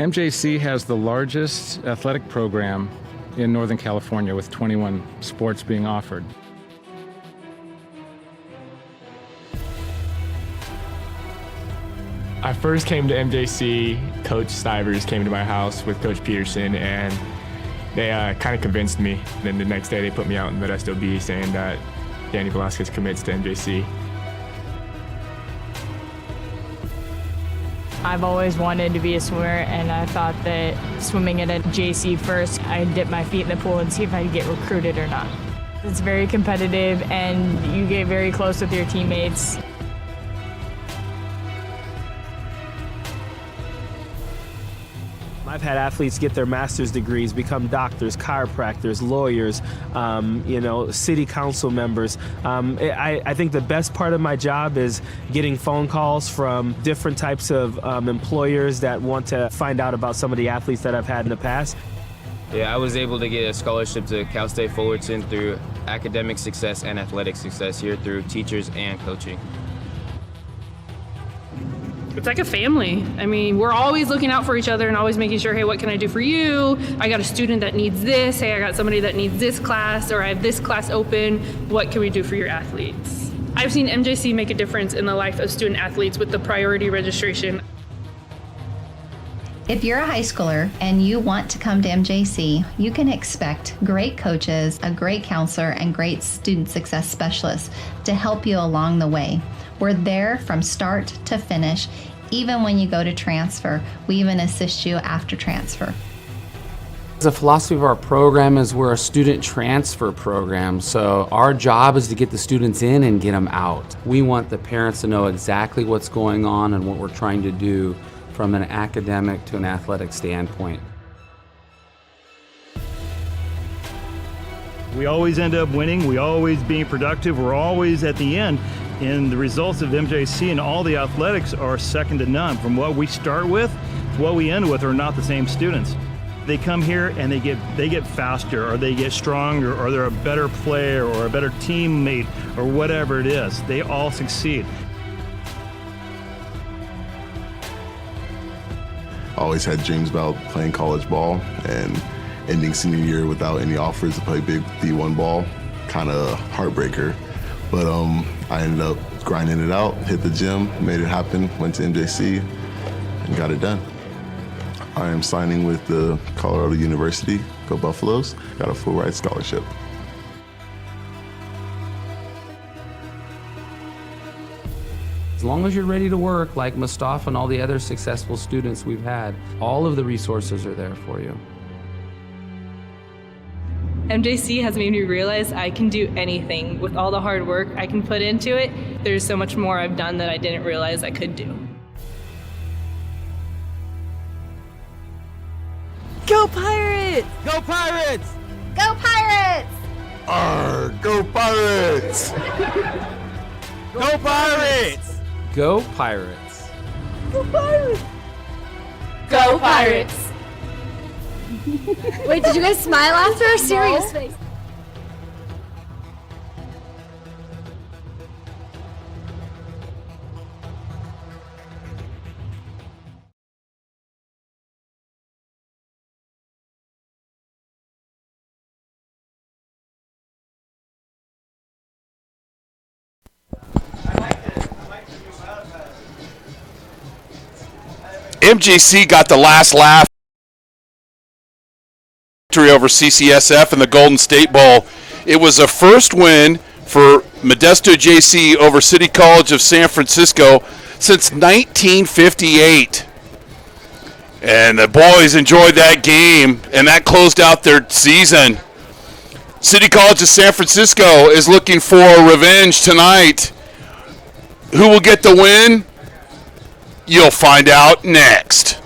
MJC has the largest athletic program in Northern California with 21 sports being offered. I first came to MJC, Coach Stivers came to my house with Coach Peterson, and they kind of convinced me. Then the next day they put me out in Modesto B saying that Danny Velasquez commits to MJC. I've always wanted to be a swimmer, and I thought that swimming at a JC first, I'd dip my feet in the pool and see if I'd get recruited or not. It's very competitive, and you get very close with your teammates. I've had athletes get their master's degrees, become doctors, chiropractors, lawyers, city council members. I think the best part of my job is getting phone calls from different types of employers that want to find out about some of the athletes that I've had in the past. Yeah, I was able to get a scholarship to Cal State Fullerton through academic success and athletic success here through teachers and coaching. It's like a family. I mean, we're always looking out for each other and always making sure, hey, what can I do for you? I got a student that needs this. Hey, I got somebody that needs this class, or I have this class open. What can we do for your athletes? I've seen MJC make a difference in the life of student athletes with the priority registration. If you're a high schooler and you want to come to MJC, you can expect great coaches, a great counselor, and great student success specialists to help you along the way. We're there from start to finish. Even when you go to transfer, we even assist you after transfer. The philosophy of our program is we're a student transfer program, so our job is to get the students in and get them out. We want the parents to know exactly what's going on and what we're trying to do from an academic to an athletic standpoint. We always end up winning, we always being productive, we're always at the end. And the results of MJC and all the athletics are second to none. From what we start with to what we end with are not the same students. They come here and they get faster, or they get stronger, or they're a better player or a better teammate or whatever it is. They all succeed. always had dreams about playing college ball, and ending senior year without any offers to play big D1 ball, kind of heartbreaker. But I ended up grinding it out, hit the gym, made it happen, went to MJC, and got it done. I am signing with the Colorado University, go Buffaloes, got a full ride scholarship. As long as you're ready to work, like Mustafa and all the other successful students we've had, all of the resources are there for you. MJC has made me realize I can do anything. With all the hard work I can put into it, there's so much more I've done that I didn't realize I could do. Go Pirates! Go Pirates! Go Pirates! Arr, go Pirates! Go Pirates! Go Pirates! Go Pirates! Go Pirates! Wait, did you guys smile after a serious face? MJC got the last laugh victory over CCSF in the Golden State Bowl. It was a first win for Modesto JC over City College of San Francisco since 1958. And the boys enjoyed that game, and that closed out their season. City College of San Francisco is looking for revenge tonight. Who will get the win? You'll find out next.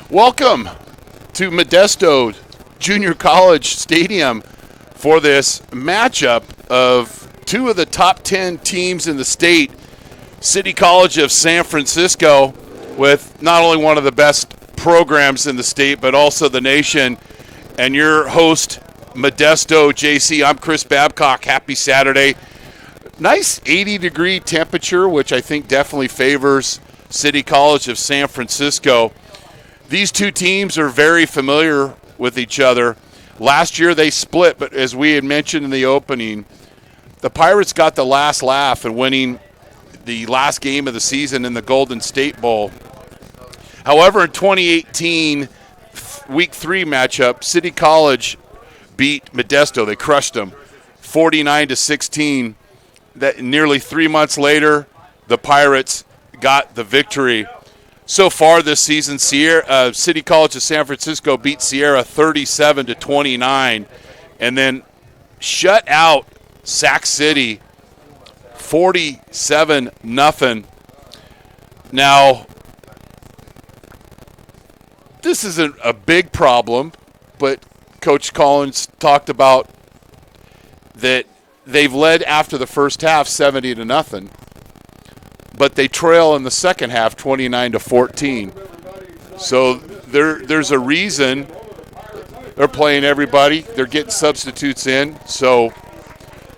Welcome to Modesto Junior College Stadium for this matchup of two of the top 10 teams in the state. City College of San Francisco, with not only one of the best programs in the state, but also the nation. And your host, Modesto JC. I'm Chris Babcock. Happy Saturday. Nice 80-degree temperature, which I think definitely favors City College of San Francisco. These two teams are very familiar with each other. Last year they split, but as we had mentioned in the opening, the Pirates got the last laugh in winning the last game of the season in the Golden State Bowl. However, in 2018, Week 3 matchup, City College beat Modesto. They crushed them 49-16. That nearly 3 months later, the Pirates got the victory. So far this season, City College of San Francisco beat Sierra 37-29, and then shut out Sac City 47-0. Now, this isn't a big problem, but Coach Collins talked about that they've led after the first half 70-0. But they trail in the second half 29-14. So there's a reason they're playing everybody. They're getting substitutes in. So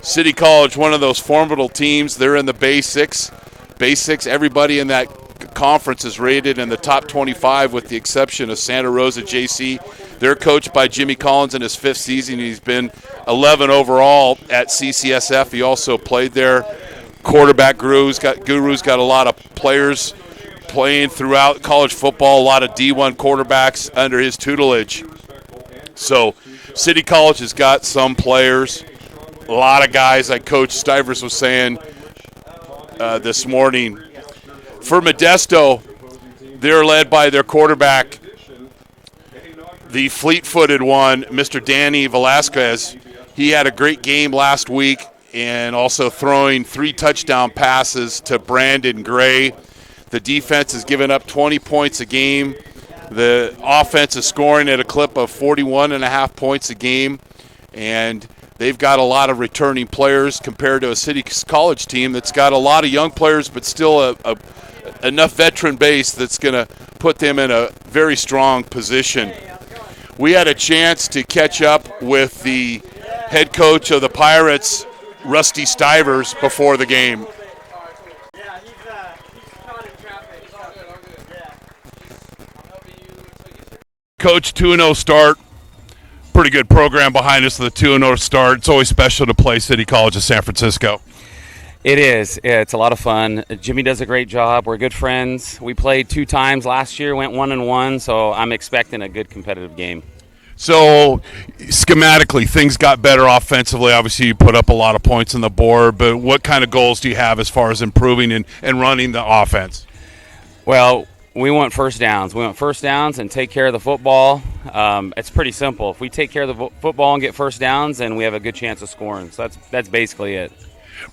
City College, one of those formidable teams, they're in the basics. Everybody in that conference is rated in the top 25 with the exception of Santa Rosa JC. They're coached by Jimmy Collins in his 5th season. He's been 11 overall at CCSF. He also played there. Quarterback Guru's got a lot of players playing throughout college football, a lot of D1 quarterbacks under his tutelage. So City College has got some players, a lot of guys like Coach Stivers was saying this morning. For Modesto, they're led by their quarterback, the fleet-footed one, Mr. Danny Velasquez. He had a great game last week, and also throwing 3 touchdown passes to Brandon Gray. The defense has given up 20 points a game The offense is scoring at a clip of 41.5 points a game, and they've got a lot of returning players compared to a City College team that's got a lot of young players but still enough veteran base that's going to put them in a very strong position. We had a chance to catch up with the head coach of the Pirates, Rusty Stivers, before the game. Coach, 2-0 start. Pretty good program behind us with the 2-0 start. It's always special to play City College of San Francisco. It is. It's a lot of fun. Jimmy does a great job. We're good friends. We played 2 times last year, went 1-1, so I'm expecting a good competitive game. So, schematically, things got better offensively. Obviously, you put up a lot of points on the board, but what kind of goals do you have as far as improving and running the offense? Well, we want first downs. We want first downs and take care of the football. It's pretty simple. If we take care of the football and get first downs, then we have a good chance of scoring. So that's basically it.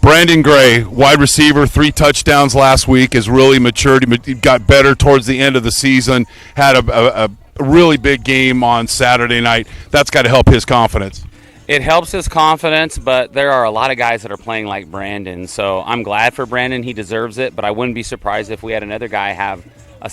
Brandon Gray, wide receiver, 3 touchdowns last week, has really matured. He got better towards the end of the season, had a really big game on Saturday night. That's got to help his confidence. It helps his confidence, but there are a lot of guys that are playing like Brandon. So I'm glad for Brandon. He deserves it, but I wouldn't be surprised if we had another guy have a...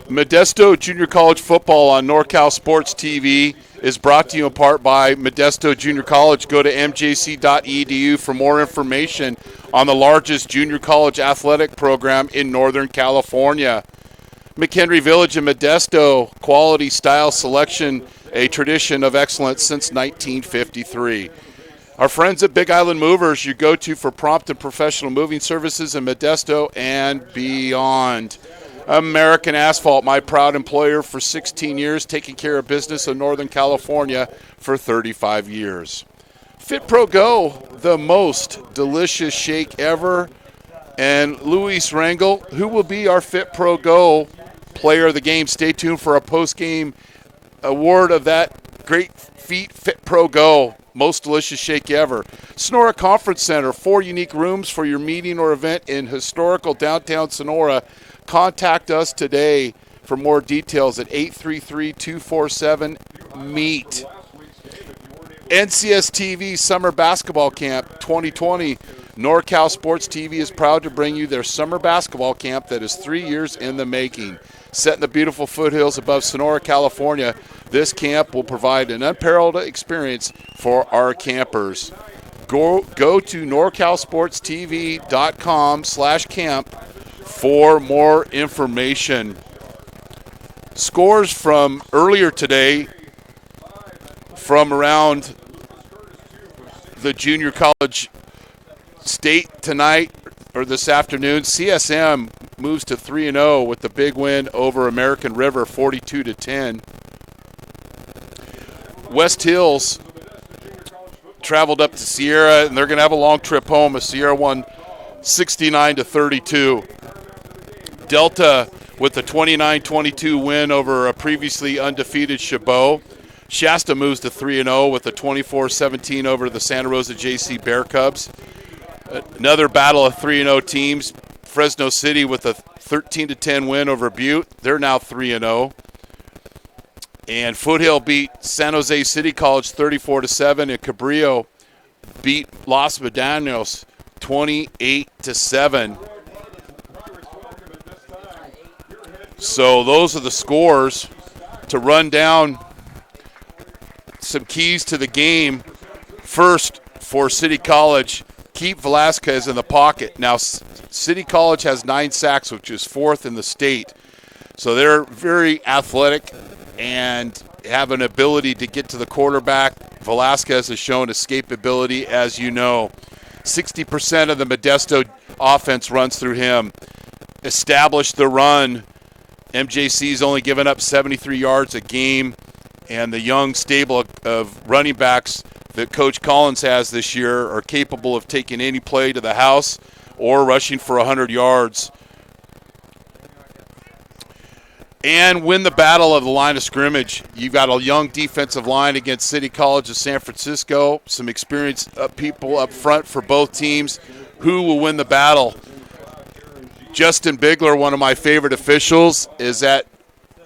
Modesto Junior College football on NorCal Sports TV is brought to you in part by Modesto Junior College. Go to mjc.edu for more information on the largest junior college athletic program in Northern California. McHenry Village in Modesto, quality, style, selection, a tradition of excellence since 1953. Our friends at Big Island Movers, you go to for prompt and professional moving services in Modesto and beyond. American Asphalt, my proud employer for 16 years, taking care of business in Northern California for 35 years. FitPro GO, the most delicious shake ever. And Luis Rangel, who will be our FitPro GO player of the game. Stay tuned for a post-game award of that great feat, FitPro GO, most delicious shake ever. Sonora Conference Center, 4 unique rooms for your meeting or event in historical downtown Sonora. Contact us today for more details at 833-247-MEET. NCS TV Summer Basketball Camp 2020. NorCal Sports TV is proud to bring you their summer basketball camp that is 3 years in the making. Set in the beautiful foothills above Sonora, California, this camp will provide an unparalleled experience for our campers. Go to norcalsportstv.com/camp for more information. Scores from earlier today from around the junior college state tonight or this afternoon. CSM moves to 3-0 with the big win over American River, 42-10. West Hills traveled up to Sierra, and they're going to have a long trip home as Sierra won 69-32. Delta with the 29-22 win over a previously undefeated Chabot. Shasta moves to 3-0 with a 24-17 over the Santa Rosa JC Bear Cubs. Another battle of 3-0 teams. Fresno City with a 13-10 win over Butte. They're now 3-0. And Foothill beat San Jose City College 34-7, and Cabrillo beat Los Medanos 28-7. So those are the scores. To run down some keys to the game, first for City College, keep Velasquez in the pocket. Now, City College has 9 sacks, which is 4th in the state. So they're very athletic and have an ability to get to the quarterback. Velasquez has shown escapability, as you know. 60% of the Modesto offense runs through him. Establish the run. MJC's only given up 73 yards a game, and the young stable of running backs that Coach Collins has this year are capable of taking any play to the house or rushing for 100 yards. And win the battle of the line of scrimmage. You've got a young defensive line against City College of San Francisco, some experienced people up front for both teams. Who will win the battle? Justin Bigler, one of my favorite officials, is at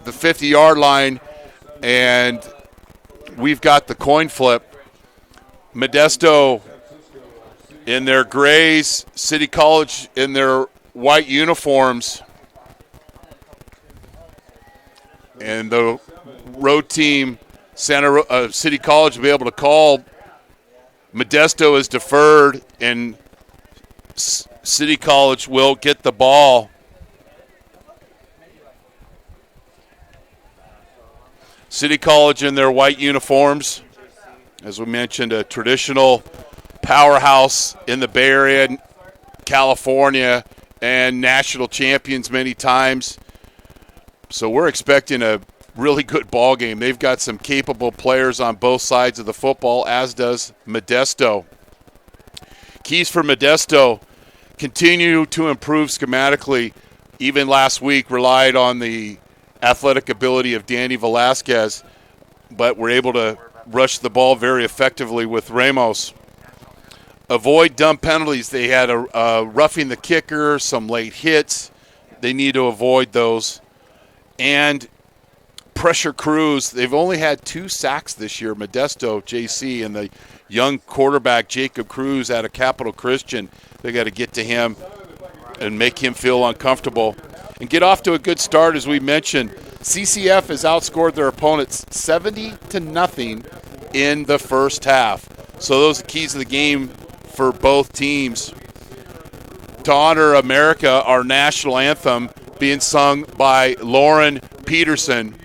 the 50-yard line, and we've got the coin flip. Modesto in their grays, City College in their white uniforms, and the road team, City College, will be able to call. Modesto is deferred, and City College will get the ball. City College in their white uniforms, as we mentioned, a traditional powerhouse in the Bay Area, California, and national champions many times. So we're expecting a really good ball game. They've got some capable players on both sides of the football, as does Modesto. Keys for Modesto: continue to improve schematically. Even last week relied on the athletic ability of Danny Velasquez, but we're able to rush the ball very effectively with Ramos. Avoid dumb penalties. They had a roughing the kicker, some late hits. They need to avoid those. And pressure Cruz. They've only had 2 sacks this year, Modesto, JC, and the young quarterback Jacob Cruz out of Capital Christian. They got to get to him and make him feel uncomfortable and get off to a good start. As we mentioned, CCF has outscored their opponents 70-0 in the first half. So those are keys to the game for both teams. To honor America, our national anthem being sung by Lauren Peterson.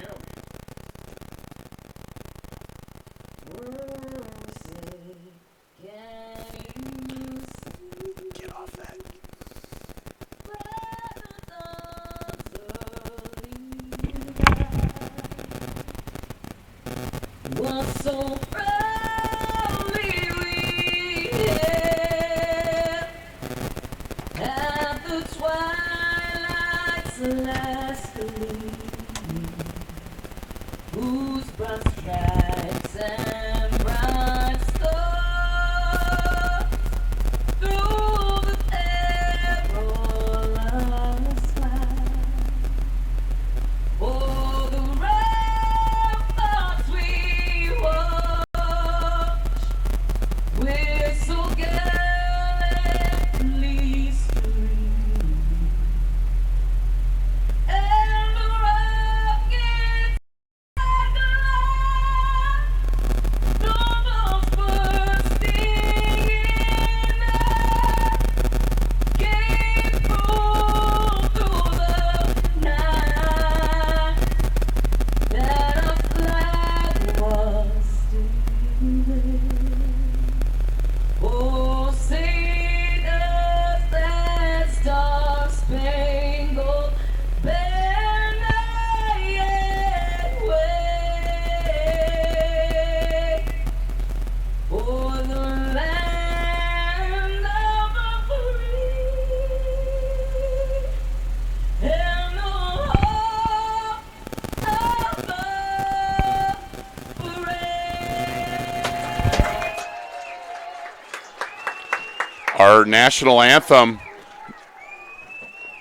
Our national anthem,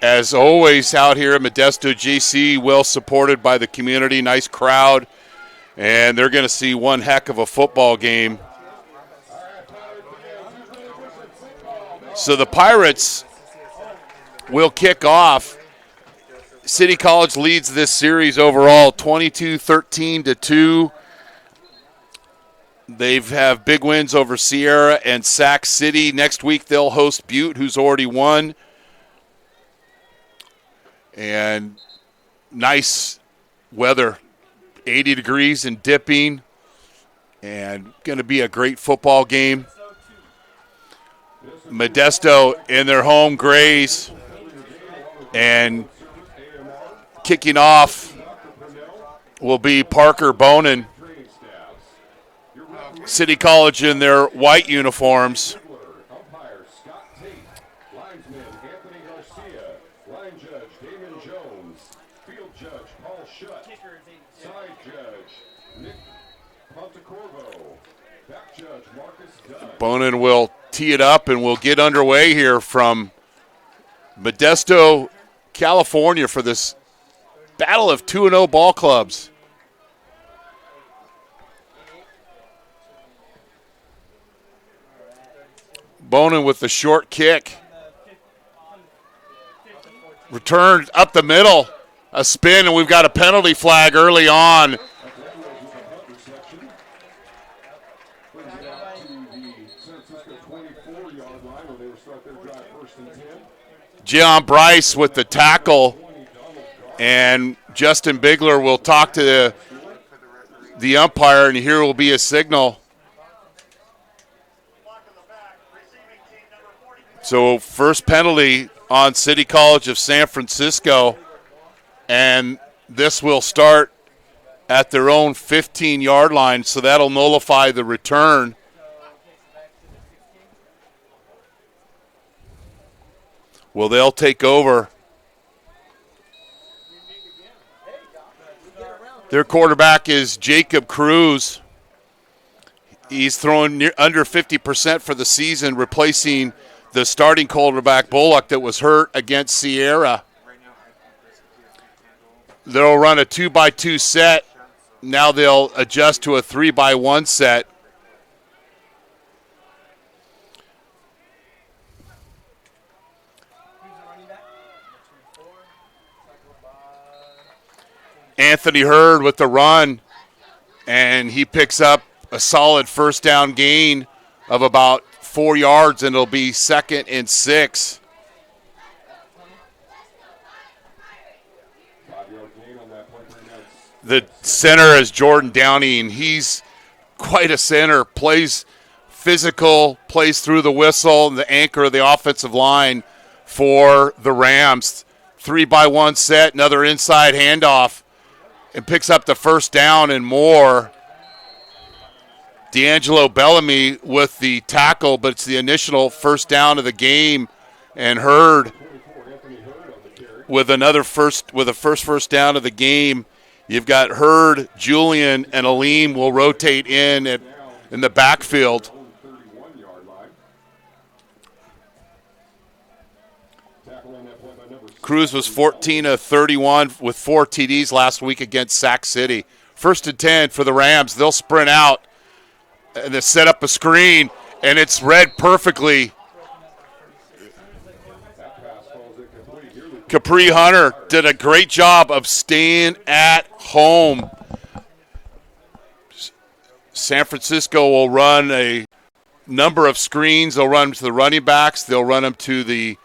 as always, out here at Modesto GC, well supported by the community, nice crowd, and they're going to see one heck of a football game. So the Pirates will kick off. City College leads this series overall 22-13-2. They have big wins over Sierra and Sac City. Next week they'll host Butte, who's already won. And nice weather, 80 degrees and dipping, and going to be a great football game. Modesto in their home grays, and kicking off will be Parker Bonin. City College in their white uniforms. Bonin will tee it up, and we'll get underway here from Modesto, California for this battle of 2-0 ball clubs. Bonin with the short kick. Returned up the middle. A spin, and we've got a penalty flag early on. Gian Bryce with the tackle, and Justin Bigler will talk to the umpire, and here will be a signal. So first penalty on City College of San Francisco, and this will start at their own 15-yard line, so that'll nullify the return. Well, they'll take over. Their quarterback is Jacob Cruz. He's thrown under 50% for the season, replacing the starting quarterback Bullock that was hurt against Sierra. They'll run a 2-by-2 set. Now they'll adjust to a 3-by-1 set. Anthony Hurd with the run, and he picks up a solid first down gain of about 4 yards, and it'll be 2nd and 6. The center is Jordan Downey, and he's quite a center, plays physical, plays through the whistle, and the anchor of the offensive line for the Rams. 3-by-1 set, another inside handoff, and picks up the first down and more. D'Angelo Bellamy with the tackle, but it's the initial first down of the game, and Hurd with a first down of the game. You've got Hurd, Julian, and Aleem will rotate in the backfield. Cruz was 14 of 31 with 4 TDs last week against Sac City. 1st and 10 for the Rams. They'll sprint out, and they set up a screen, and it's read perfectly. Capri Hunter did a great job of staying at home. San Francisco will run a number of screens. They'll run them to the running backs. They'll run them to the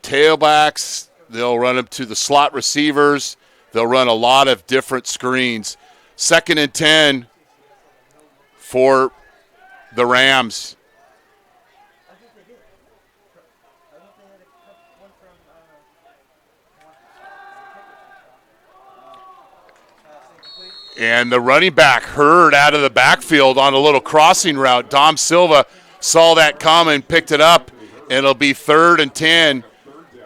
tailbacks. They'll run them to the slot receivers. They'll run a lot of different screens. 2nd and 10 for the Rams. And the running back Hurd out of the backfield on a little crossing route. Dom Silva saw that coming, picked it up, and it'll be 3rd and 10.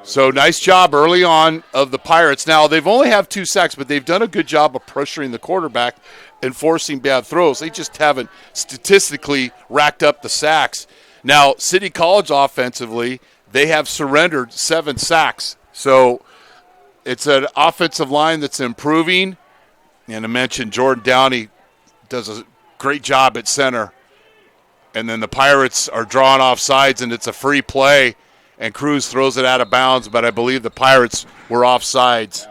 So nice job early on of the Pirates. Now, they've only have 2 sacks, but they've done a good job of pressuring the quarterback and forcing bad throws. They just haven't statistically racked up the sacks. Now, City College offensively, they have surrendered 7 sacks. So it's an offensive line that's improving. And I mentioned Jordan Downey does a great job at center. And then the Pirates are drawing off sides, and it's a free play. And Cruz throws it out of bounds, but I believe the Pirates were off sides.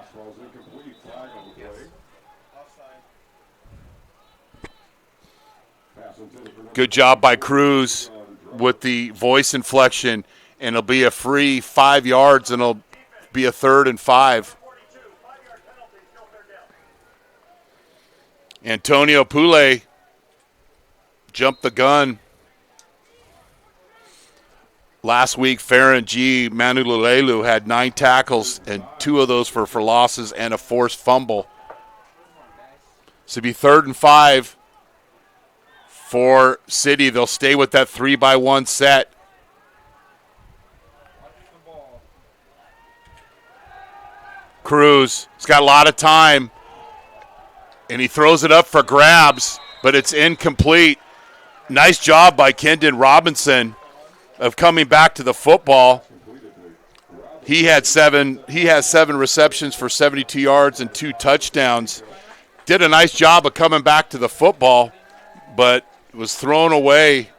Good job by Cruz with the voice inflection, and it'll be a free 5 yards, and it'll be a 3rd and 5. Antonio Pule jumped the gun. Last week, Farron G. Manululelu had 9 tackles, and 2 of those were for losses and a forced fumble. So it'll be 3rd and 5 for City. They'll stay with that 3-by-1 set. Cruz, he's got a lot of time, and he throws it up for grabs, but it's incomplete. Nice job by Kendon Robinson of coming back to the football. He has 7 receptions for 72 yards and 2 touchdowns. Did a nice job of coming back to the football, but was thrown away.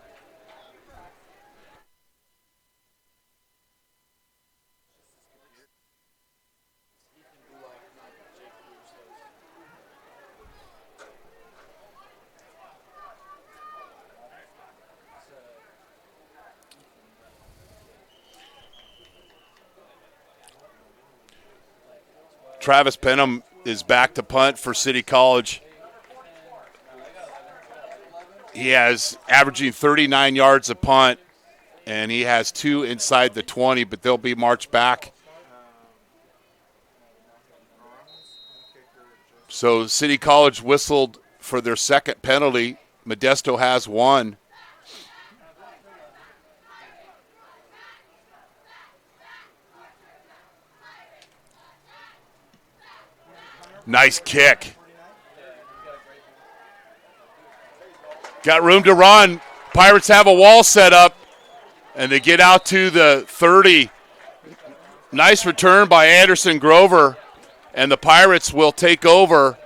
Travis Penham is back to punt for City College. He has averaging 39 yards a punt, and he has 2 inside the 20, but they'll be marched back. So City College whistled for their second penalty. Modesto has 1. Nice kick. Got room to run. Pirates have a wall set up, and they get out to the 30. Nice return by Anderson Grover, and the Pirates will take over.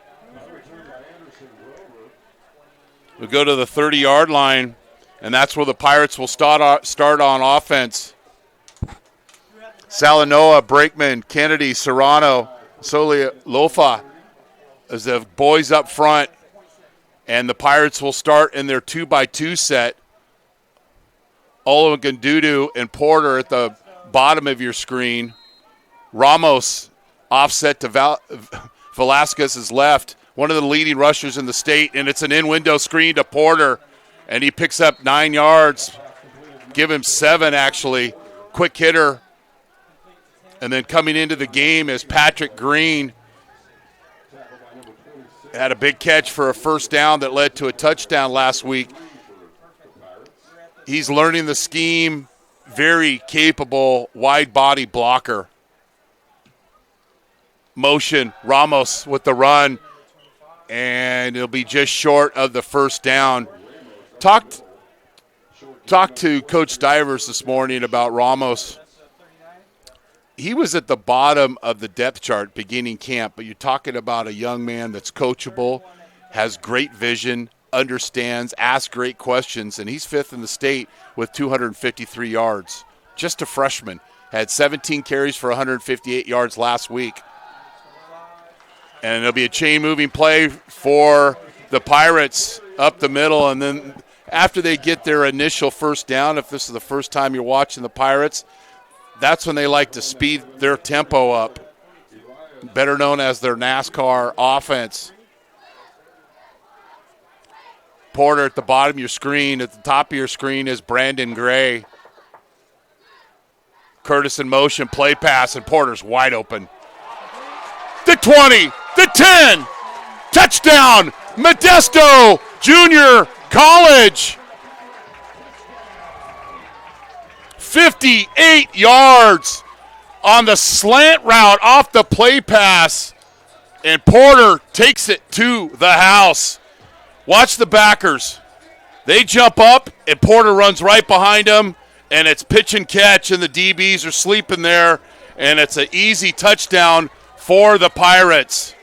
We'll go to the 30-yard line, and that's where the Pirates will start on offense. Salanoa, Brakeman, Kennedy, Serrano, Solia, Lofa as the boys up front, and the Pirates will start in their 2x2 set. Ologundudu and Porter at the bottom of your screen. Ramos offset to Velasquez's left, one of the leading rushers in the state, and it's an in-window screen to Porter, and he picks up 9 yards. Give him 7, actually. Quick hitter. And then coming into the game is Patrick Green. Had a big catch for a first down that led to a touchdown last week. He's learning the scheme, very capable wide body blocker. Motion, Ramos with the run, and it'll be just short of the first down. Talked to Coach Stivers this morning about Ramos. He was at the bottom of the depth chart beginning camp, but you're talking about a young man that's coachable, has great vision, understands, asks great questions, and he's 5th in the state with 253 yards. Just a freshman. Had 17 carries for 158 yards last week. And it'll be a chain-moving play for the Pirates up the middle, and then after they get their initial first down, if this is the first time you're watching the Pirates, that's when they like to speed their tempo up, better known as their NASCAR offense. Porter at the bottom of your screen. At the top of your screen is Brandon Gray. Curtis in motion, play pass, and Porter's wide open. The 20, the 10, touchdown, Modesto Junior College. 58 yards on the slant route off the play pass, and Porter takes it to the house. Watch the backers. They jump up, and Porter runs right behind them, and it's pitch and catch, and the DBs are sleeping there, and it's an easy touchdown for the Pirates.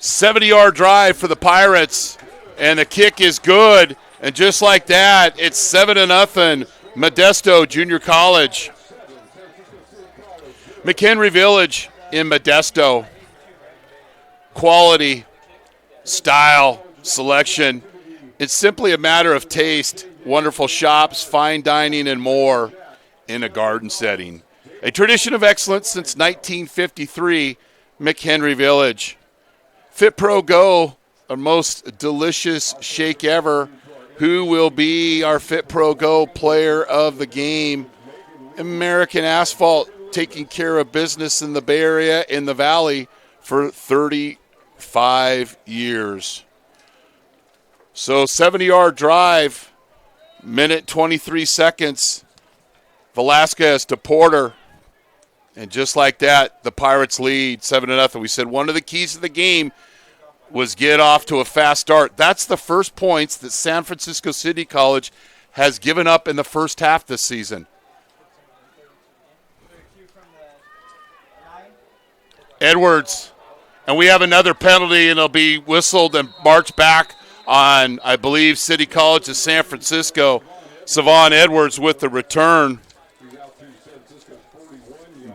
"70-yard drive for the Pirates, and the kick is good. And just like that, it's 7-0, Modesto Junior College. McHenry Village in Modesto. Quality, style, selection. It's simply a matter of taste. Wonderful shops, fine dining, and more in a garden setting. A tradition of excellence since 1953, McHenry Village. FitPro GO, our most delicious shake ever. Who will be our FitPro GO player of the game? American Asphalt, taking care of business in the Bay Area, in the Valley, for 35 years. So 70-yard drive, minute 23 seconds. Velasquez to Porter. And just like that, the Pirates lead 7-0. We said one of the keys of the game was get off to a fast start. That's the first points that San Francisco City College has given up in the first half this season. Edwards. And we have another penalty, and it'll be whistled and marched back on, I believe, City College of San Francisco. Savon Edwards with the return.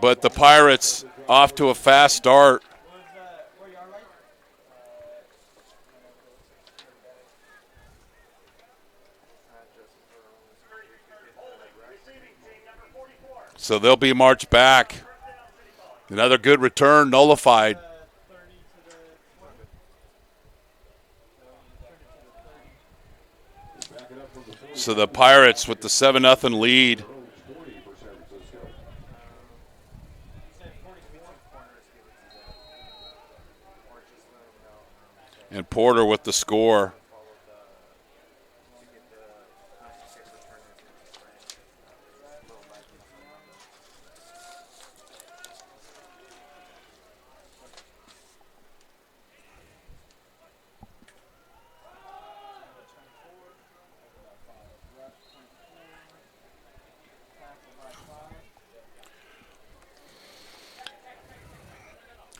But the Pirates off to a fast start. So they'll be marched back. Another good return, nullified. So the Pirates with the 7-0 lead. And Porter with the score.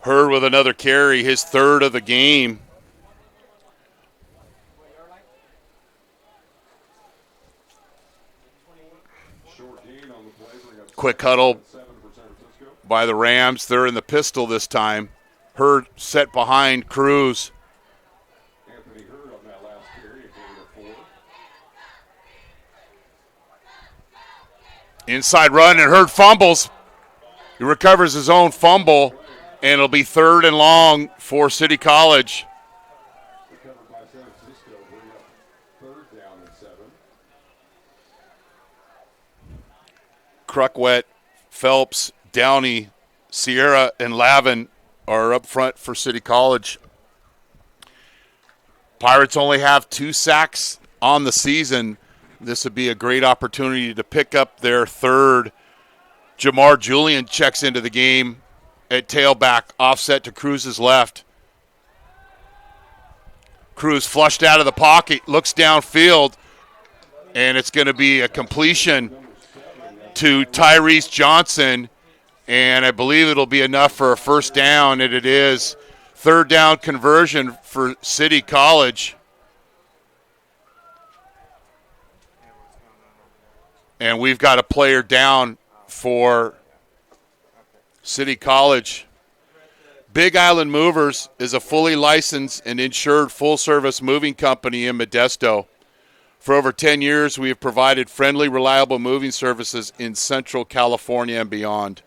Hurd with another carry, his third of the game. Quick huddle by the Rams. They're in the pistol this time. Hurd set behind Cruz. Inside run, and Hurd fumbles. He recovers his own fumble, and it'll be 3rd and long for City College. Cruckwet, Phelps, Downey, Sierra, and Lavin are up front for City College. Pirates only have 2 sacks on the season. This would be a great opportunity to pick up their third. Jamar Julian checks into the game at tailback, offset to Cruz's left. Cruz flushed out of the pocket, looks downfield, and it's going to be a completion to Tyrese Johnson, and I believe it'll be enough for a first down, and it is. 3rd down conversion for City College. And we've got a player down for City College. Big Island Movers is a fully licensed and insured full-service moving company in Modesto. For over 10 years, we have provided friendly, reliable moving services in Central California and beyond.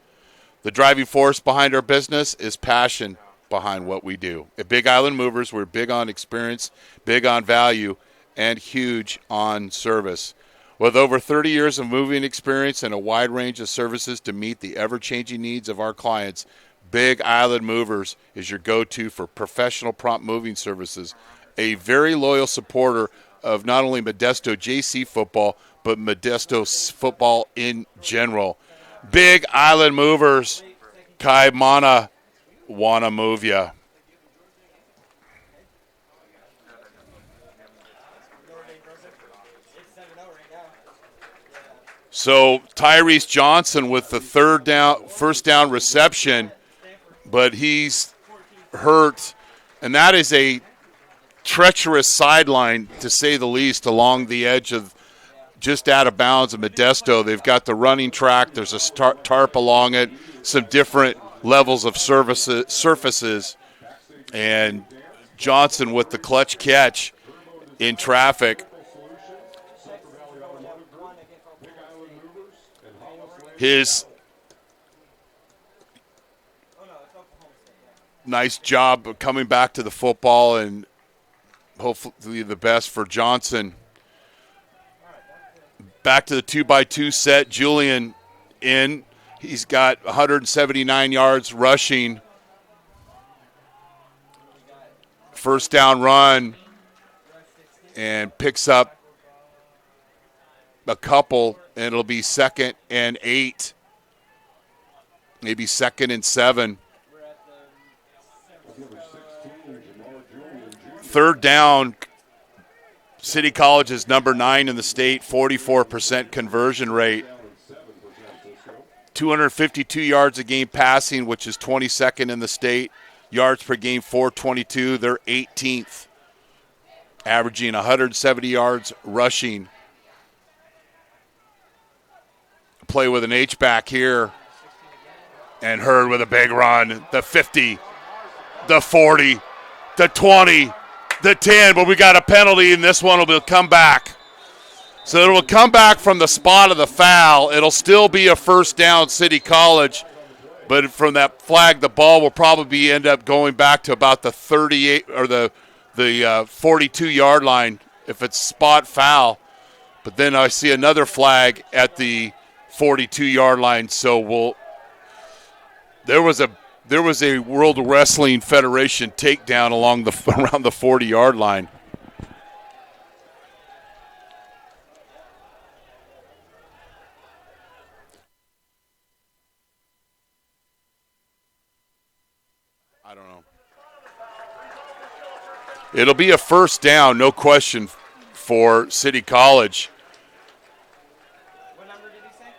The driving force behind our business is passion behind what we do. At Big Island Movers, we're big on experience, big on value, and huge on service. With over 30 years of moving experience and a wide range of services to meet the ever-changing needs of our clients, Big Island Movers is your go-to for professional prompt moving services. A very loyal supporter of not only Modesto JC football, but Modesto football in general. Big Island Movers, Kai Mana, wanna move ya. So Tyrese Johnson with the first down reception, but he's hurt, and that is a treacherous sideline, to say the least, along the edge of just out of bounds of Modesto. They've got the running track. There's a tarp along it, some different levels of surfaces, and Johnson with the clutch catch in traffic. His nice job of coming back to the football, and hopefully the best for Johnson. Back to the 2x2 set. Julian in. He's got 179 yards rushing. First down run, and picks up a couple, and it'll be 2nd and 8. Maybe 2nd and 7. Third down, City College is number 9 in the state, 44% conversion rate. 252 yards a game passing, which is 22nd in the state. Yards per game, 422. They're 18th, averaging 170 yards rushing. Play with an H-back here. And Hurd with a big run. The 50, the 40, the 20, the 10. But we got a penalty, and this one will come back. So it will come back from the spot of the foul. It'll still be a first down, City College. But from that flag, the ball will probably end up going back to about the 38 or the 42-yard line if it's spot foul. But then I see another flag at the 42-yard line. So there was a World Wrestling Federation takedown around the 40-yard line. I don't know. It'll be a first down, no question, for City College. What number did he say?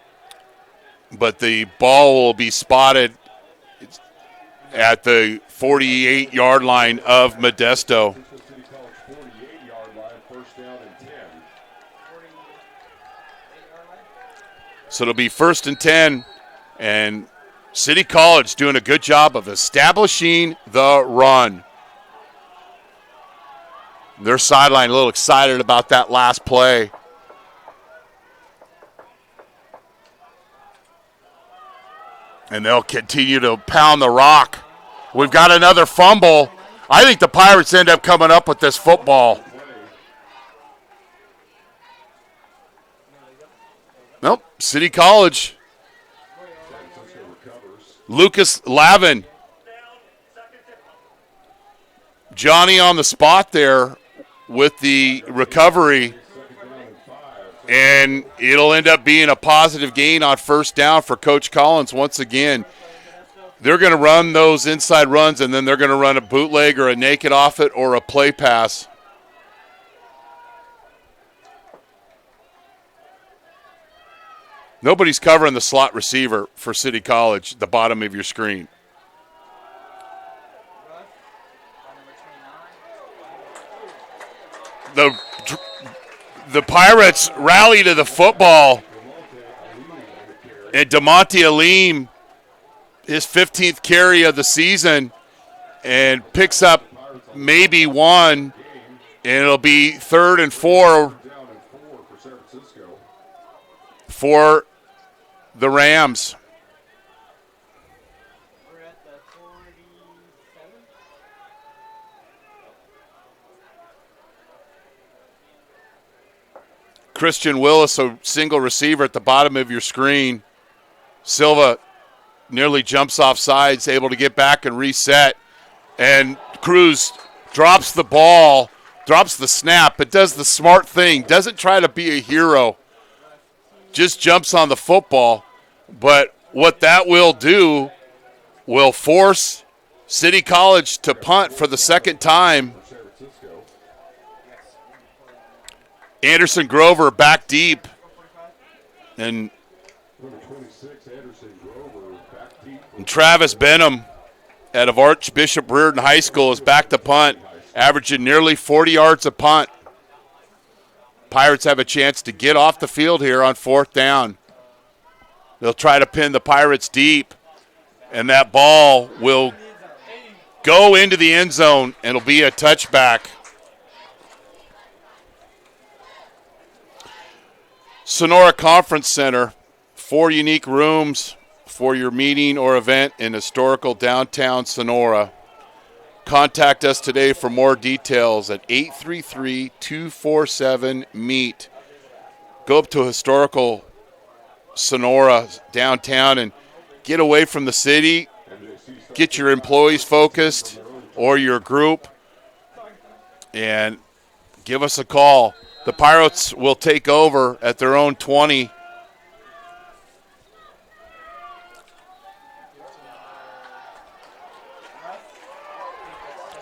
But the ball will be spotted at the 48-yard line of Modesto. So it'll be 1st and 10, and City College doing a good job of establishing the run. Their sideline a little excited about that last play. And they'll continue to pound the rock. We've got another fumble. I think the Pirates end up coming up with this football. Nope, City College. Lucas Lavin. Johnny on the spot there with the recovery. And it'll end up being a positive gain on first down for Coach Collins once again. They're going to run those inside runs, and then they're going to run a bootleg or a naked off it or a play pass. Nobody's covering the slot receiver for City College, the bottom of your screen. The Pirates rally to the football, and DeMonte Alim, his 15th carry of the season, and picks up maybe one, and it'll be 3rd and 4 for the Rams. Christian Willis, a single receiver at the bottom of your screen. Silva nearly jumps off sides, able to get back and reset. And Cruz drops the ball, drops the snap, but does the smart thing. Doesn't try to be a hero. Just jumps on the football. But what that will do will force City College to punt for the second time. Anderson Grover back deep. And Travis Benham out of Archbishop Reardon High School is back to punt, averaging nearly 40 yards a punt. Pirates have a chance to get off the field here on 4th down. They'll try to pin the Pirates deep, and that ball will go into the end zone, and it'll be a touchback. Sonora Conference Center, 4 unique rooms for your meeting or event in historical downtown Sonora. Contact us today for more details at 833-247-MEET. Go up to historical Sonora downtown and get away from the city. Get your employees focused or your group and give us a call. The Pirates will take over at their own 20.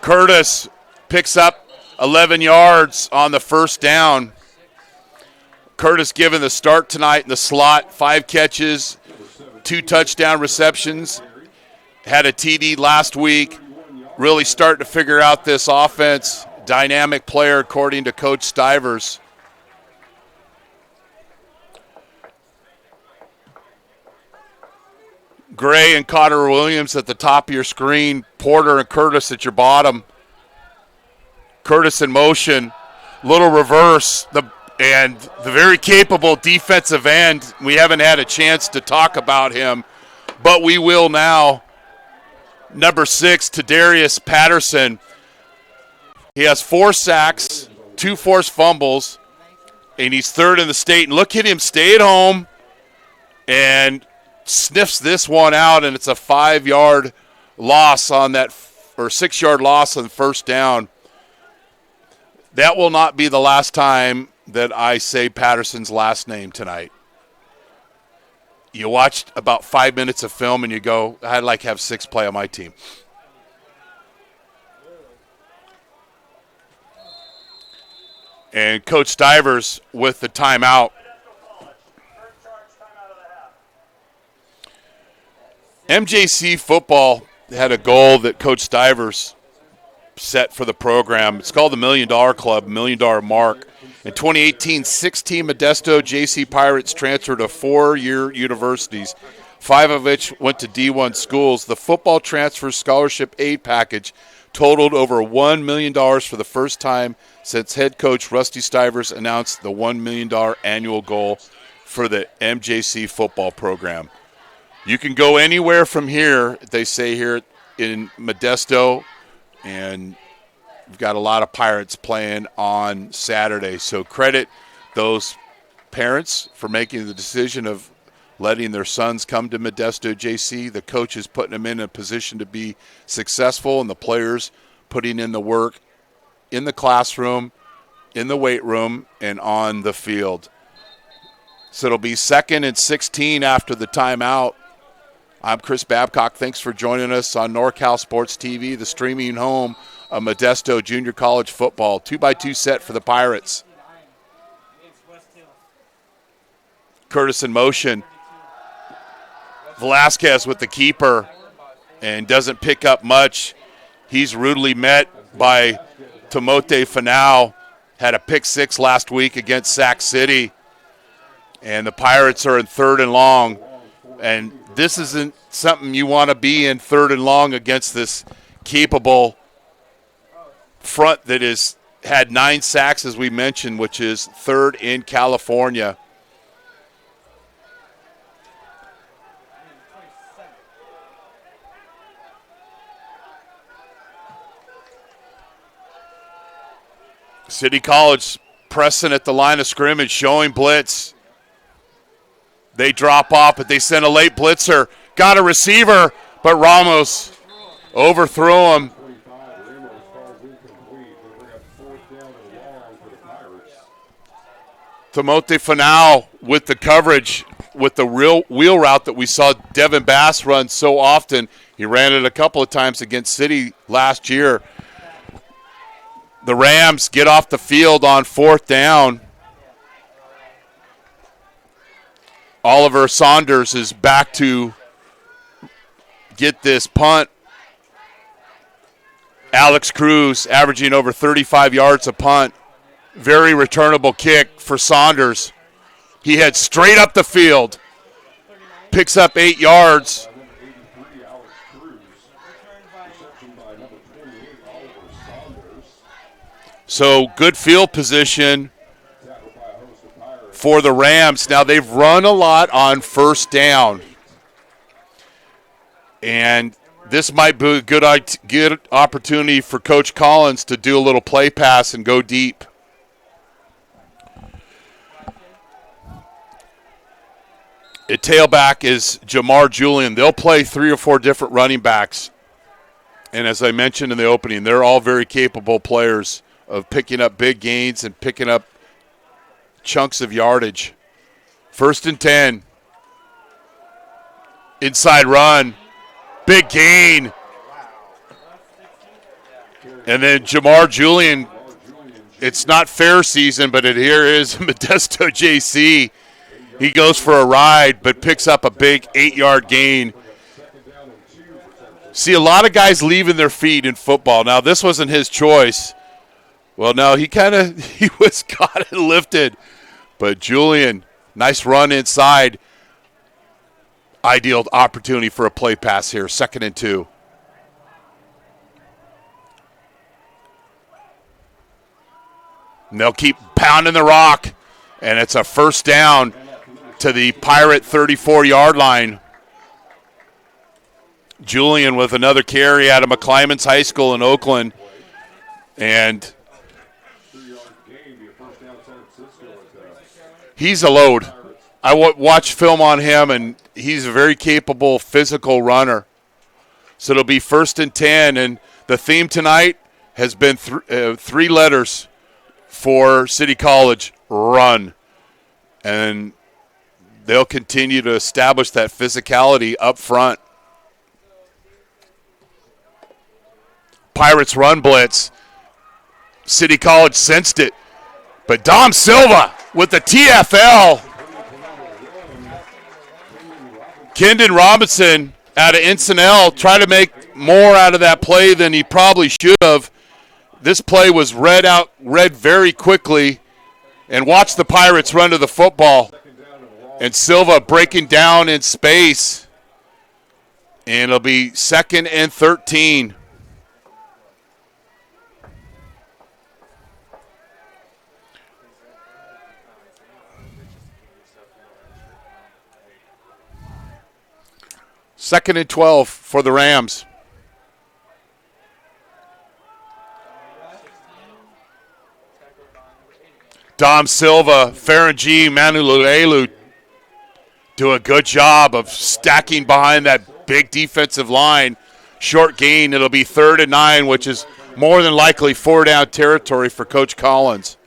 Curtis picks up 11 yards on the first down. Curtis given the start tonight in the slot, 5 catches, 2 touchdown receptions. Had a TD last week. Really starting to figure out this offense. Dynamic player, according to Coach Stivers. Gray and Cotter Williams at the top of your screen. Porter and Curtis at your bottom. Curtis in motion. Little reverse. And the very capable defensive end. We haven't had a chance to talk about him, but we will now. Number 6, Tadarius Patterson. He has 4 sacks, 2 forced fumbles, and he's 3rd in the state. And look at him stay at home and sniffs this one out, and it's a 5-yard loss on that, or 6-yard loss on the first down. That will not be the last time that I say Patterson's last name tonight. You watched about 5 minutes of film and you go, I'd like to have 6 play on my team. And Coach Stivers with the timeout. MJC football had a goal that Coach Stivers set for the program. It's called the $1 Million Club, $1 Million Mark. In 2018, 16 Modesto JC Pirates transferred to 4-year universities, 5 of which went to D1 schools. The football transfer scholarship aid package totaled over $1 million for the first time since head coach Rusty Stivers announced the $1 million annual goal for the MJC football program. You can go anywhere from here, they say here in Modesto, and we've got a lot of Pirates playing on Saturday. So credit those parents for making the decision of letting their sons come to Modesto JC. The coaches putting them in a position to be successful, and the players putting in the work in the classroom, in the weight room, and on the field. So it'll be 2nd and 16 after the timeout. I'm Chris Babcock. Thanks for joining us on NorCal Sports TV, the streaming home of Modesto Junior College football. 2x2 set for the Pirates. Curtis in motion. Velasquez with the keeper and doesn't pick up much. He's rudely met by Tomote Fanau. Had a pick 6 last week against Sac City. And the Pirates are in 3rd and long. And this isn't something you want to be in 3rd and long against this capable front that has had 9 sacks, as we mentioned, which is 3rd in California. City College pressing at the line of scrimmage, showing blitz. They drop off, but they send a late blitzer. Got a receiver, but Ramos overthrew him. Tomote Fanau with the coverage, with the real wheel route that we saw Devin Bass run so often. He ran it a couple of times against City last year. The Rams get off the field on 4th down. Oliver Saunders is back to get this punt. Alex Cruz averaging over 35 yards a punt. Very returnable kick for Saunders. He heads straight up the field. Picks up 8 yards. So good field position for the Rams. Now they've run a lot on 1st down. And this might be a good opportunity for Coach Collins to do a little play pass and go deep. At tailback is Jamar Julian. They'll play 3 or 4 different running backs. And as I mentioned in the opening, they're all very capable players of picking up big gains and picking up chunks of yardage. 1st and 10. Inside run. Big gain. And then Jamar Julian it's not fair season, but here is Modesto JC. He goes for a ride, but picks up a big 8-yard gain. See, a lot of guys leaving their feet in football. Now, this wasn't his choice. Well, no, he was got it lifted. But Julian, nice run inside. Ideal opportunity for a play pass here, 2nd and 2. And they'll keep pounding the rock, and it's a first down to the Pirate 34-yard line. Julian with another carry out of McClymonds High School in Oakland. And he's a load. I watched film on him, and he's a very capable physical runner. So it'll be 1st and 10, and the theme tonight has been 3 letters for City College: run. And they'll continue to establish that physicality up front. Pirates run blitz. City College sensed it. But Dom Silva with the TFL. Kendon Robinson out of Encinal tried to make more out of that play than he probably should have. This play was read very quickly. And watch the Pirates run to the football. And Silva breaking down in space. And it'll be 2nd and 13. Second and 12 for the Rams. Dom Silva, Farangee, Manulelu do a good job of stacking behind that big defensive line. Short gain. It'll be 3rd and 9, which is more than likely 4-down territory for Coach Collins.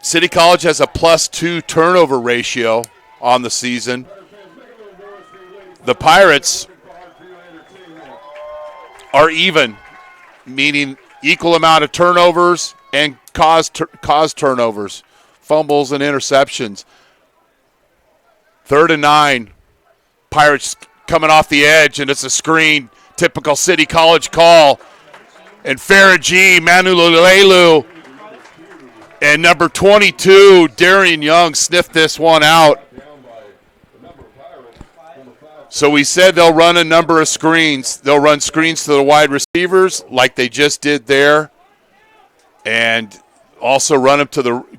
City College has a +2 turnover ratio on the season. The Pirates are even, meaning equal amount of turnovers and cause turnovers, fumbles and interceptions. 3rd and 9. Pirates coming off the edge, and it's a screen, typical City College call. And Farangee, Manulelu, and number 22, Darian Young, sniffed this one out. So we said they'll run a number of screens. They'll run screens to the wide receivers like they just did there, and also run them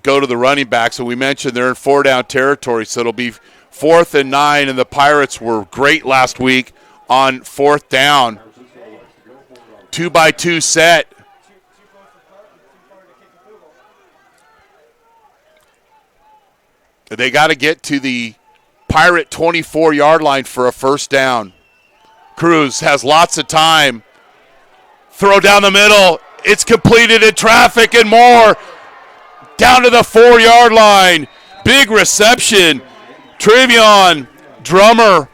go to the running back. So we mentioned they're in 4-down territory, so it'll be 4th and 9, and the Pirates were great last week on 4th down. 2-by-2 set. They got to get to the Pirate 24-yard line for a first down. Cruz has lots of time. Throw down the middle. It's completed in traffic and more. Down to the 4-yard line. Big reception. Trevion Drummer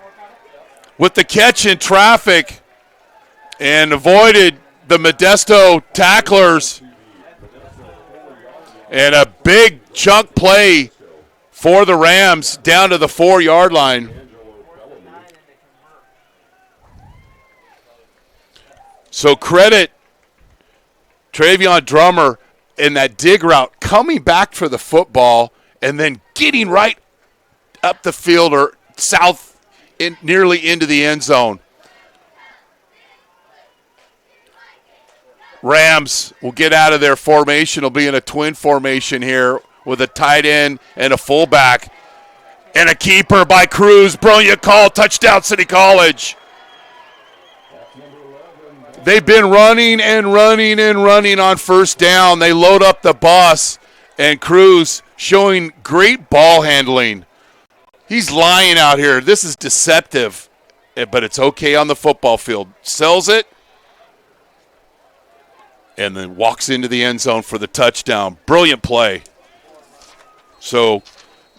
with the catch in traffic and avoided the Modesto tacklers. And a big chunk play for the Rams down to the 4-yard line. So credit Trevion Drummer in that dig route, coming back for the football and then getting right up the field or south nearly into the end zone. Rams will get out of their formation. Will be in a twin formation here with a tight end and a fullback. And a keeper by Cruz. Brilliant call. Touchdown, City College. They've been running and running and running on first down. They load up the bus, and Cruz showing great ball handling. He's lying out here. This is deceptive, but it's okay on the football field. Sells it, and then walks into the end zone for the touchdown. Brilliant play. So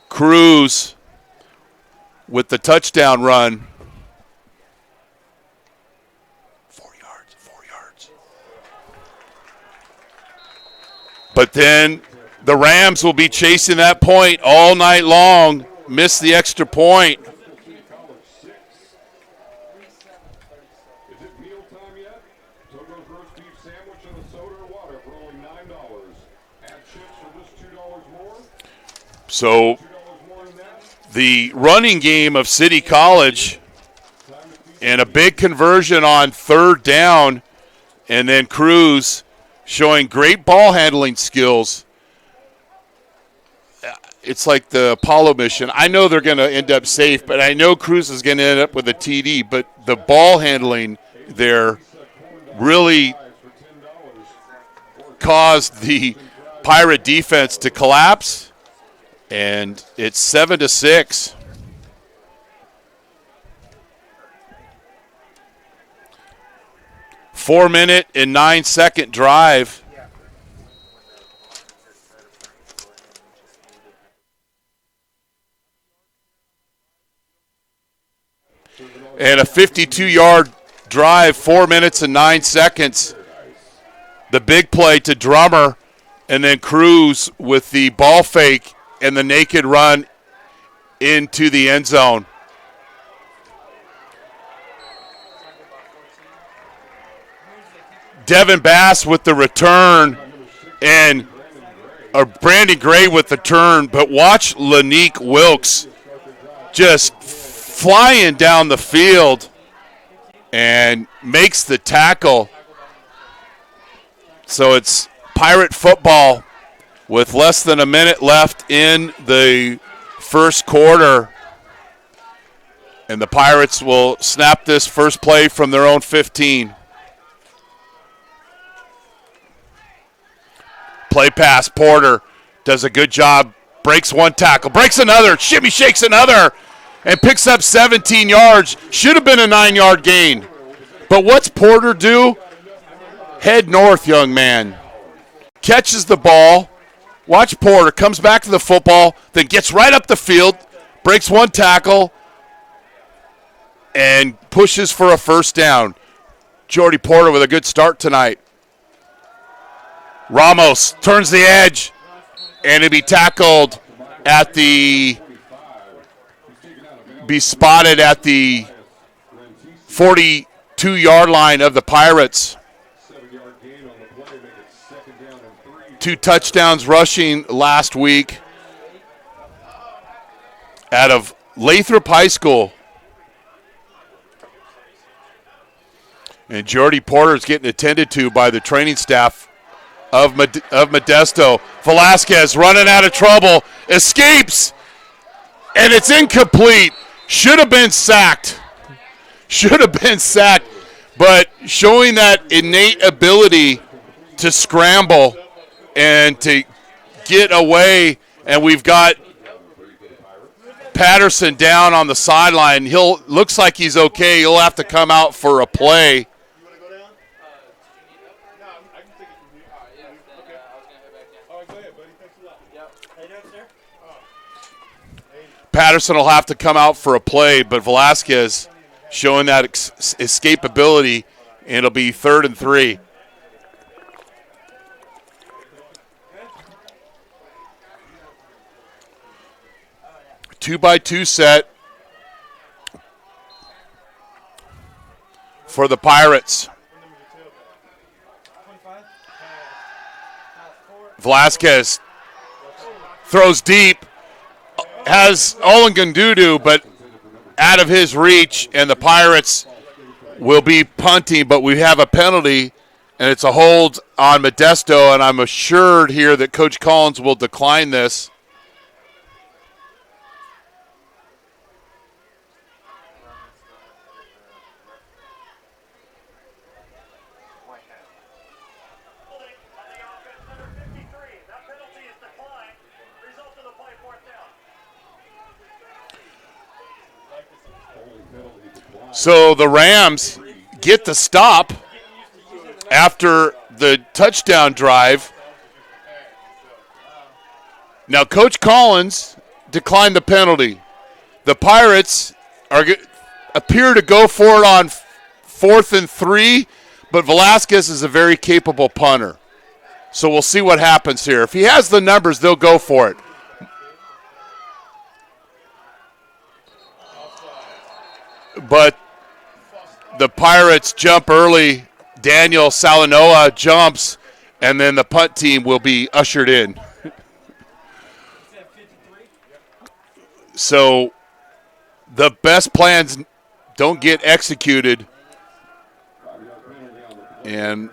Cruz with the touchdown run. 4 yards. But then the Rams will be chasing that point all night long, miss the extra point. So the running game of City College and a big conversion on third down, and then Cruz showing great ball handling skills. It's like the Apollo mission. I know they're going to end up safe, but I know Cruz is going to end up with a TD. But the ball handling there really caused the Pirate defense to collapse. And it's 7-6. Four-minute and 9-second drive. And a 52-yard drive, 4 minutes and 9 seconds. The big play to Drummer, and then Cruz with the ball fake and the naked run into the end zone. Devin Bass with the return, and Brandon Gray with the turn, but watch Lanique Wilkes just flying down the field and makes the tackle. So it's Pirate football with less than a minute left in the first quarter. And the Pirates will snap this first play from their own 15. Play pass, Porter does a good job, breaks one tackle, breaks another, shimmy shakes another, and picks up 17 yards. Should have been a 9-yard gain. But what's Porter do? Head north, young man. Catches the ball. Watch Porter, comes back to the football, then gets right up the field, breaks one tackle, and pushes for a first down. Jordy Porter with a good start tonight. Ramos turns the edge, and he'll be tackled at be spotted at the 42-yard line of the Pirates. 2 touchdowns rushing last week out of Lathrop High School. And Jordy Porter's getting attended to by the training staff of Modesto. Velasquez running out of trouble, escapes, and it's incomplete. Should have been sacked. But showing that innate ability to scramble and to get away, and we've got Patterson down on the sideline. Looks like he's okay. He'll have to come out for a play. Patterson will have to come out for a play, but Velasquez showing that escapability, and it'll be 3rd and 3. Two-by-two set for the Pirates. Velasquez throws deep, has Olengundudu, but out of his reach, and the Pirates will be punting, but we have a penalty, and it's a hold on Modesto, and I'm assured here that Coach Collins will decline this. So the Rams get the stop after the touchdown drive. Now, Coach Collins declined the penalty. The Pirates appear to go for it on 4th and 3, but Velasquez is a very capable punter. So we'll see what happens here. If he has the numbers, they'll go for it. But the Pirates jump early. Daniel Salanoa jumps, and then the punt team will be ushered in. So the best plans don't get executed. And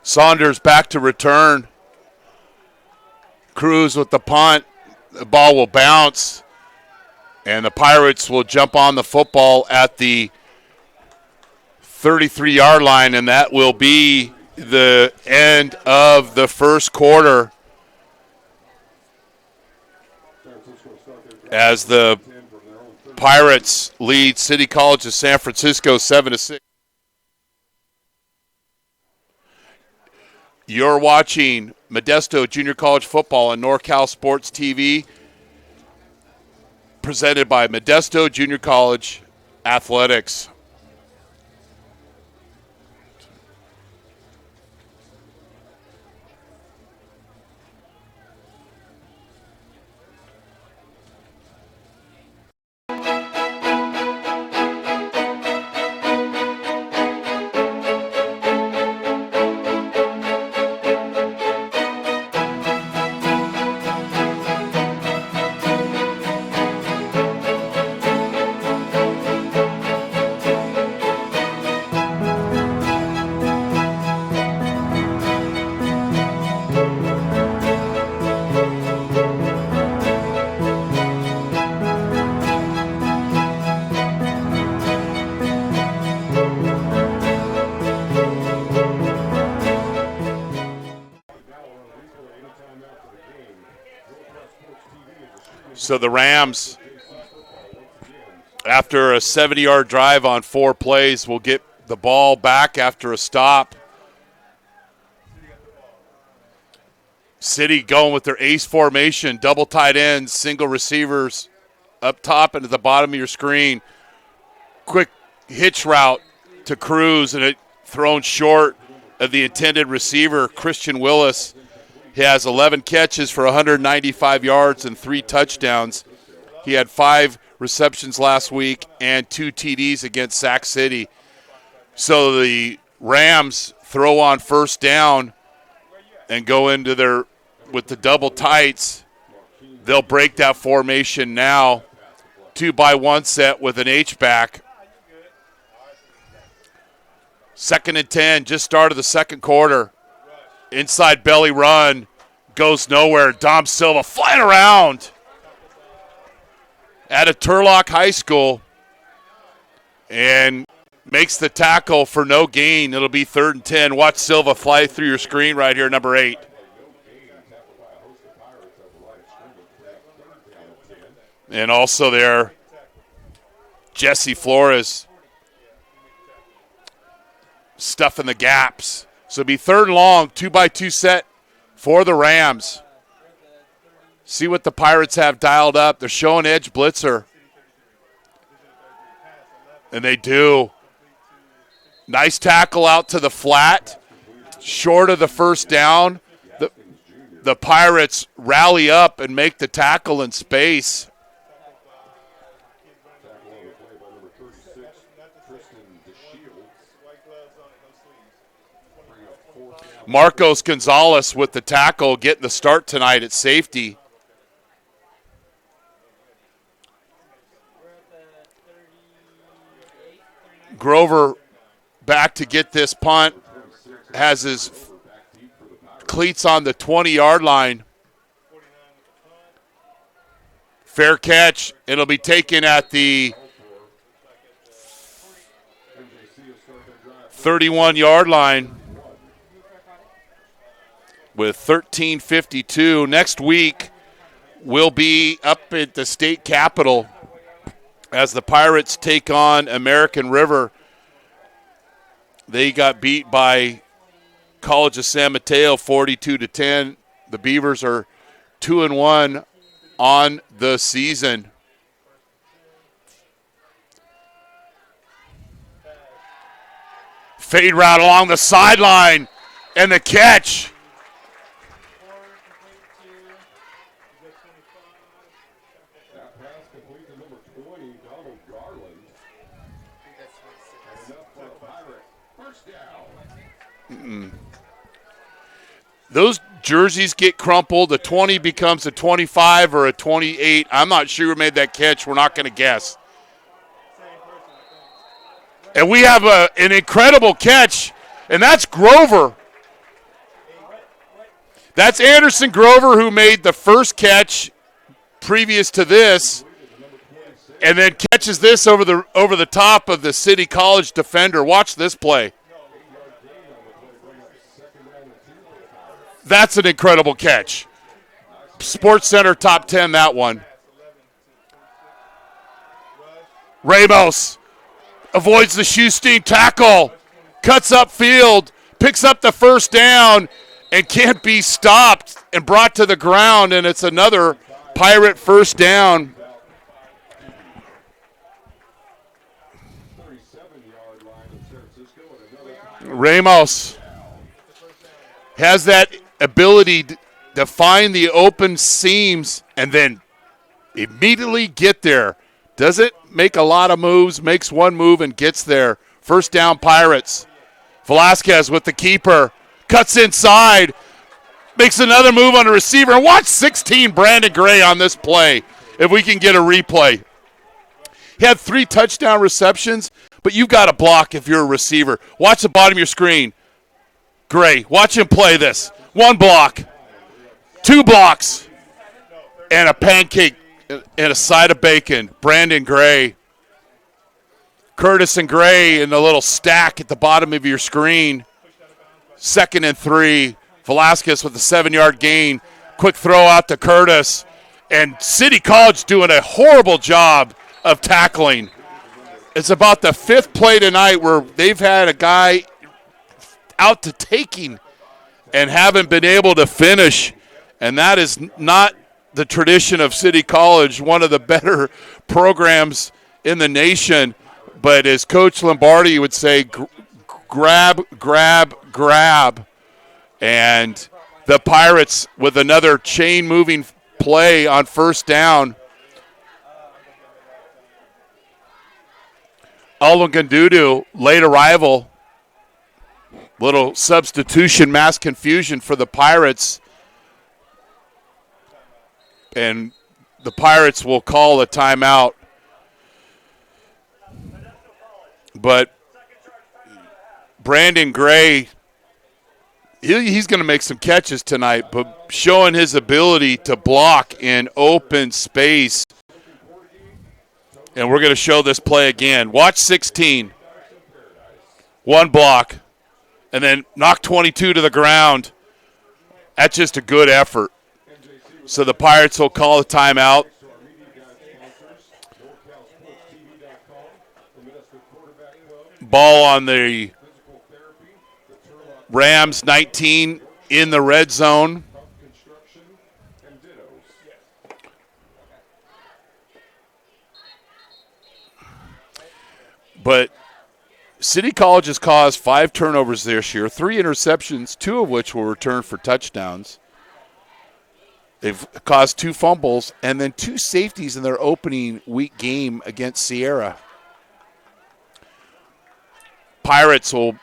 Saunders back to return. Cruz with the punt. The ball will bounce, and the Pirates will jump on the football at the 33-yard line, and that will be the end of the first quarter as the Pirates lead City College of San Francisco 7-6. You're watching Modesto Junior College Football on NorCal Sports TV, presented by Modesto Junior College Athletics. So the Rams, after a 70-yard drive on 4 plays, will get the ball back after a stop. City going with their ace formation, double tight ends, single receivers up top and at the bottom of your screen. Quick hitch route to Cruz, and it thrown short of the intended receiver, Christian Willis. He has 11 catches for 195 yards and 3 touchdowns. He had 5 receptions last week and 2 TDs against Sac City. So the Rams throw on first down and go into their with the double tights. They'll break that formation now. 2-by-1 set with an H-back. 2nd and 10, just started the second quarter. Inside belly run, goes nowhere. Dom Silva flying around at a Turlock High School and makes the tackle for no gain. It'll be 3rd and 10. Watch Silva fly through your screen right here, number 8. And also there, Jesse Flores stuffing the gaps. So it'll be 3rd and long, 2-by-2 set for the Rams. See what the Pirates have dialed up. They're showing edge blitzer. And they do. Nice tackle out to the flat. Short of the first down. The Pirates rally up and make the tackle in space. Marcos Gonzalez with the tackle, getting the start tonight at safety. Grover back to get this punt. Has his cleats on the 20-yard line. Fair catch. It'll be taken at the 31-yard line. With 13:52. Next week, we'll be up at the state capitol as the Pirates take on American River. They got beat by College of San Mateo 42-10. The Beavers are 2-1 on the season. Fade route along the sideline, and the catch. Those jerseys get crumpled. A 20 becomes a 25 or a 28. I'm not sure who made that catch. We're not going to guess. And we have an incredible catch, and that's Grover. That's Anderson Grover, who made the first catch previous to this, and then catches this over the top of the City College defender. Watch this play. That's an incredible catch. Sports Center top 10, that one. Ramos avoids the Shoestein tackle, cuts upfield, picks up the first down, and can't be stopped and brought to the ground, and it's another Pirate first down. Ramos has that ability to find the open seams and then immediately get there. Doesn't make a lot of moves, makes one move and gets there. First down, Pirates. Velasquez with the keeper, cuts inside, makes another move on the receiver. And watch 16 Brandon Gray on this play, if we can get a replay. He had 3 touchdown receptions, but you've got to block if you're a receiver. Watch the bottom of your screen. Gray, watch him play this. 1 block, 2 blocks, and a pancake and a side of bacon. Brandon Gray. Curtis and Gray in the little stack at the bottom of your screen. 2nd and 3. Velasquez with a 7-yard gain. Quick throw out to Curtis. And City College doing a horrible job of tackling. It's about the 5th play tonight where they've had a guy out to taking and haven't been able to finish. And that is not the tradition of City College, one of the better programs in the nation. But as Coach Lombardi would say, grab, grab, grab. And the Pirates with another chain-moving play on first down. Alvin Gandudu, late arrival. Little substitution, mass confusion for the Pirates. And the Pirates will call a timeout. But Brandon Gray, he's going to make some catches tonight, but showing his ability to block in open space. And we're going to show this play again. Watch 16. 1 block. And then knock 22 to the ground. That's just a good effort. So the Pirates will call a timeout. Ball on the Rams, 19 in the red zone. But City College has caused 5 turnovers this year, 3 interceptions, 2 of which were returned for touchdowns. They've caused 2 fumbles and then 2 safeties in their opening week game against Sierra. Pirates will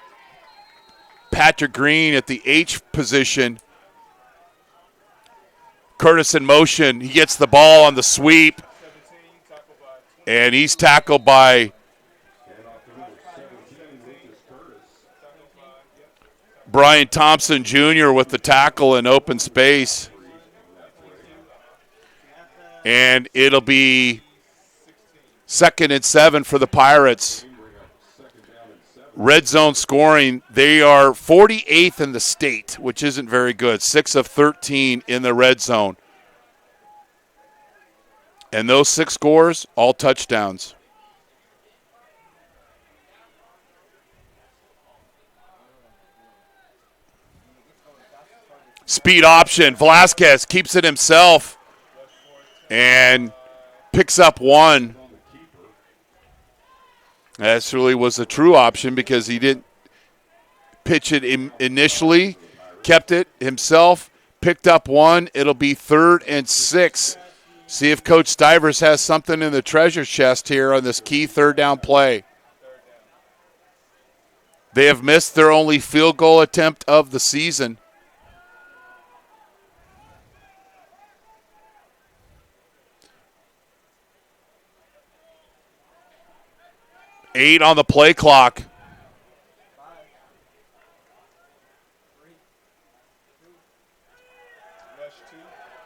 Patrick Green at the H position. Curtis in motion. He gets the ball on the sweep. And he's tackled by Brian Thompson Jr. with the tackle in open space. And it'll be 2nd and 7 for the Pirates. Red zone scoring, they are 48th in the state, which isn't very good. 6 of 13 in the red zone. And those 6 scores, all touchdowns. Speed option. Velasquez keeps it himself and picks up one. That really was a true option because he didn't pitch it initially, kept it himself, picked up one. It'll be 3rd and 6. See if Coach Stivers has something in the treasure chest here on this key 3rd down play. They have missed their only field goal attempt of the season. Eight on the play clock.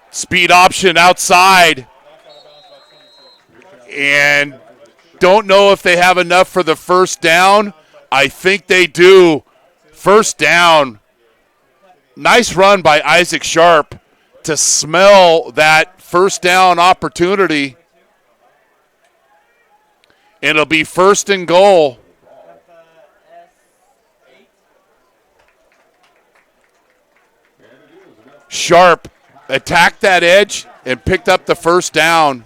Speed option outside. And don't know if they have enough for the first down. I think they do. First down. Nice run by Isaac Sharp to smell that first down opportunity. And it'll be 1st and goal. Sharp attacked that edge and picked up the first down.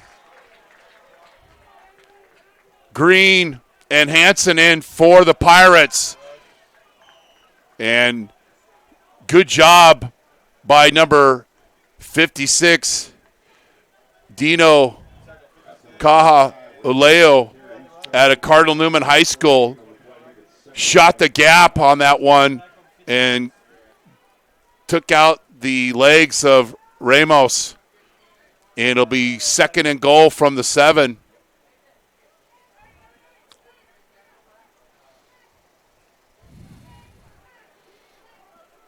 Green and Hansen in for the Pirates. And good job by number 56, Dino Caja-Uleo at a Cardinal Newman High School. Shot the gap on that one and took out the legs of Ramos. And it'll be 2nd and goal from the 7.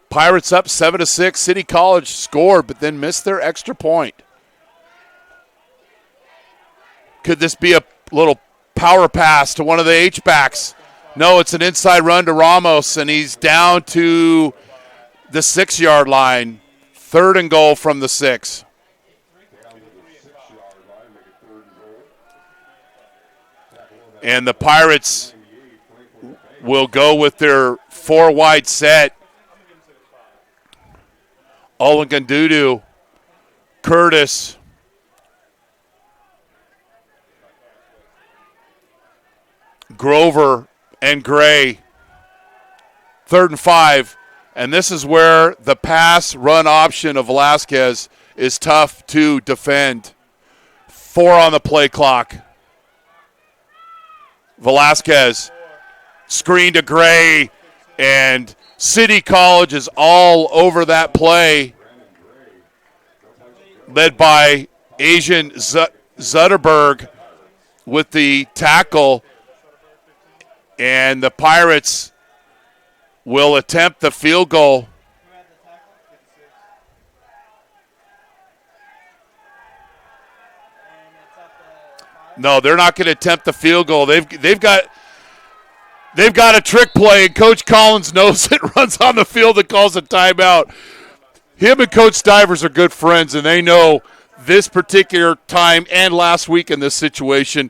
Pirates up 7-6. City College scored, but then missed their extra point. Could this be a little power pass to one of the H-backs? No, it's an inside run to Ramos, and he's down to the 6-yard line. 3rd and goal from the 6. And the Pirates will go with their 4-wide set. Olengandudu, Curtis, Grover, and Gray. 3rd and 5. And this is where the pass run option of Velasquez is tough to defend. 4 on the play clock. Velasquez, screen to Gray, and City College is all over that play, led by Asian Zutterberg with the tackle, and the Pirates will attempt the field goal. No, they're not going to attempt the field goal. They've got a trick play, and Coach Collins knows it, runs on the field and calls a timeout. Him and Coach Stivers are good friends, and they know this particular time and last week in this situation,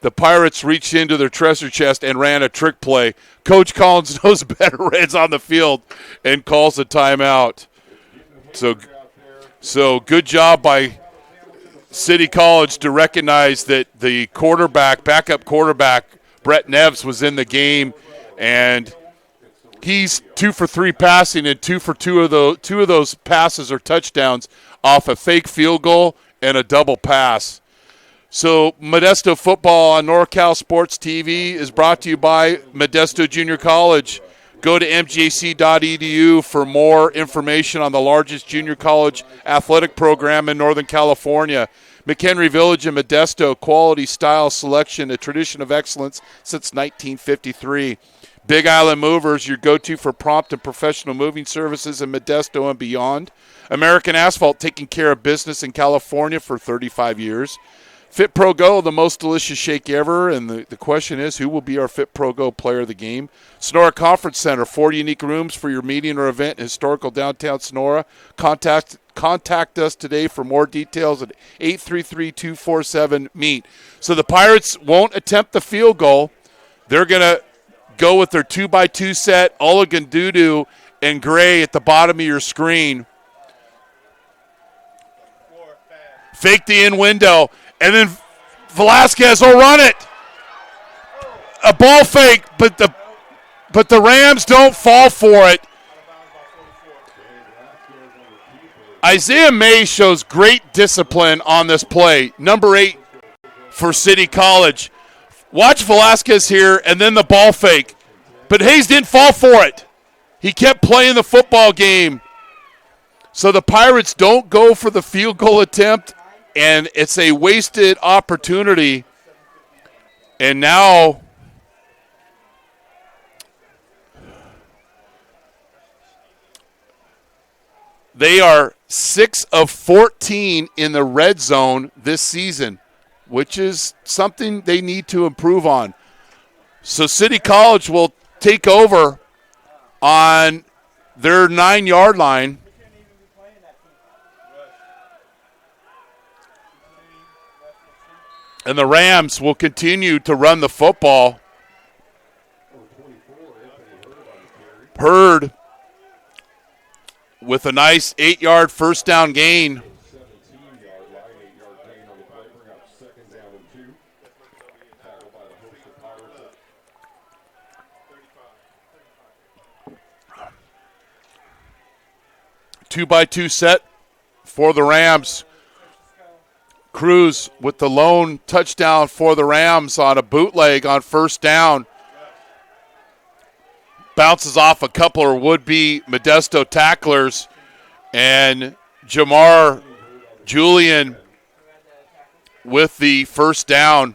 the Pirates reached into their treasure chest and ran a trick play. Coach Collins knows better, runs on the field and calls a timeout. So good job by City College to recognize that the backup quarterback, Brett Neves, was in the game, and he's 2 for 3 passing, and 2 for 2 of those passes are touchdowns off a fake field goal and a double pass. So Modesto football on NorCal Sports TV is brought to you by Modesto Junior College. Go to mjc.edu for more information on the largest junior college athletic program in Northern California. McHenry Village in Modesto, quality, style, selection, a tradition of excellence since 1953. Big Island Movers, your go-to for prompt and professional moving services in Modesto and beyond. American Asphalt, taking care of business in California for 35 years. FitPro GO, the most delicious shake ever, and the question is, who will be our FitPro GO player of the game? Sonora Conference Center, 4 unique rooms for your meeting or event in historical downtown Sonora. Contact us today for more details at 833-247-MEET. So the Pirates won't attempt the field goal. They're going to go with their 2x2 set, Olengandudu and Gray at the bottom of your screen. Fake the in window, and then Velasquez will run it. A ball fake, but the Rams don't fall for it. Isaiah May shows great discipline on this play. Number 8 for City College. Watch Velasquez here and then the ball fake. But Hayes didn't fall for it. He kept playing the football game. So the Pirates don't go for the field goal attempt, and it's a wasted opportunity. And now they are 6 of 14 in the red zone this season, which is something they need to improve on. So City College will take over on their 9-yard line. And the Rams will continue to run the football. Hurd with a nice 8-yard first down gain. Two-by-two set for the Rams. Cruz with the lone touchdown for the Rams on a bootleg on first down. Bounces off a couple of would-be Modesto tacklers, and Jamar Julian with the first down.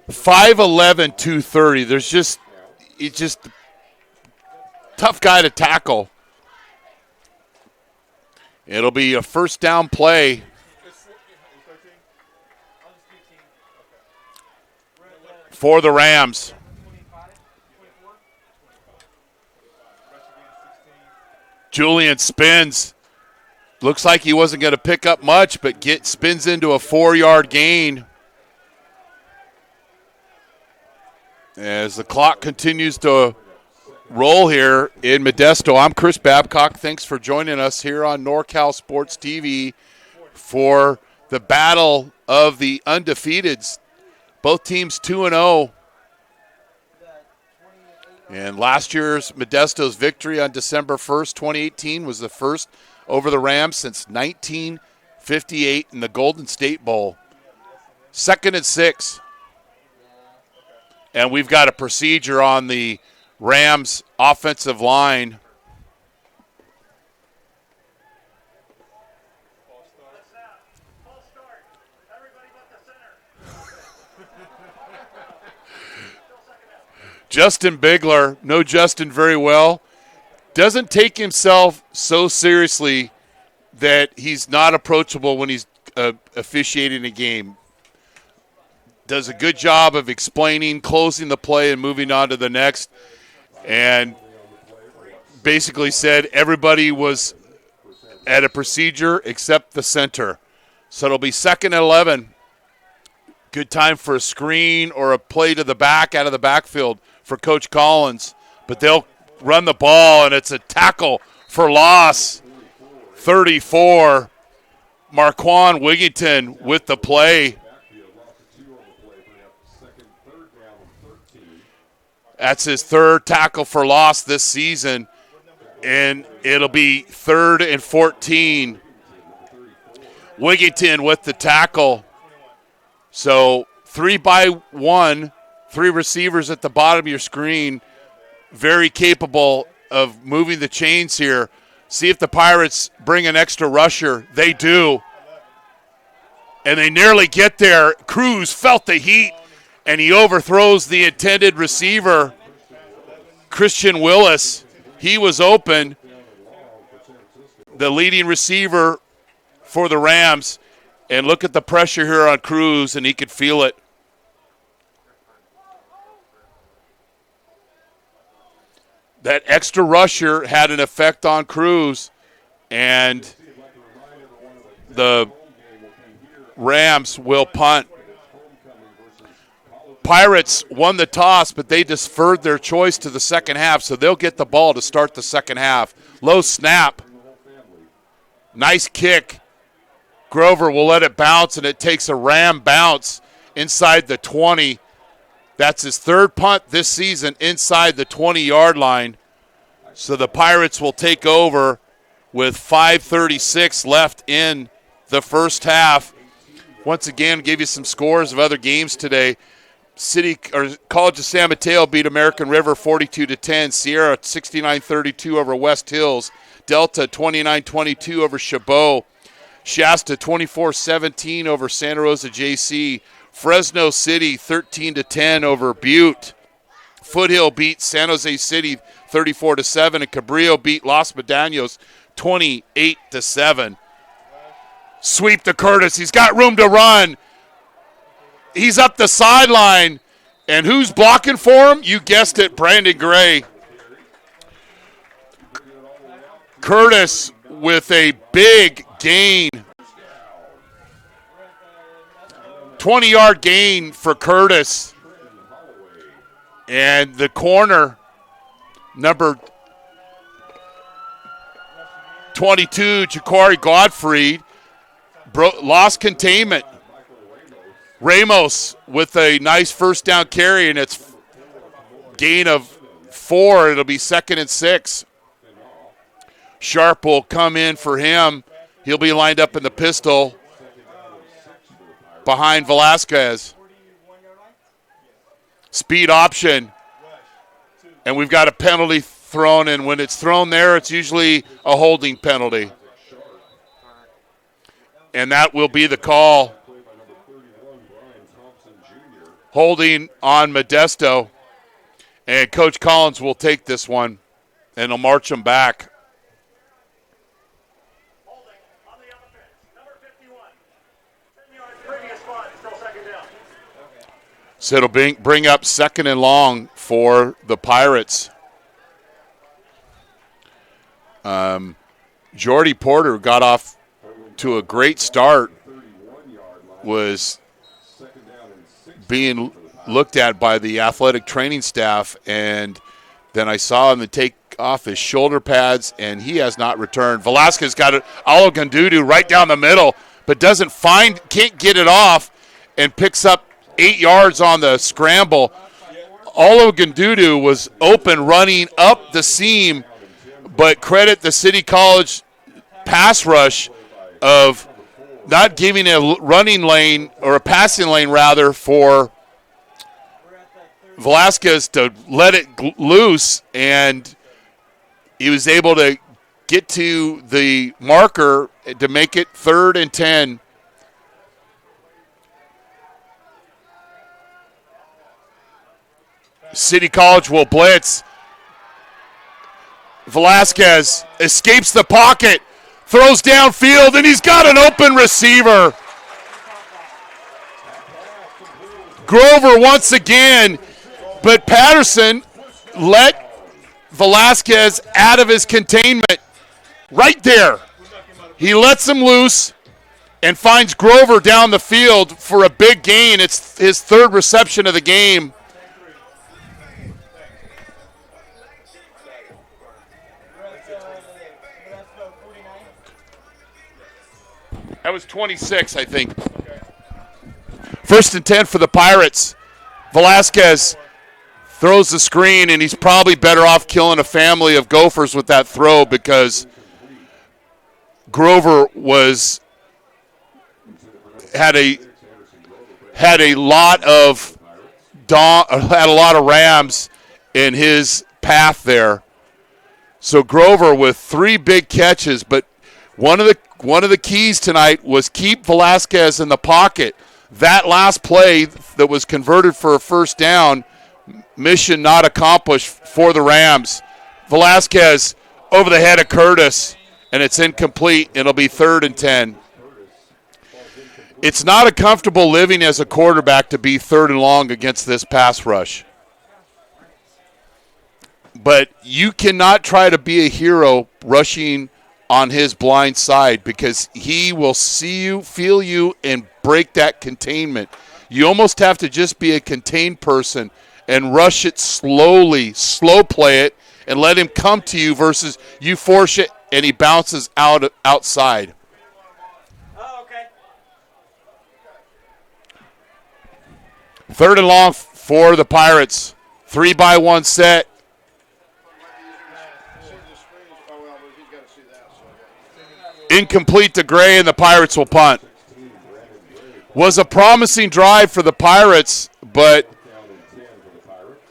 5'11", 230. It's just a tough guy to tackle. It'll be a first down play. For the Rams. Julian spins. Looks like he wasn't going to pick up much, but spins into a 4-yard gain. As the clock continues to roll here in Modesto. I'm Chris Babcock. Thanks for joining us here on NorCal Sports TV for the battle of the undefeateds. Both teams 2-0. And last year's Modesto's victory on December 1st, 2018 was the first over the Rams since 1958 in the Golden State Bowl. 2nd and 6. And we've got a procedure on the Rams offensive line. Justin Bigler, know Justin very well, doesn't take himself so seriously that he's not approachable when he's officiating a game. Does a good job of explaining, closing the play, and moving on to the next. And basically said everybody was at a procedure except the center. So it'll be 2nd and 11. Good time for a screen or a play to the back out of the backfield for Coach Collins. But they'll run the ball, and it's a tackle for loss. 34. Marquand Wigington with the play. That's his 3rd tackle for loss this season, and it'll be 3rd and 14. Wigington with the tackle. So 3-by-1, 3 receivers at the bottom of your screen, very capable of moving the chains here. See if the Pirates bring an extra rusher. They do. And they nearly get there. Cruz felt the heat, and he overthrows the intended receiver, Christian Willis. He was open, the leading receiver for the Rams. And look at the pressure here on Cruz, and he could feel it. That extra rusher had an effect on Cruz, and the Rams will punt. Pirates won the toss, but they deferred their choice to the second half, so they'll get the ball to start the second half. Low snap. Nice kick Grover will let it bounce, and it takes a Ram bounce inside the 20. That's his third punt this season inside the 20-yard line. So the Pirates will take over with 5:36 left in the first half. Once again, give you some scores of other games today. College of San Mateo beat American River 42-10. Sierra 69-32 over West Hills. Delta 29-22 over Chabot. Shasta 24-17 over Santa Rosa JC. Fresno City 13-10 over Butte. Foothill beat San Jose City 34-7, and Cabrillo beat Los Medanos 28-7. Sweep to Curtis. He's got room to run. He's up the sideline. And who's blocking for him? You guessed it, Brandon Gray. Curtis with a big gain. 20-yard gain for Curtis. And the corner, number 22, Ja'Cory Gottfried, lost containment. Ramos with a nice first down carry, and it's gain of 4. It'll be 2nd and 6. Sharp will come in for him. He'll be lined up in the pistol behind Velasquez. Speed option. And we've got a penalty thrown, and when it's thrown there, it's usually a holding penalty. And that will be the call. Holding on Modesto. And Coach Collins will take this one, and he'll march him back. So it'll bring up 2nd and long for the Pirates. Jordy Porter got off to a great start, was being looked at by the athletic training staff, and then I saw him take off his shoulder pads, and he has not returned. Velasquez got it, Alogundudu right down the middle, but can't get it off, and picks up 8 yards on the scramble. Alogundudu was open running up the seam, but credit the City College pass rush of not giving a running lane, or a passing lane rather, for Velasquez to let it loose, and he was able to get to the marker to make it 3rd and 10. City College will blitz. Velasquez escapes the pocket, throws downfield, and he's got an open receiver. Grover once again, but Patterson let Velasquez out of his containment right there. He lets him loose and finds Grover down the field for a big gain. It's his 3rd reception of the game. That was 26, I think. 1st and 10 for the Pirates. Velasquez throws the screen, and he's probably better off killing a family of Gophers with that throw, because Grover had a lot of Rams in his path there. So Grover with 3 big catches, but one of the keys tonight was keep Velasquez in the pocket. That last play that was converted for a first down, mission not accomplished for the Rams. Velasquez over the head of Curtis, and it's incomplete. It'll be 3rd and 10. It's not a comfortable living as a quarterback to be 3rd and long against this pass rush. But you cannot try to be a hero rushing on his blind side, because he will see you, feel you, and break that containment. You almost have to just be a contained person and rush it slowly, slow play it, and let him come to you versus you force it and he bounces outside. Oh, okay. 3rd and long for the Pirates. 3-by-1 set. Incomplete to Gray, and the Pirates will punt. Was a promising drive for the Pirates, but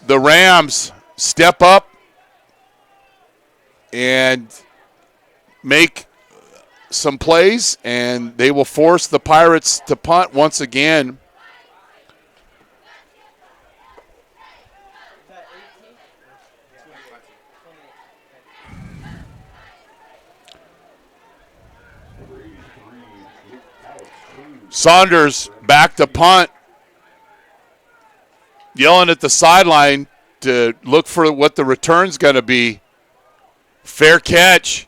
the Rams step up and make some plays, and they will force the Pirates to punt once again. Saunders back to punt, yelling at the sideline to look for what the return's going to be. Fair catch.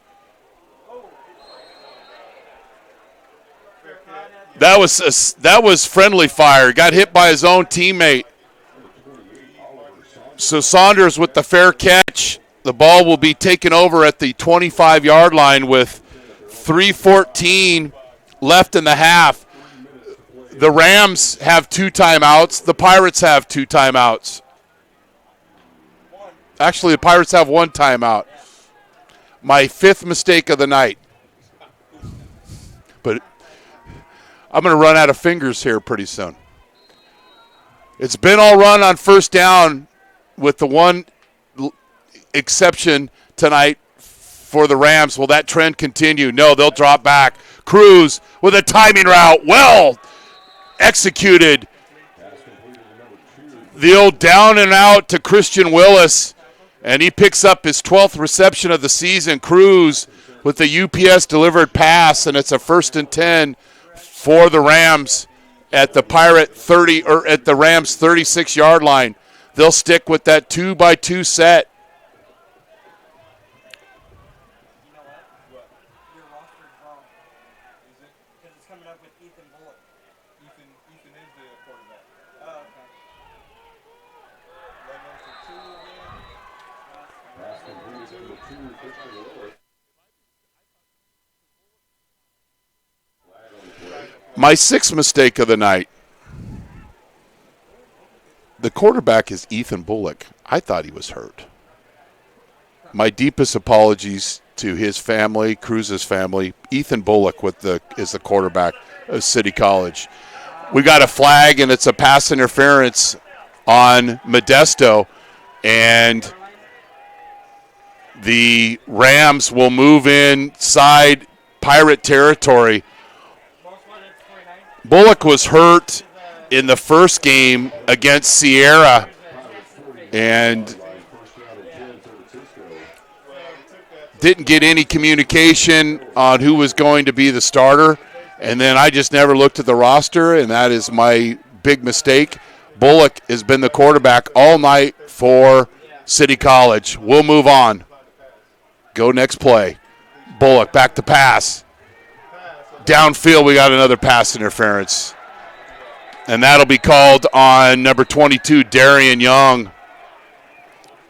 That was friendly fire. Got hit by his own teammate. So Saunders with the fair catch. The ball will be taken over at the 25-yard line with 3:14 left in the half. The Rams have 2 timeouts. The Pirates have 2 timeouts. Actually, the Pirates have 1 timeout. My 5th mistake of the night. But I'm going to run out of fingers here pretty soon. It's been all run on first down with the one exception tonight for the Rams. Will that trend continue? No, they'll drop back. Cruz with a timing route. Well executed. The old down and out to Christian Willis, and he picks up his 12th reception of the season. Cruz with the UPS delivered pass, and it's a 1st and 10 for the Rams at the Pirate 30 or at the Rams 36-yard line. They'll stick with that 2-by-2 set. My 6th mistake of the night. The quarterback is Ethan Bullock. I thought he was hurt. My deepest apologies to his family, Cruz's family. Ethan Bullock is the quarterback of City College. We got a flag, and it's a pass interference on Modesto, and the Rams will move inside Pirate territory. Bullock was hurt in the first game against Sierra, and didn't get any communication on who was going to be the starter. And then I just never looked at the roster, and that is my big mistake. Bullock has been the quarterback all night for City College. We'll move on. Go next play. Bullock back to pass. Downfield, we got another pass interference. And that'll be called on number 22, Darian Young.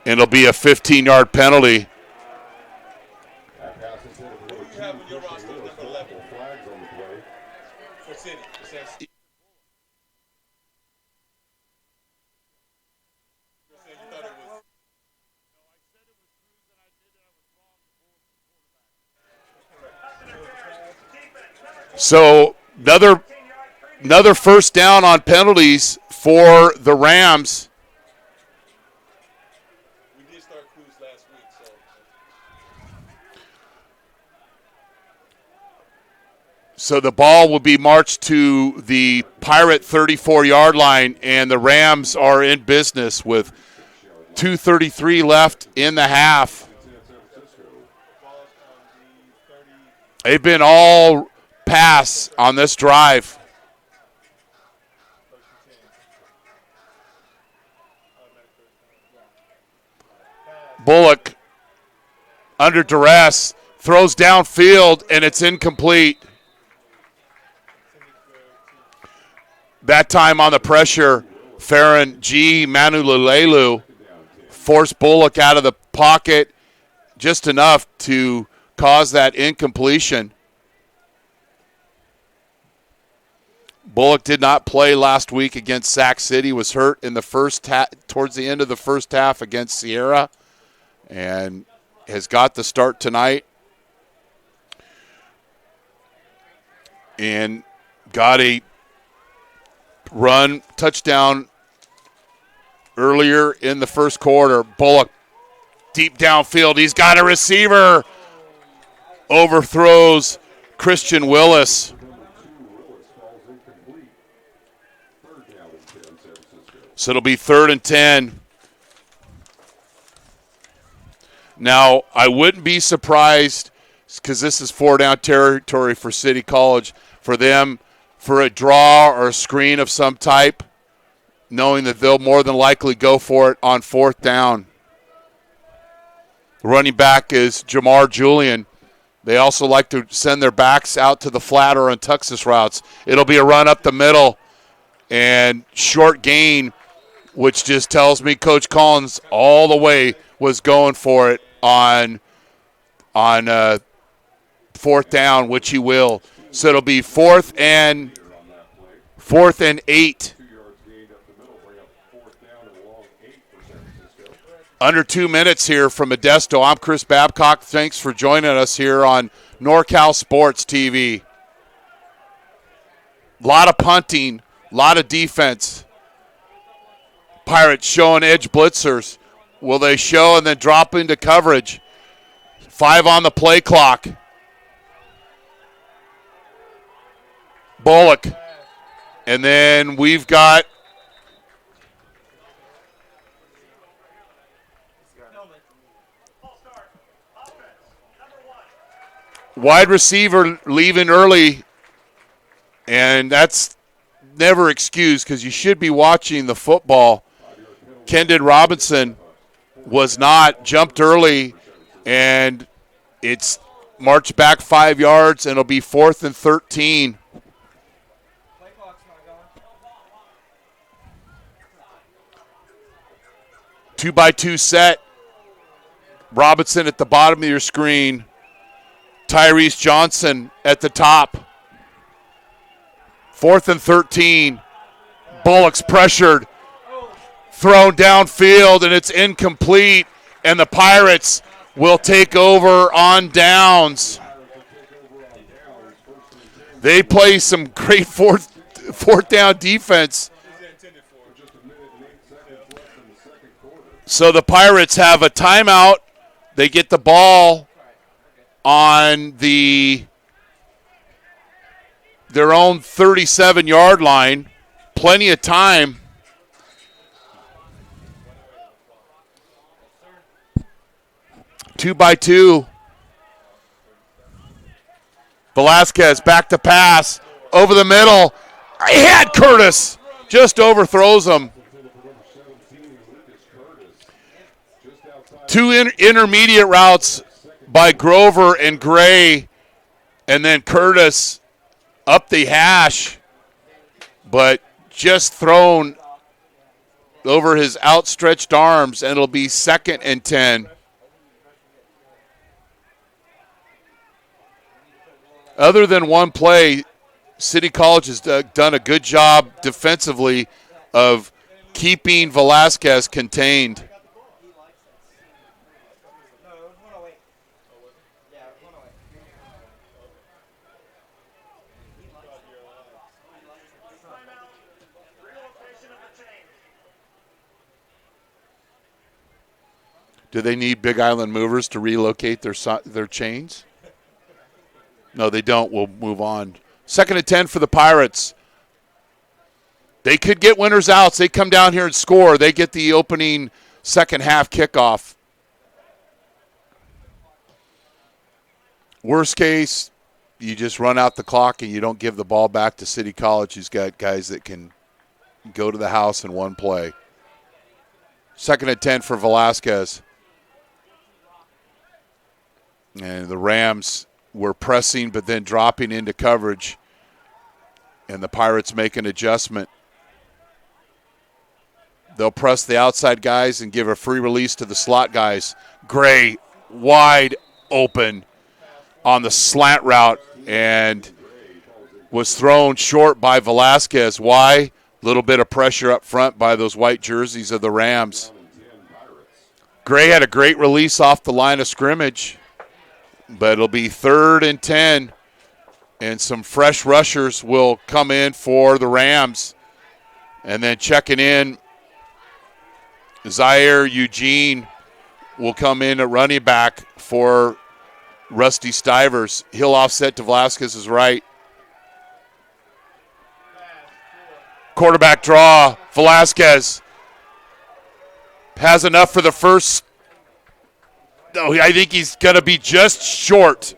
And it'll be a 15-yard penalty. So another first down on penalties for the Rams. We did start Cruz last week, so the ball will be marched to the Pirate 34-yard line, and the Rams are in business with 2:33 left in the half. They've been all pass on this drive. Bullock under duress throws downfield, and it's incomplete. That time on the pressure, Farron G. Manululelu forced Bullock out of the pocket just enough to cause that incompletion. Bullock did not play last week against Sac City, was hurt in the towards the end of the first half against Sierra, and has got the start tonight. And got a run touchdown earlier in the first quarter. Bullock deep downfield. He's got a receiver. Overthrows Christian Willis. So it'll be 3rd and 10. Now, I wouldn't be surprised, because this is 4-down territory for City College, for them for a draw or a screen of some type, knowing that they'll more than likely go for it on 4th down. The running back is Jamar Julian. They also like to send their backs out to the flat or on Texas routes. It'll be a run up the middle and short gain, which just tells me Coach Collins all the way was going for it on 4th down, which he will. So it'll be 4th and 8. Under 2 minutes here from Modesto. I'm Chris Babcock. Thanks for joining us here on NorCal Sports TV. A lot of punting, a lot of defense. Pirates showing edge blitzers. Will they show and then drop into coverage? 5 on the play clock. Bullock. And then we've got wide receiver leaving early, and that's never excused because you should be watching the football. Kendon Robinson was not, jumped early, and it's marched back 5 yards, and it'll be 4th and 13. Two-by-two set. Robinson at the bottom of your screen. Tyrese Johnson at the top. 4th and 13. Bullock's pressured. Thrown downfield, and it's incomplete. And the Pirates will take over on downs. They play some great fourth down defense. So the Pirates have a timeout. They get the ball on their own 37-yard line. Plenty of time. Two-by-two. Velasquez back to pass. Over the middle. He had Curtis. Just overthrows him. Two intermediate routes by Grover and Gray, and then Curtis up the hash, but just thrown over his outstretched arms, and it'll be 2nd and 10. Other than one play, City College has done a good job defensively of keeping Velasquez contained. Do they need Big Island movers to relocate their chains? No, they don't. We'll move on. 2nd and 10 for the Pirates. They could get winners outs. They come down here and score. They get the opening second half kickoff. Worst case, you just run out the clock and you don't give the ball back to City College, who's got guys that can go to the house in one play. 2nd and 10 for Velasquez. And the Rams were pressing but then dropping into coverage. And the Pirates make an adjustment. They'll press the outside guys and give a free release to the slot guys. Gray wide open on the slant route, and was thrown short by Velasquez. Why? A little bit of pressure up front by those white jerseys of the Rams. Gray had a great release off the line of scrimmage, but it'll be 3rd and 10, and some fresh rushers will come in for the Rams. And then checking in, Zaire Eugene will come in at running back for Rusty Stivers. He'll offset to Velasquez's right. Quarterback draw. Velasquez has enough for the first. No, I think he's going to be just short,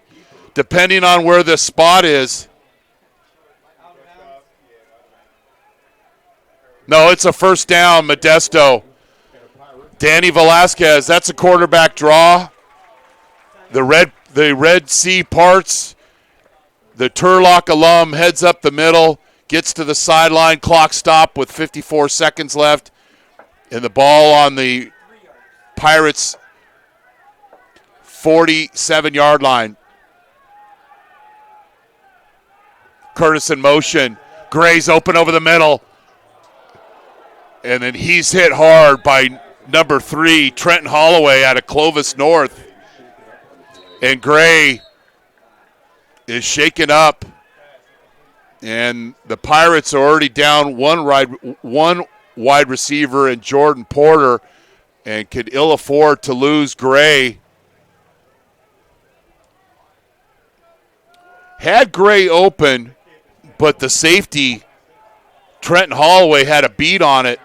depending on where the spot is. No, it's a first down, Modesto. Danny Velasquez, that's a quarterback draw. The Red Sea parts. The Turlock alum heads up the middle, gets to the sideline, clock stop with 54 seconds left, and the ball on the Pirates' 47-yard line. Curtis in motion. Gray's open over the middle. And then he's hit hard by number 3, Trenton Holloway out of Clovis North. And Gray is shaken up. And the Pirates are already down one wide receiver in Jordan Porter and could ill afford to lose Gray. Had Gray open, but the safety, Trenton Holloway, had a beat on it.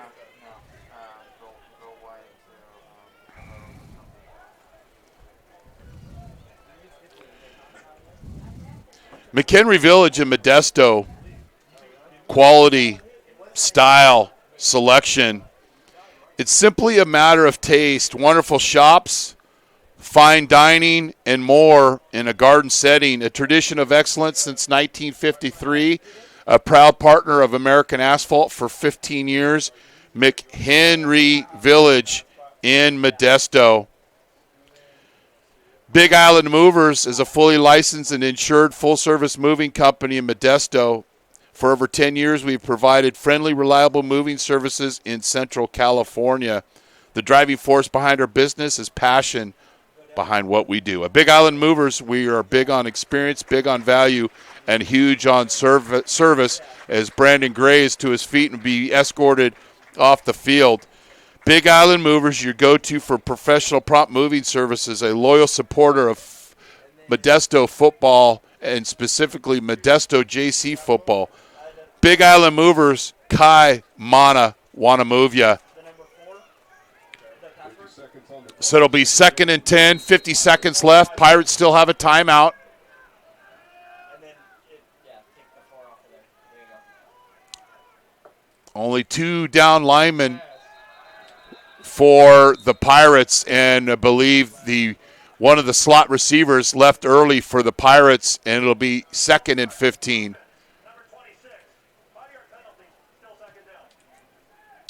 McHenry Village in Modesto, quality, style, selection. It's simply a matter of taste. Wonderful shops, fine dining, and more in a garden setting. A tradition of excellence since 1953. A proud partner of American Asphalt for 15 years. McHenry Village in Modesto. Big Island Movers is a fully licensed and insured full-service moving company in Modesto. For over 10 years, we've provided friendly, reliable moving services in Central California. The driving force behind our business is passion behind what we do. At Big Island Movers, we are big on experience, big on value, and huge on service as Brandon Gray is to his feet and be escorted off the field. Big Island Movers, your go-to for professional prompt moving services, a loyal supporter of Modesto football and specifically Modesto JC football. Big Island Movers, Kai, Mana, want to move ya. So it'll be 2nd and 10, 50 seconds left. Pirates still have a timeout. Only 2 down linemen for the Pirates, and I believe one of the slot receivers left early for the Pirates, and it'll be 2nd and 15.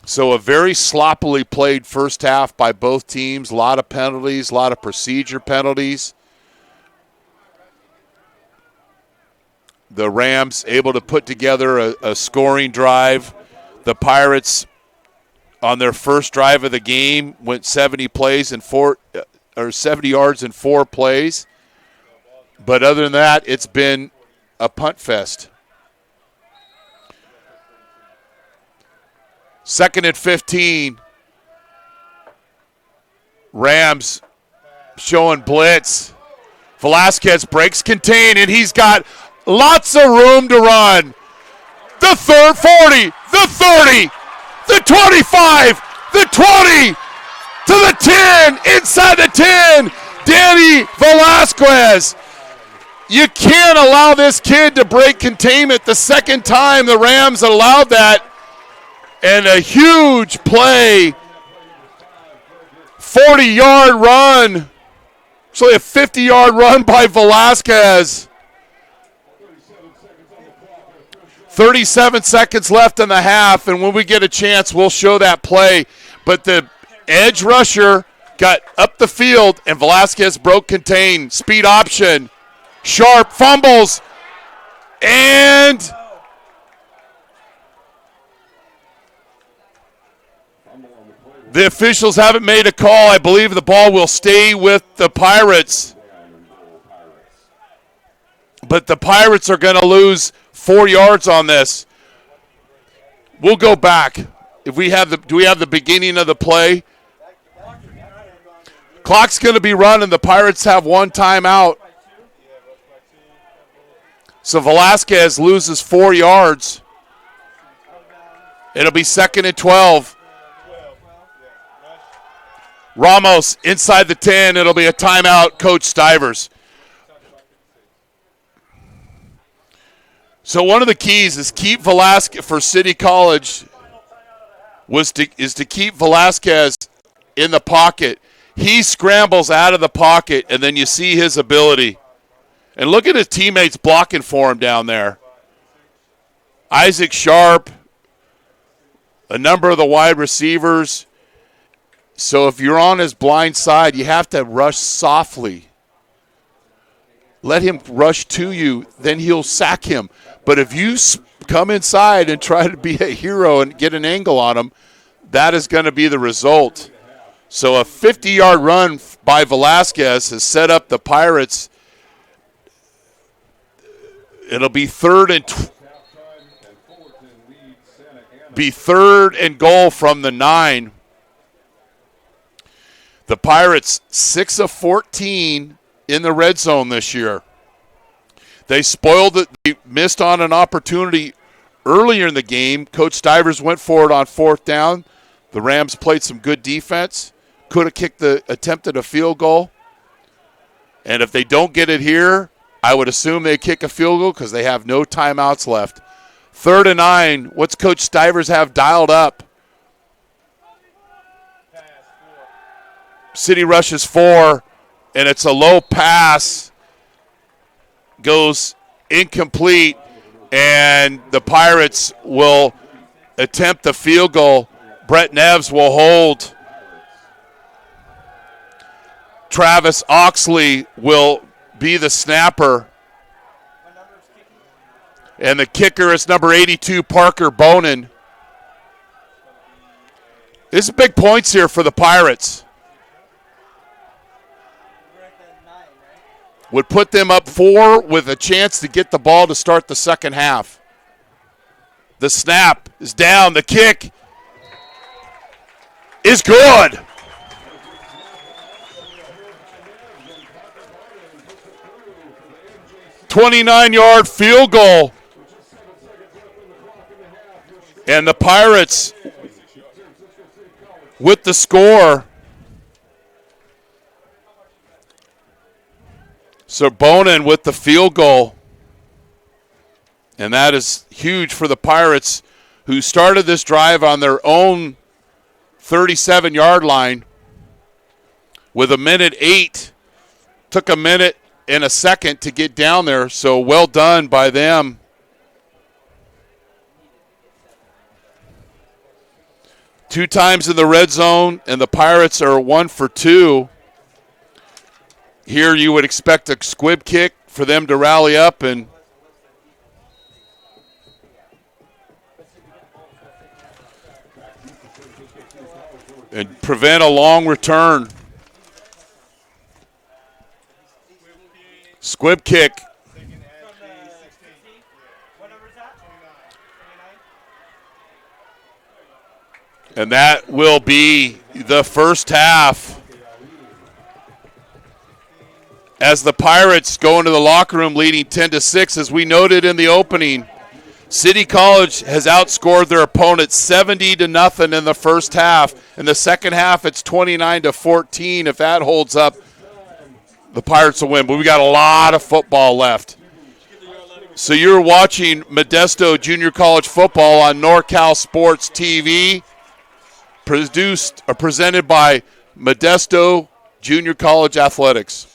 So a very sloppily played first half by both teams. A lot of penalties, a lot of procedure penalties. The Rams able to put together a scoring drive. The Pirates, on their first drive of the game, went 70 yards in 4 plays. But other than that, it's been a punt fest. 2nd and 15. Rams showing blitz. Velasquez breaks contain, and he's got lots of room to run. The 40, the 30, the 25, the 20, to the 10, inside the 10, Danny Velasquez. You can't allow this kid to break containment. The second time the Rams allowed that, and a huge play, 40-yard run, actually a 50-yard run by Velasquez. 37 seconds left in the half, and when we get a chance, we'll show that play. But the edge rusher got up the field, and Velasquez broke contain. Speed option. Sharp fumbles. And the officials haven't made a call. I believe the ball will stay with the Pirates. But the Pirates are going to lose 4 yards on this. We'll go back. Do we have the beginning of the play? Clock's going to be running. The Pirates have 1 timeout. So Velasquez loses 4 yards. It'll be 2nd and 12. Ramos inside the 10. It'll be a timeout, Coach Stivers. So one of the keys is keep Velasquez for City College is to keep Velasquez in the pocket. He scrambles out of the pocket, and then you see his ability. And look at his teammates blocking for him down there. Isaac Sharp, a number of the wide receivers. So if you're on his blind side, you have to rush softly. Let him rush to you, then he'll sack him. But if you come inside and try to be a hero and get an angle on him, that is going to be the result. So a 50-yard run by Velasquez has set up the Pirates. It'll be third and goal from the 9. The Pirates 6 of 14 in the red zone this year. They spoiled it. They missed on an opportunity earlier in the game. Coach Stivers went for it on 4th down. The Rams played some good defense. Could have attempted a field goal. And if they don't get it here, I would assume they kick a field goal because they have no timeouts left. 3rd and 9. What's Coach Stivers have dialed up? City rushes 4, and it's a low pass. Goes incomplete, and the Pirates will attempt the field goal. Brett Neves will hold. Travis Oxley will be the snapper. And the kicker is number 82, Parker Bonin. This is big points here for the Pirates. Would put them up 4 with a chance to get the ball to start the second half. The snap is down. The kick is good. $29-yard field goal. And the Pirates with the score. So Bonin with the field goal. And that is huge for the Pirates, who started this drive on their own 37-yard line with 1:08. Took a minute and a second to get down there, so well done by them. Two times in the red zone, and the Pirates are 1 for 2. Here you would expect a squib kick for them to rally up and prevent a long return. Squib kick. And that will be the first half. As the Pirates go into the locker room leading 10-6, as we noted in the opening, City College has outscored their opponents 70-0 in the first half. In the second half, it's 29-14. If that holds up, the Pirates will win. But we got a lot of football left. So you're watching Modesto Junior College football on NorCal Sports TV, presented by Modesto Junior College Athletics.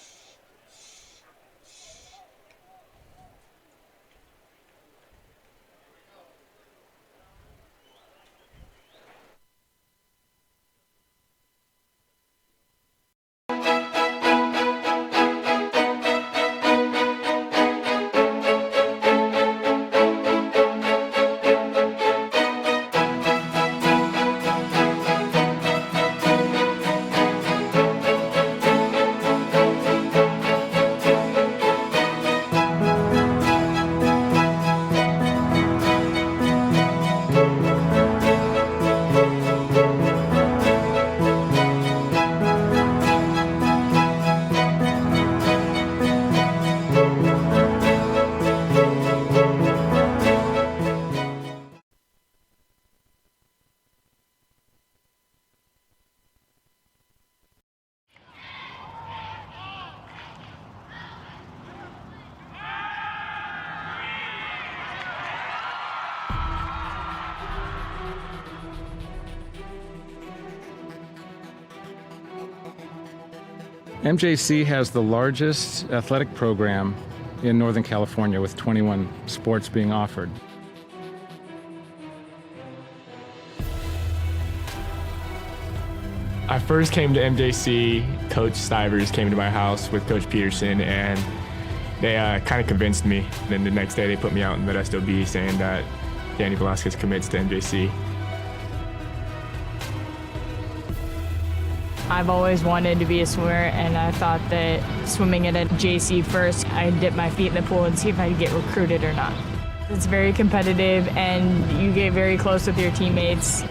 MJC has the largest athletic program in Northern California with 21 sports being offered. I first came to MJC, Coach Stivers came to my house with Coach Peterson, and they kind of convinced me. Then the next day they put me out in Modesto B saying that Danny Velasquez commits to MJC. I've always wanted to be a swimmer, and I thought that swimming at a JC first, I'd dip my feet in the pool and see if I'd get recruited or not. It's very competitive, and you get very close with your teammates.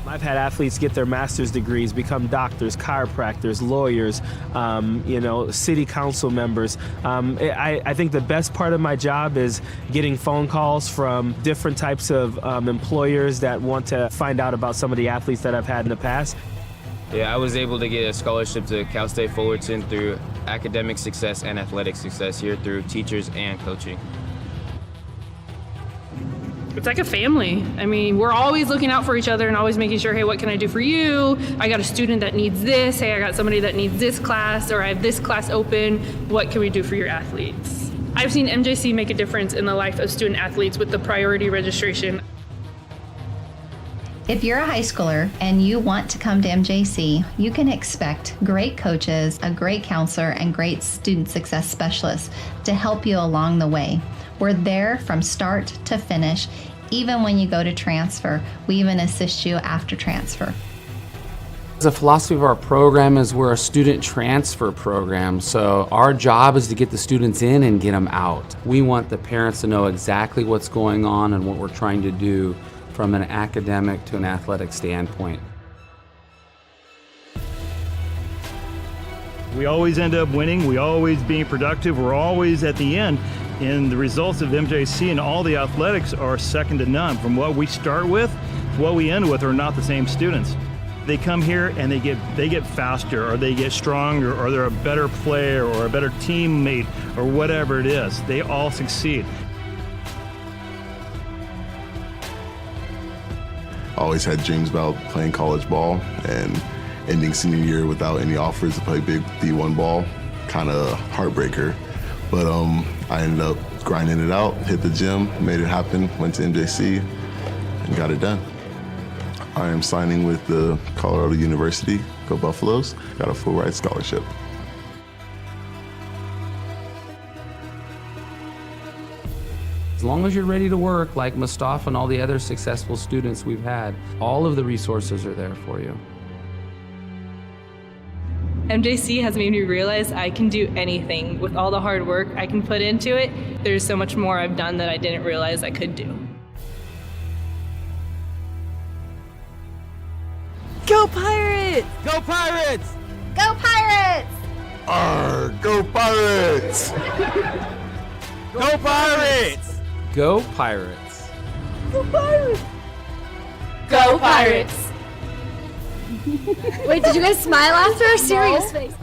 I've had athletes get their master's degrees, become doctors, chiropractors, lawyers, city council members. I think the best part of my job is getting phone calls from different types of employers that want to find out about some of the athletes that I've had in the past. Yeah, I was able to get a scholarship to Cal State Fullerton through academic success and athletic success here through teachers and coaching. It's like a family. I mean, we're always looking out for each other and always making sure, hey, what can I do for you? I got a student that needs this. Hey, I got somebody that needs this class, or I have this class open. What can we do for your athletes? I've seen MJC make a difference in the life of student athletes with the priority registration. If you're a high schooler and you want to come to MJC, you can expect great coaches, a great counselor, and great student success specialists to help you along the way. We're there from start to finish. Even when you go to transfer, we even assist you after transfer. The philosophy of our program is we're a student transfer program, so our job is to get the students in and get them out. We want the parents to know exactly what's going on and what we're trying to do from an academic to an athletic standpoint. We always end up winning. We always being productive. We're always at the end. And the results of MJC and all the athletics are second to none. From what we start with to what we end with are not the same students. They come here and they get faster, or they get stronger, or they're a better player or a better teammate or whatever it is. They all succeed. I always had dreams about playing college ball, and ending senior year without any offers to play big D1 ball, kind of heartbreaker. But I ended up grinding it out, hit the gym, made it happen, went to MJC, and got it done. I am signing with the Colorado University, go Buffaloes, got a full ride scholarship. As long as you're ready to work, like Mustafa and all the other successful students we've had, all of the resources are there for you. MJC has made me realize I can do anything. With all the hard work I can put into it, there's so much more I've done that I didn't realize I could do. Go Pirates! Go Pirates! Go Pirates! Arr, go Pirates! Go Pirates! Go Pirates! Go Pirates! Go Pirates! Wait, did you guys smile after a serious face?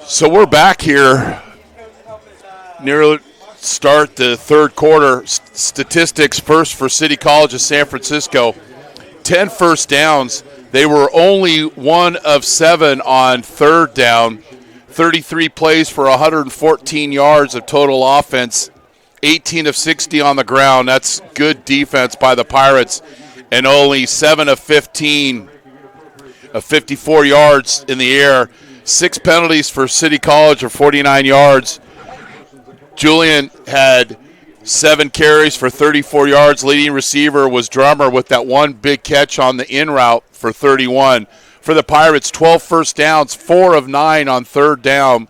So we're back here near start the third quarter. Statistics first for City College of San Francisco. 10 first downs. They were only 1 of 7 on third down. 33 plays for 114 yards of total offense. 18 of 60 on the ground. That's good defense by the Pirates. And only 7 of 15 of 54 yards in the air. 6 penalties for City College of 49 yards. Julian had 7 carries for 34 yards. Leading receiver was Drummer with that one big catch on the in route for 31. For the Pirates, 12 first downs, 4 of 9 on third down,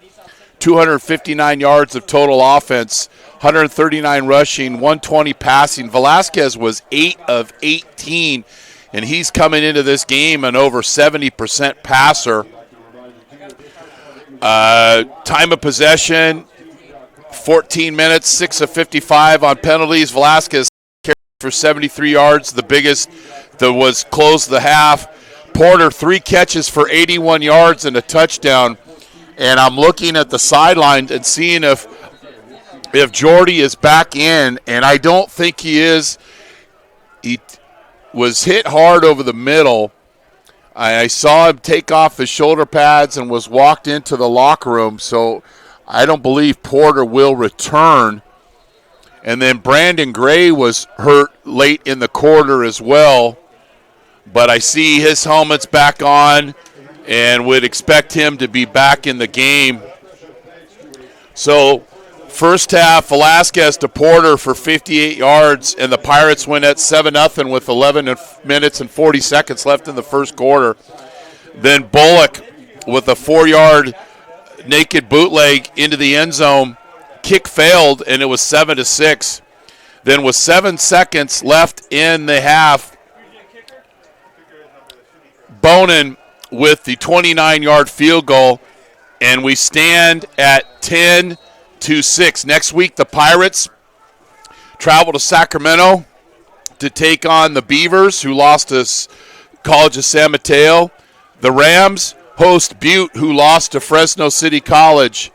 259 yards of total offense, 139 rushing, 120 passing. Velasquez was 8 of 18, and he's coming into this game an over 70% passer. Time of possession, 14 minutes, 6 of 55 on penalties. Velasquez carried for 73 yards, the biggest that was close the half. Porter, 3 catches for 81 yards and a touchdown. And I'm looking at the sideline and seeing if Jordy is back in, and I don't think he is. He was hit hard over the middle. I saw him take off his shoulder pads and was walked into the locker room, so I don't believe Porter will return. And then Brandon Gray was hurt late in the quarter as well, but I see his helmet's back on and would expect him to be back in the game. So first half, Velasquez to Porter for 58 yards, and the Pirates win at 7-0 with 11 minutes and 40 seconds left in the first quarter. Then Bullock with a 4-yard naked bootleg into the end zone. Kick failed, and it was 7-6. Then with 7 seconds left in the half, Bonin with the 29-yard field goal, and we stand at 10-6. Next week, the Pirates travel to Sacramento to take on the Beavers, who lost to College of San Mateo. The Rams host Butte, who lost to Fresno City College.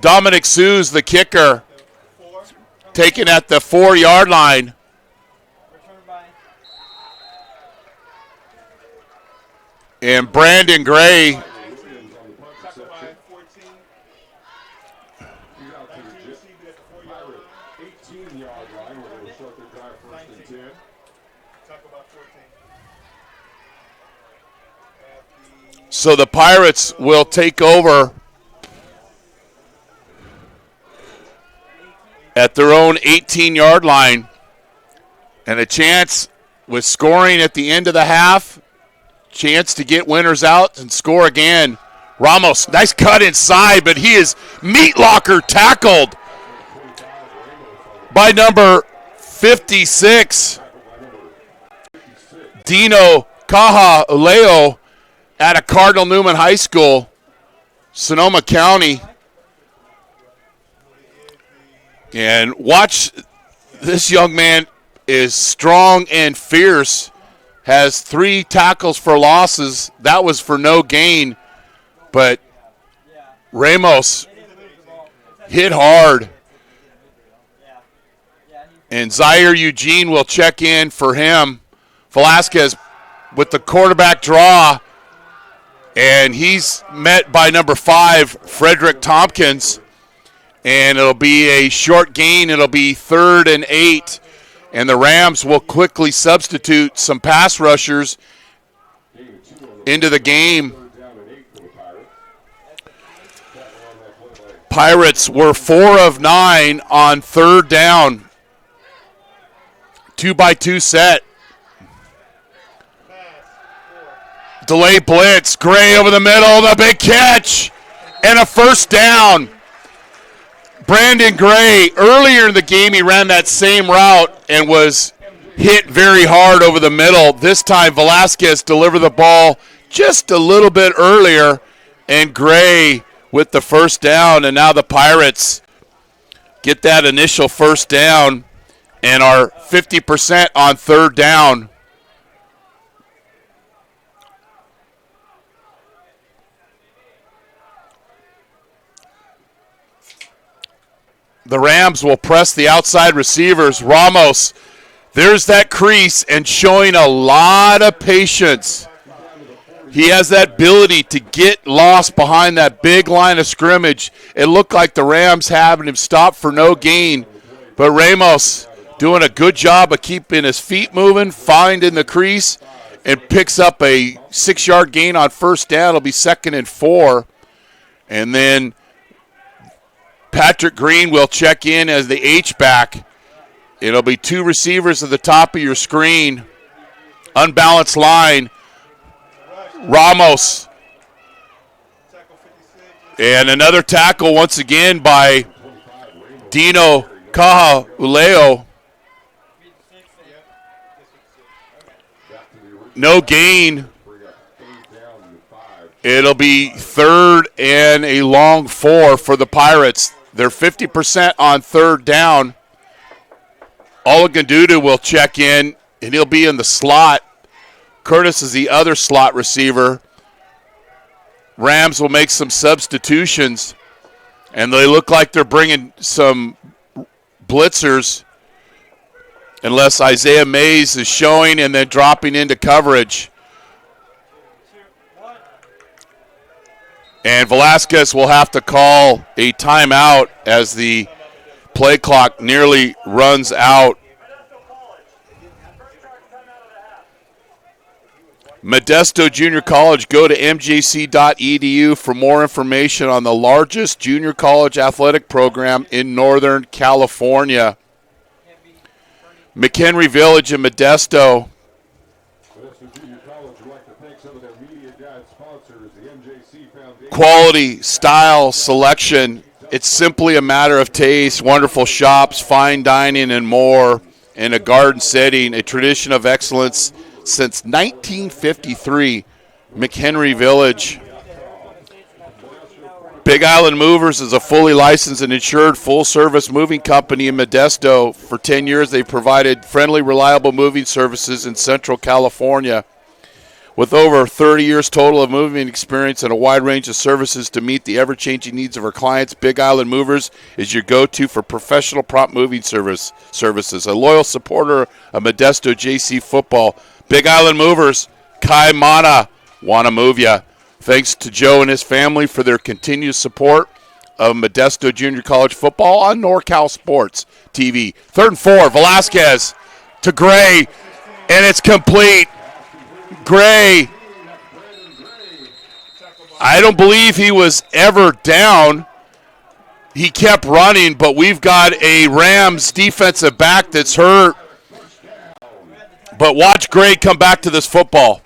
Dominic Sue's the kicker, taken at the 4-yard line. And Brandon Gray so the Pirates will take over at their own 18-yard line, and a chance with scoring at the end of the half, chance to get winners out and score again. Ramos, nice cut inside, but he is meat locker tackled by number 56, Dino Caja-Uleo out of Cardinal Newman High School, Sonoma County. And watch, this young man is strong and fierce, has 3 tackles for losses. That was for no gain, but Ramos hit hard. And Zaire Eugene will check in for him. Velasquez with the quarterback draw, and he's met by number 5, Frederick Tompkins. And it'll be a short gain. It'll be 3rd and 8. And the Rams will quickly substitute some pass rushers into the game. Pirates were 4 of 9 on third down. 2-by-2 set. Delay blitz. Gray over the middle. The big catch. And a first down. Brandon Gray, earlier in the game, he ran that same route and was hit very hard over the middle. This time, Velasquez delivered the ball just a little bit earlier, and Gray with the first down. And now the Pirates get that initial first down and are 50% on third down. The Rams will press the outside receivers. Ramos, there's that crease and showing a lot of patience. He has that ability to get lost behind that big line of scrimmage. It looked like the Rams having him stop for no gain, but Ramos doing a good job of keeping his feet moving, finding the crease, and picks up a 6-yard gain on first down. It'll be 2nd and 4. And then Patrick Green will check in as the H-back. It'll be 2 receivers at the top of your screen. Unbalanced line. Ramos. And another tackle once again by Dino Cajauleo. No gain. It'll be 3rd and a long 4 for the Pirates. They're 50% on 3rd down. Olagundudu will check in, and he'll be in the slot. Curtis is the other slot receiver. Rams will make some substitutions, and they look like they're bringing some blitzers unless Isaiah Mays is showing and then dropping into coverage. And Velasquez will have to call a timeout as the play clock nearly runs out. Modesto Junior College, go to mjc.edu for more information on the largest junior college athletic program in Northern California. McHenry Village in Modesto. Quality, style, selection. It's simply a matter of taste. Wonderful shops, fine dining, and more in a garden setting. A tradition of excellence since 1953. McHenry Village. Big Island Movers is a fully licensed and insured full-service moving company in Modesto. For 10 years, they've provided friendly, reliable moving services in Central California. With over 30 years total of moving experience and a wide range of services to meet the ever-changing needs of our clients, Big Island Movers is your go-to for professional prop moving services. A loyal supporter of Modesto JC football, Big Island Movers, Kai Mana, wanna move ya. Thanks to Joe and his family for their continued support of Modesto Junior College football on NorCal Sports TV. 3rd and 4, Velasquez to Gray, and it's complete. Gray, I don't believe he was ever down. He kept running, but we've got a Rams defensive back that's hurt. But watch Gray come back to this football.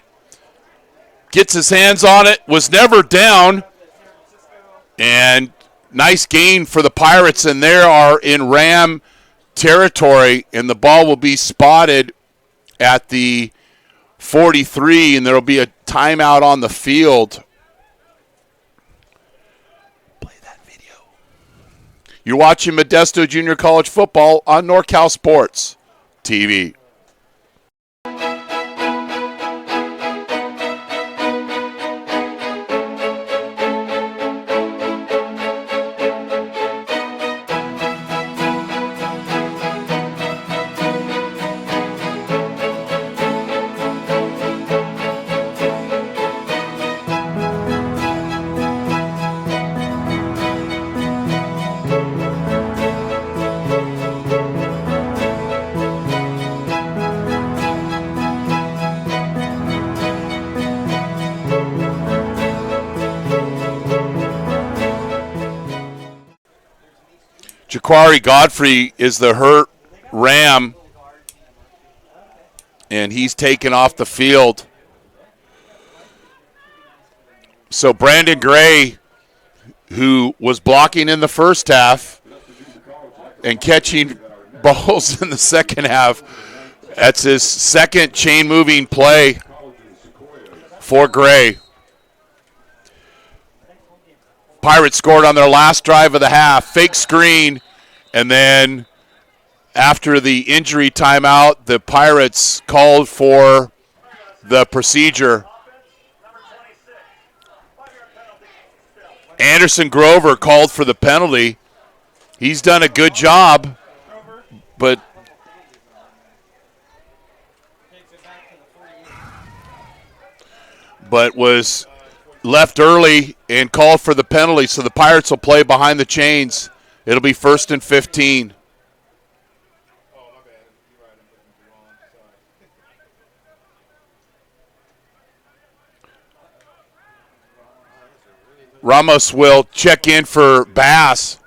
Gets his hands on it, was never down. And nice gain for the Pirates, and they are in Ram territory, and the ball will be spotted at the 43, and there will be a timeout on the field. Play that video. You're watching Modesto Junior College football on NorCal Sports TV. Jaquari Godfrey is the hurt Ram, and he's taken off the field. So Brandon Gray, who was blocking in the first half and catching balls in the second half, that's his second chain-moving play for Gray. Pirates scored on their last drive of the half. Fake screen, and then after the injury timeout, the Pirates called for the procedure. Anderson Grover called for the penalty. He's done a good job, but was left early and called for the penalty, so the Pirates will play behind the chains. It'll be 1st and 15. Ramos will check in for Bass.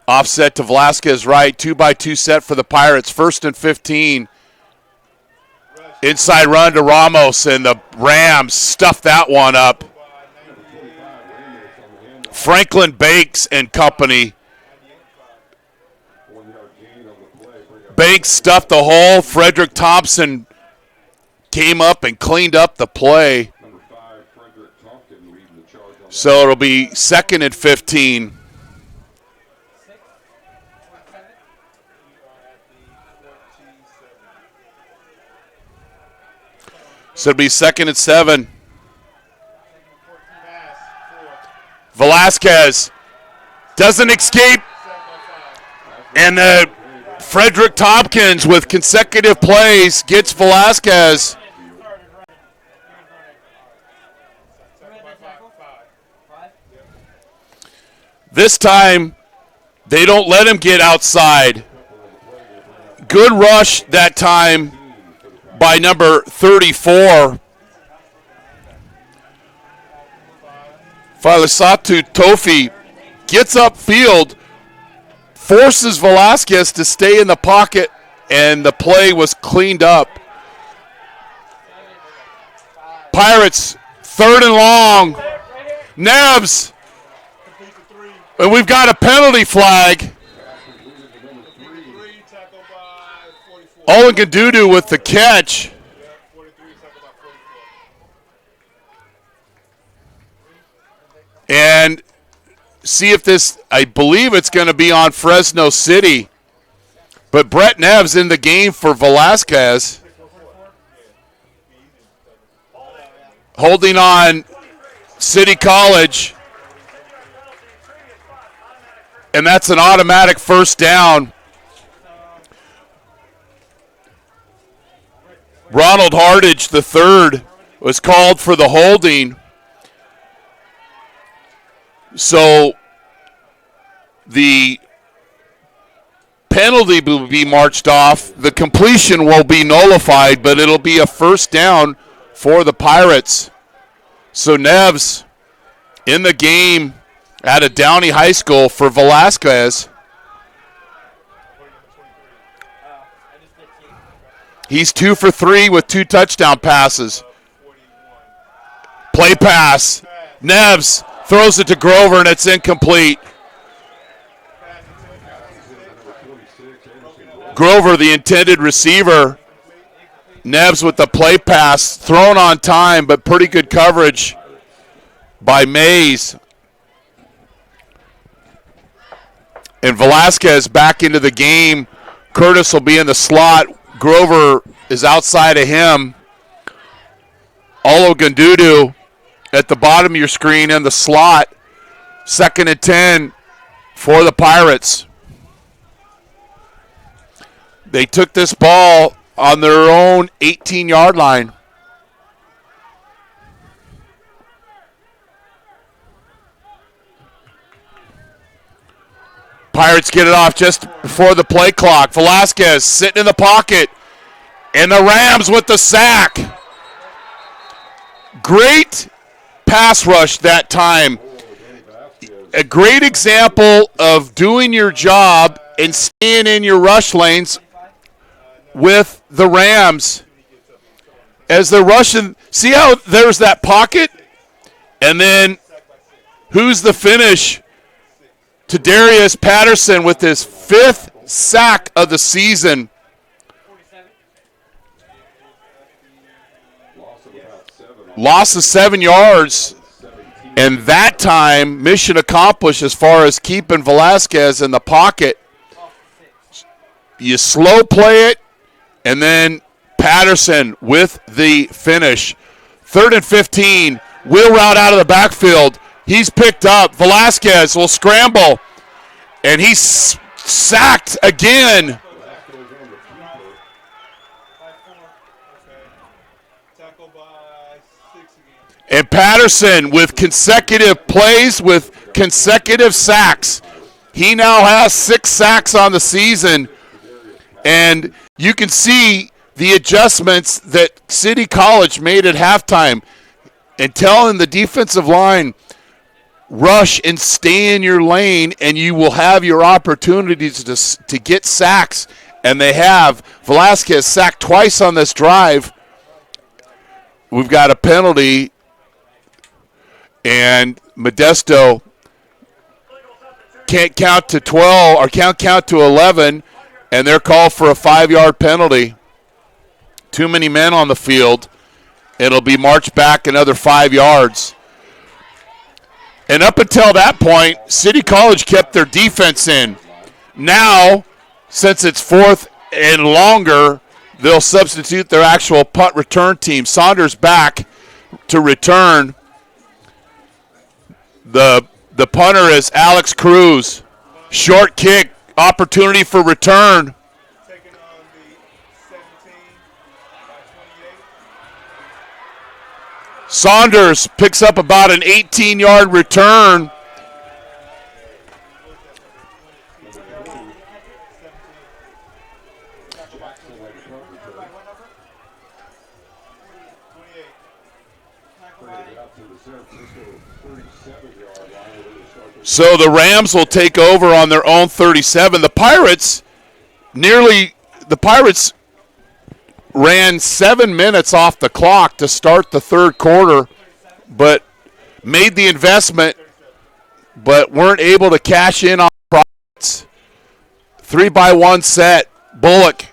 Offset to Velasquez right. 2-by-2 set for the Pirates. 1st and 15. Inside run to Ramos, and the Rams stuff that one up. Franklin Banks and company. Banks stuffed the hole. Frederick Thompson came up and cleaned up the play. So it'll be 2nd and 15. So it'll be 2nd and 7. Velasquez doesn't escape. And Frederick Tompkins with consecutive plays gets Velasquez. This time, they don't let him get outside. Good rush that time by number 34. Failasatu Tofi gets upfield, forces Velasquez to stay in the pocket, and the play was cleaned up. Pirates, 3rd and long. Neves. And we've got a penalty flag. Owen Gadudu with the catch. And see if this, I believe it's going to be on Fresno City. But Brett Neves in the game for Velasquez. Holding on City College. And that's an automatic 1st down. Ronald Hardage III was called for the holding. So the penalty will be marched off. The completion will be nullified, but it'll be a 1st down for the Pirates. So Neves in the game out of Downey High School for Velasquez. He's 2 for 3 with 2 touchdown passes. Play pass. Neves throws it to Grover, and it's incomplete. Grover, the intended receiver. Neves with the play pass. Thrown on time, but pretty good coverage by Mays. And Velasquez back into the game. Curtis will be in the slot. Grover is outside of him. Olo Gundudu at the bottom of your screen in the slot. 2nd and 10 for the Pirates. They took this ball on their own 18-yard line. Pirates get it off just before the play clock. Velasquez sitting in the pocket. And the Rams with the sack. Great pass rush that time. A great example of doing your job and staying in your rush lanes with the Rams. As they're rushing, see how there's that pocket? And then who's the finish? To Darius Patterson with his 5th sack of the season. Loss of 7 yards. And that time, mission accomplished as far as keeping Velasquez in the pocket. You slow play it, and then Patterson with the finish. 3rd and 15. Wheel route out of the backfield. He's picked up. Velasquez will scramble. And he's sacked again. And Patterson with consecutive plays with consecutive sacks. He now has 6 sacks on the season. And you can see the adjustments that City College made at halftime and telling the defensive line, rush and stay in your lane, and you will have your opportunities to get sacks. And they have. Velasquez sacked twice on this drive. We've got a penalty, and Modesto can't count to 12 or can't count to 11, and they're called for a 5-yard penalty. Too many men on the field. It'll be marched back another 5 yards. And up until that point, City College kept their defense in. Now, since it's 4th and longer, they'll substitute their actual punt return team. Saunders back to return. The punter is Alex Cruz. Short kick, opportunity for return. Saunders picks up about an 18-yard return. So the Rams will take over on their own 37. The Pirates ran 7 minutes off the clock to start the third quarter, but made the investment, but weren't able to cash in on profits. 3-by-1 set. Bullock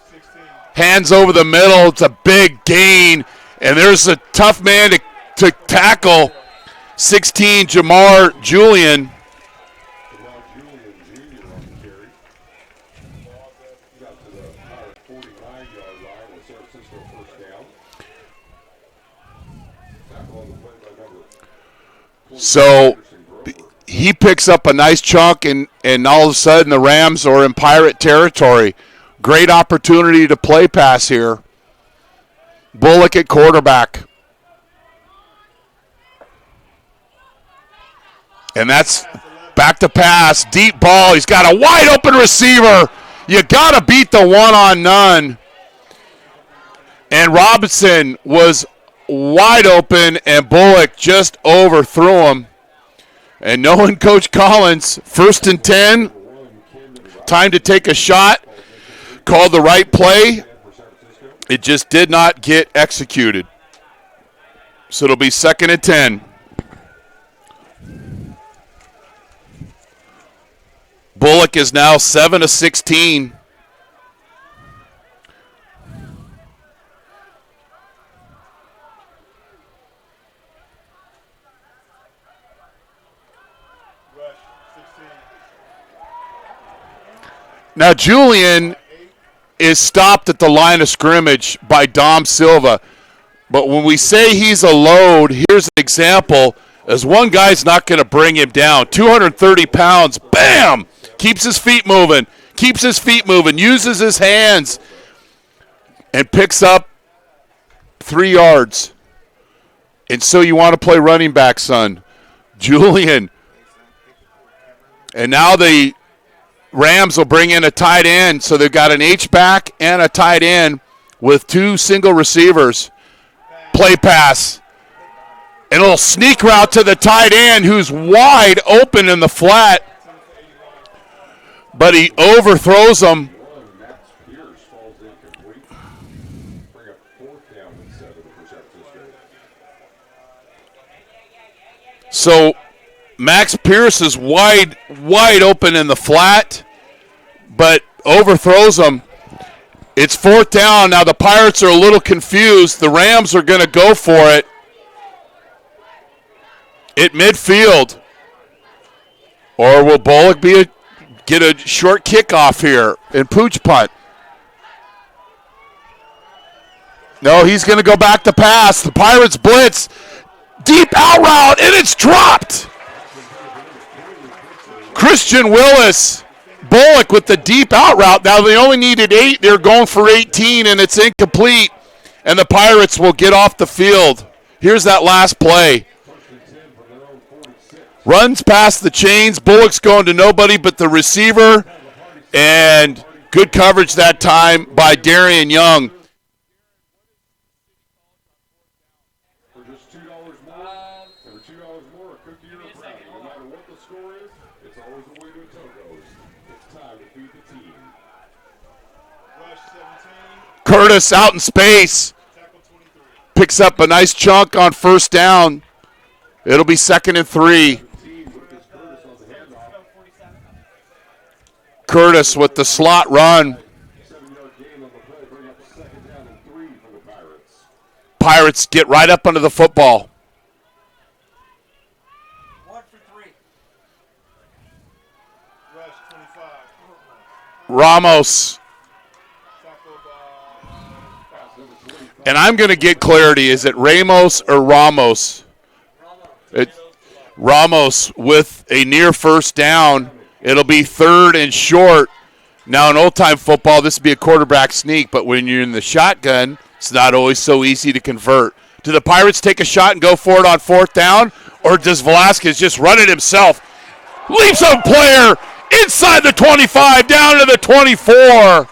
hands over the middle. It's a big gain, and there's a tough man to tackle. 16, Jamar Julian. So he picks up a nice chunk, and all of a sudden the Rams are in Pirate territory. Great opportunity to play pass here. Bullock at quarterback. And that's back to pass. Deep ball. He's got a wide open receiver. You got to beat the one-on-none. And Robinson was wide open, and Bullock just overthrew him. And knowing Coach Collins, 1st and 10, time to take a shot, called the right play. It just did not get executed. So it'll be 2nd and 10. Bullock is now 7 of 16. Now Julian is stopped at the line of scrimmage by Dom Silva. But when we say he's a load, here's an example. As one guy's not going to bring him down. 230 pounds, bam! Keeps his feet moving, uses his hands, and picks up 3 yards. And so you want to play running back, son. Julian. And now the Rams will bring in a tight end, so they've got an H-back and a tight end with 2 single receivers. Play pass. And a little sneak route to the tight end who's wide open in the flat. But he overthrows him. So Max Pierce is wide open in the flat, but overthrows him. It's 4th down. Now the Pirates are a little confused. The Rams are going to go for it at midfield. Or will Bullock get a short kickoff here and pooch punt? No, he's going to go back to pass. The Pirates blitz. Deep out route, and it's dropped. Christian Willis Bullock with the deep out route. Now they only needed 8. They're going for 18, and it's incomplete. And the Pirates will get off the field. Here's that last play. Runs past the chains. Bullock's going to nobody but the receiver. And good coverage that time by Darian Young. For just $2 more, for $2 more, a cookie or a brownie. No matter what the score is, it's always a way to a Togo's. It's time to feed the team. Curtis out in space. Picks up a nice chunk on first down. It'll be 2nd and 3. Curtis with the slot run. Pirates get right up under the football. Ramos. And I'm going to get clarity. Is it Ramos or Ramos? Ramos with a near first down. It'll be 3rd and short. Now in old-time football, this would be a quarterback sneak, but when you're in the shotgun, it's not always so easy to convert. Do the Pirates take a shot and go for it on 4th down, or does Velasquez just run it himself? Leaps a player inside the 25, down to the 24.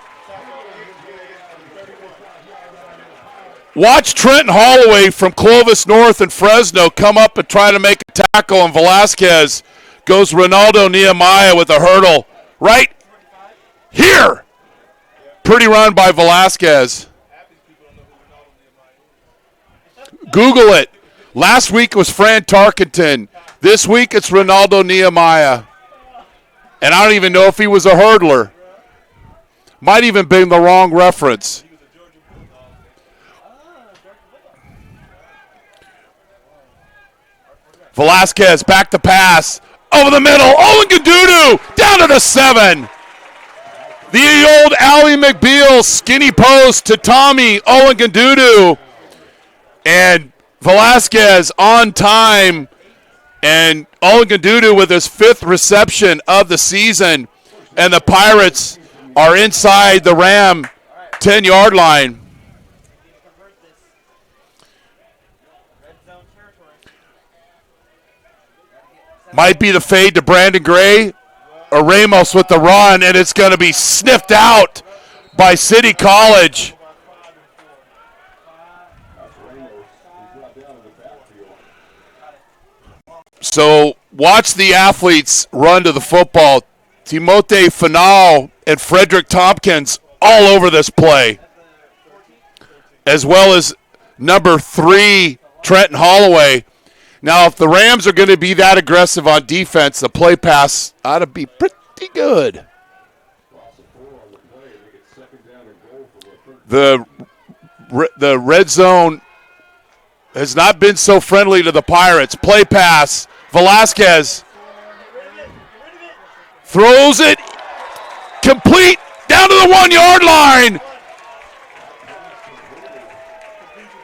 Watch Trenton Holloway from Clovis North and Fresno come up and try to make a tackle, and Velasquez goes Ronaldo Nehemiah with a hurdle right here. Pretty run by Velasquez. Google it. Last week was Fran Tarkenton. This week it's Ronaldo Nehemiah. And I don't even know if he was a hurdler. Might even been the wrong reference. Velasquez back to pass. Over the middle. Owen Gadudu down to the 7. The old Allie McBeal skinny post to Tommy Owen Gadudu. And Velasquez on time. And Owen Gadudu with his 5th reception of the season. And the Pirates are inside the Ram 10-yard line. Might be the fade to Brandon Gray or Ramos with the run, and it's going to be sniffed out by City College. So watch the athletes run to the football. Timote Fanal and Frederick Tompkins all over this play, as well as number 3, Trenton Holloway. Now, if the Rams are going to be that aggressive on defense, the play pass ought to be pretty good. The red zone has not been so friendly to the Pirates. Play pass. Velasquez throws it complete down to the 1-yard line.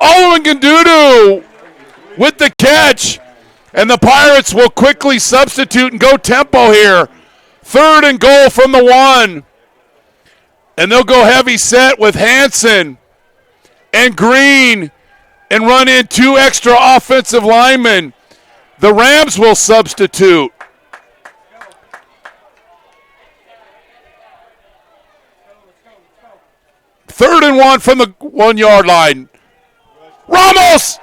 Owen Gadudu with the catch, and the Pirates will quickly substitute and go tempo here. 3rd and goal from the 1. And they'll go heavy set with Hansen and Green and run in 2 extra offensive linemen. The Rams will substitute. Third and 1 from the 1-yard line. Ramos!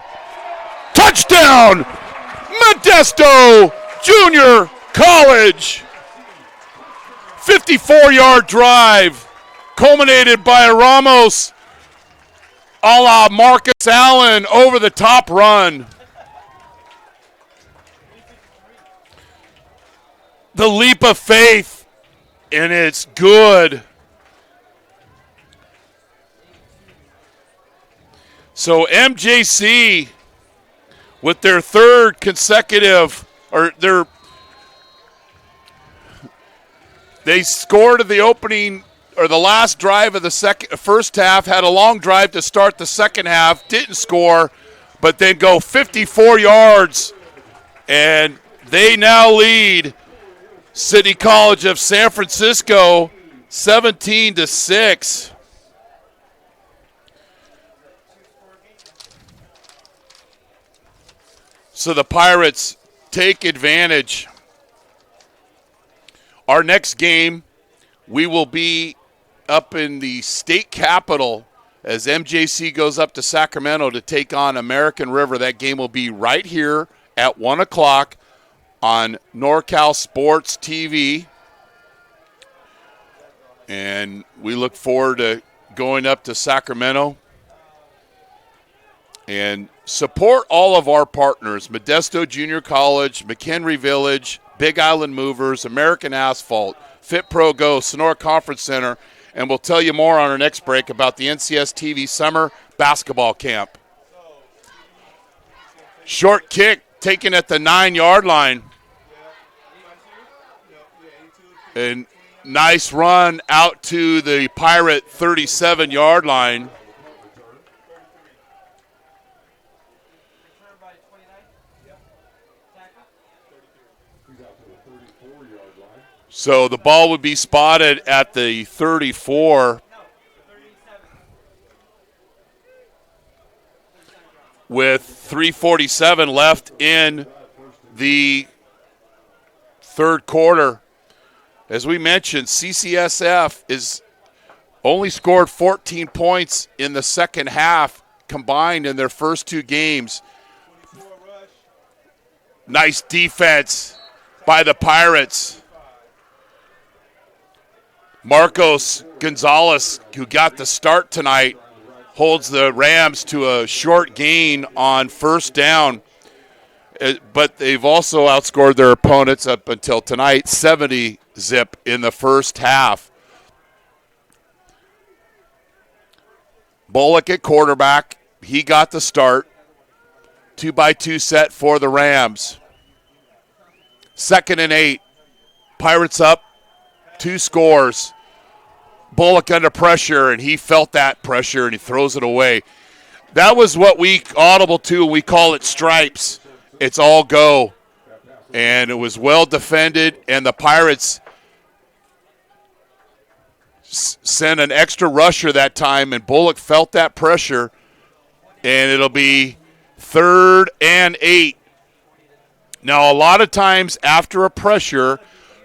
Touchdown! Modesto Junior College. 54-yard drive culminated by a Ramos a la Marcus Allen over the top run. The leap of faith, and it's good. So MJC, with their 3rd consecutive, they scored at the opening or the last drive of the first half, had a long drive to start the second half, didn't score, but then go 54 yards, and they now lead City College of San Francisco 17-6. So the Pirates take advantage. Our next game, we will be up in the state capitol as MJC goes up to Sacramento to take on American River. That game will be right here at 1 o'clock on NorCal Sports TV. And we look forward to going up to Sacramento and support all of our partners, Modesto Junior College, McHenry Village, Big Island Movers, American Asphalt, FitPro GO, Sonora Conference Center, and we'll tell you more on our next break about the NCS TV Summer Basketball Camp. Short kick taken at the 9-yard line. And nice run out to the Pirate 37-yard line. So the ball would be spotted at the 34 with 3:47 left in the third quarter. As we mentioned, CCSF is only scored 14 points in the second half combined in their first two games. Nice defense by the Pirates. Marcos Gonzalez, who got the start tonight, holds the Rams to a short gain on first down. But they've also outscored their opponents up until tonight, 70-zip in the first half. Bullock at quarterback. He got the start. 2-by-2 set for the Rams. 2nd and 8. Pirates up. 2 scores. Bullock under pressure, and he felt that pressure, and he throws it away. That was what we audible to. We call it stripes. It's all go. And it was well defended, and the Pirates sent an extra rusher that time, and Bullock felt that pressure, and it'll be 3rd and 8. Now, a lot of times after a pressure,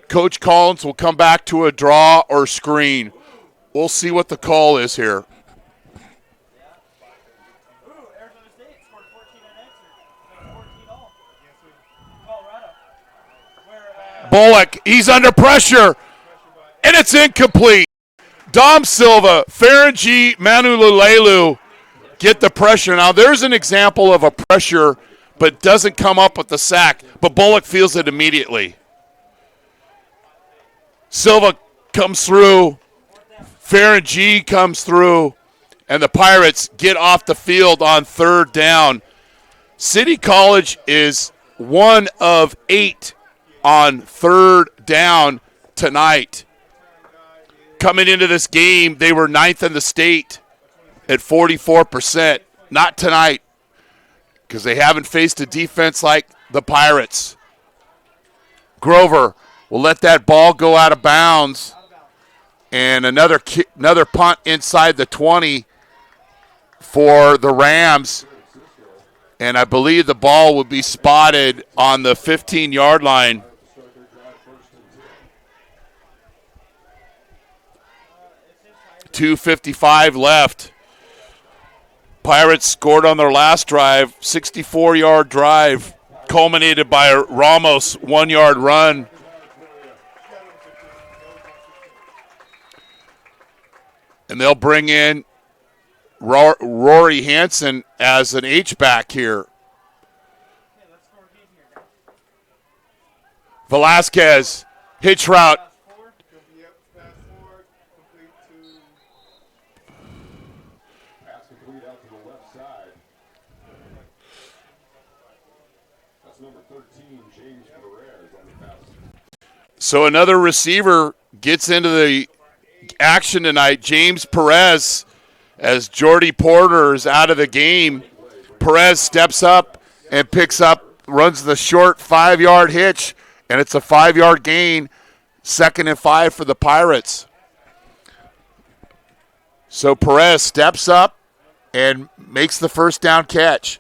Coach Collins will come back to a draw or screen. We'll see what the call is here. Bullock, he's under pressure, and it's incomplete. Dom Silva, Ferengi Manululelu get the pressure. Now, there's an example of a pressure, but doesn't come up with the sack, but Bullock feels it immediately. Silva comes through, Ferengi comes through, and the Pirates get off the field on 3rd down. City College is 1 of 8 on 3rd down tonight. Coming into this game, they were 9th in the state at 44%. Not tonight, because they haven't faced a defense like the Pirates. Grover will let that ball go out of bounds. And another punt inside the 20 for the Rams. And I believe the ball would be spotted on the 15-yard line. .255 left. Pirates scored on their last drive, 64-yard drive, culminated by a Ramos 1-yard run. And they'll bring in Rory Hansen as an H-back here. Velasquez, hitch route. So another receiver gets into the action tonight. James Perez, as Jordy Porter is out of the game. Perez steps up and runs the short 5-yard hitch And it's a 5-yard gain, 2nd and 5 for the Pirates. So Perez steps up and makes the first down catch.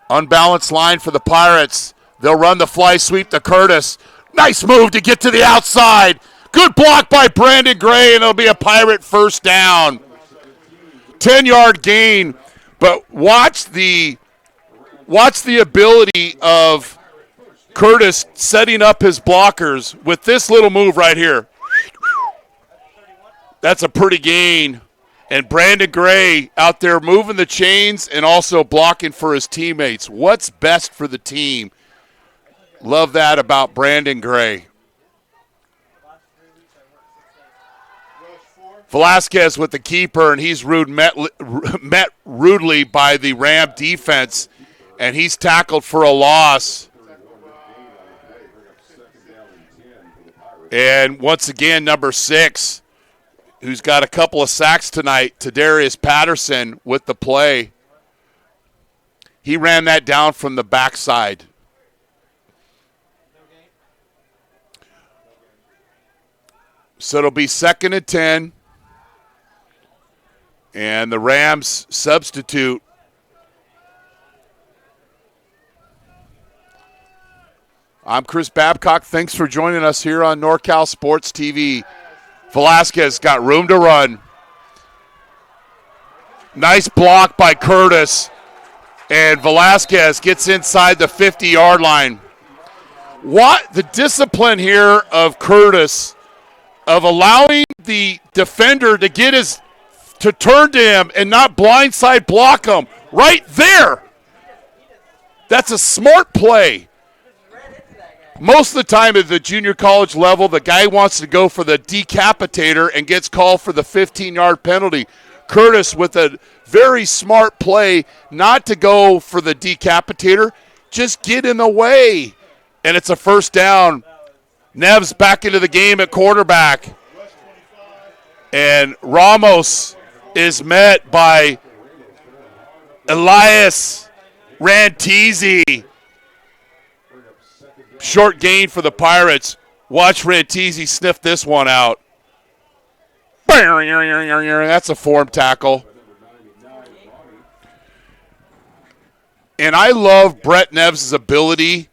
Unbalanced line for the Pirates. They'll run the fly sweep to Curtis. Nice move to get to the outside. Good block by Brandon Gray, and it'll be a Pirate first down. 10-yard gain, but watch the ability of Curtis setting up his blockers with this little move right here. That's a pretty gain. And Brandon Gray out there moving the chains and also blocking for his teammates. What's best for the team? Love that about Brandon Gray. Velasquez with the keeper, and he's met rudely by the Ram defense, and he's tackled for a loss. And once again, number 6, who's got a couple of sacks tonight, Tadarius Patterson with the play. He ran that down from the backside. So it'll be 2nd and 10. And the Rams substitute. I'm Chris Babcock. Thanks for joining us here on NorCal Sports TV. Velasquez got room to run. Nice block by Curtis. And Velasquez gets inside the 50-yard line. What the discipline here of Curtis of allowing the defender to turn to him and not blindside block him right there. That's a smart play. Most of the time at the junior college level, the guy wants to go for the decapitator and gets called for the 15-yard penalty. Curtis with a very smart play not to go for the decapitator, just get in the way. And it's a first down. Neves back into the game at quarterback. And Ramos is met by Elias Rantisi. Short gain for the Pirates. Watch Rantisi sniff this one out. That's a form tackle. And I love Brett Neves' ability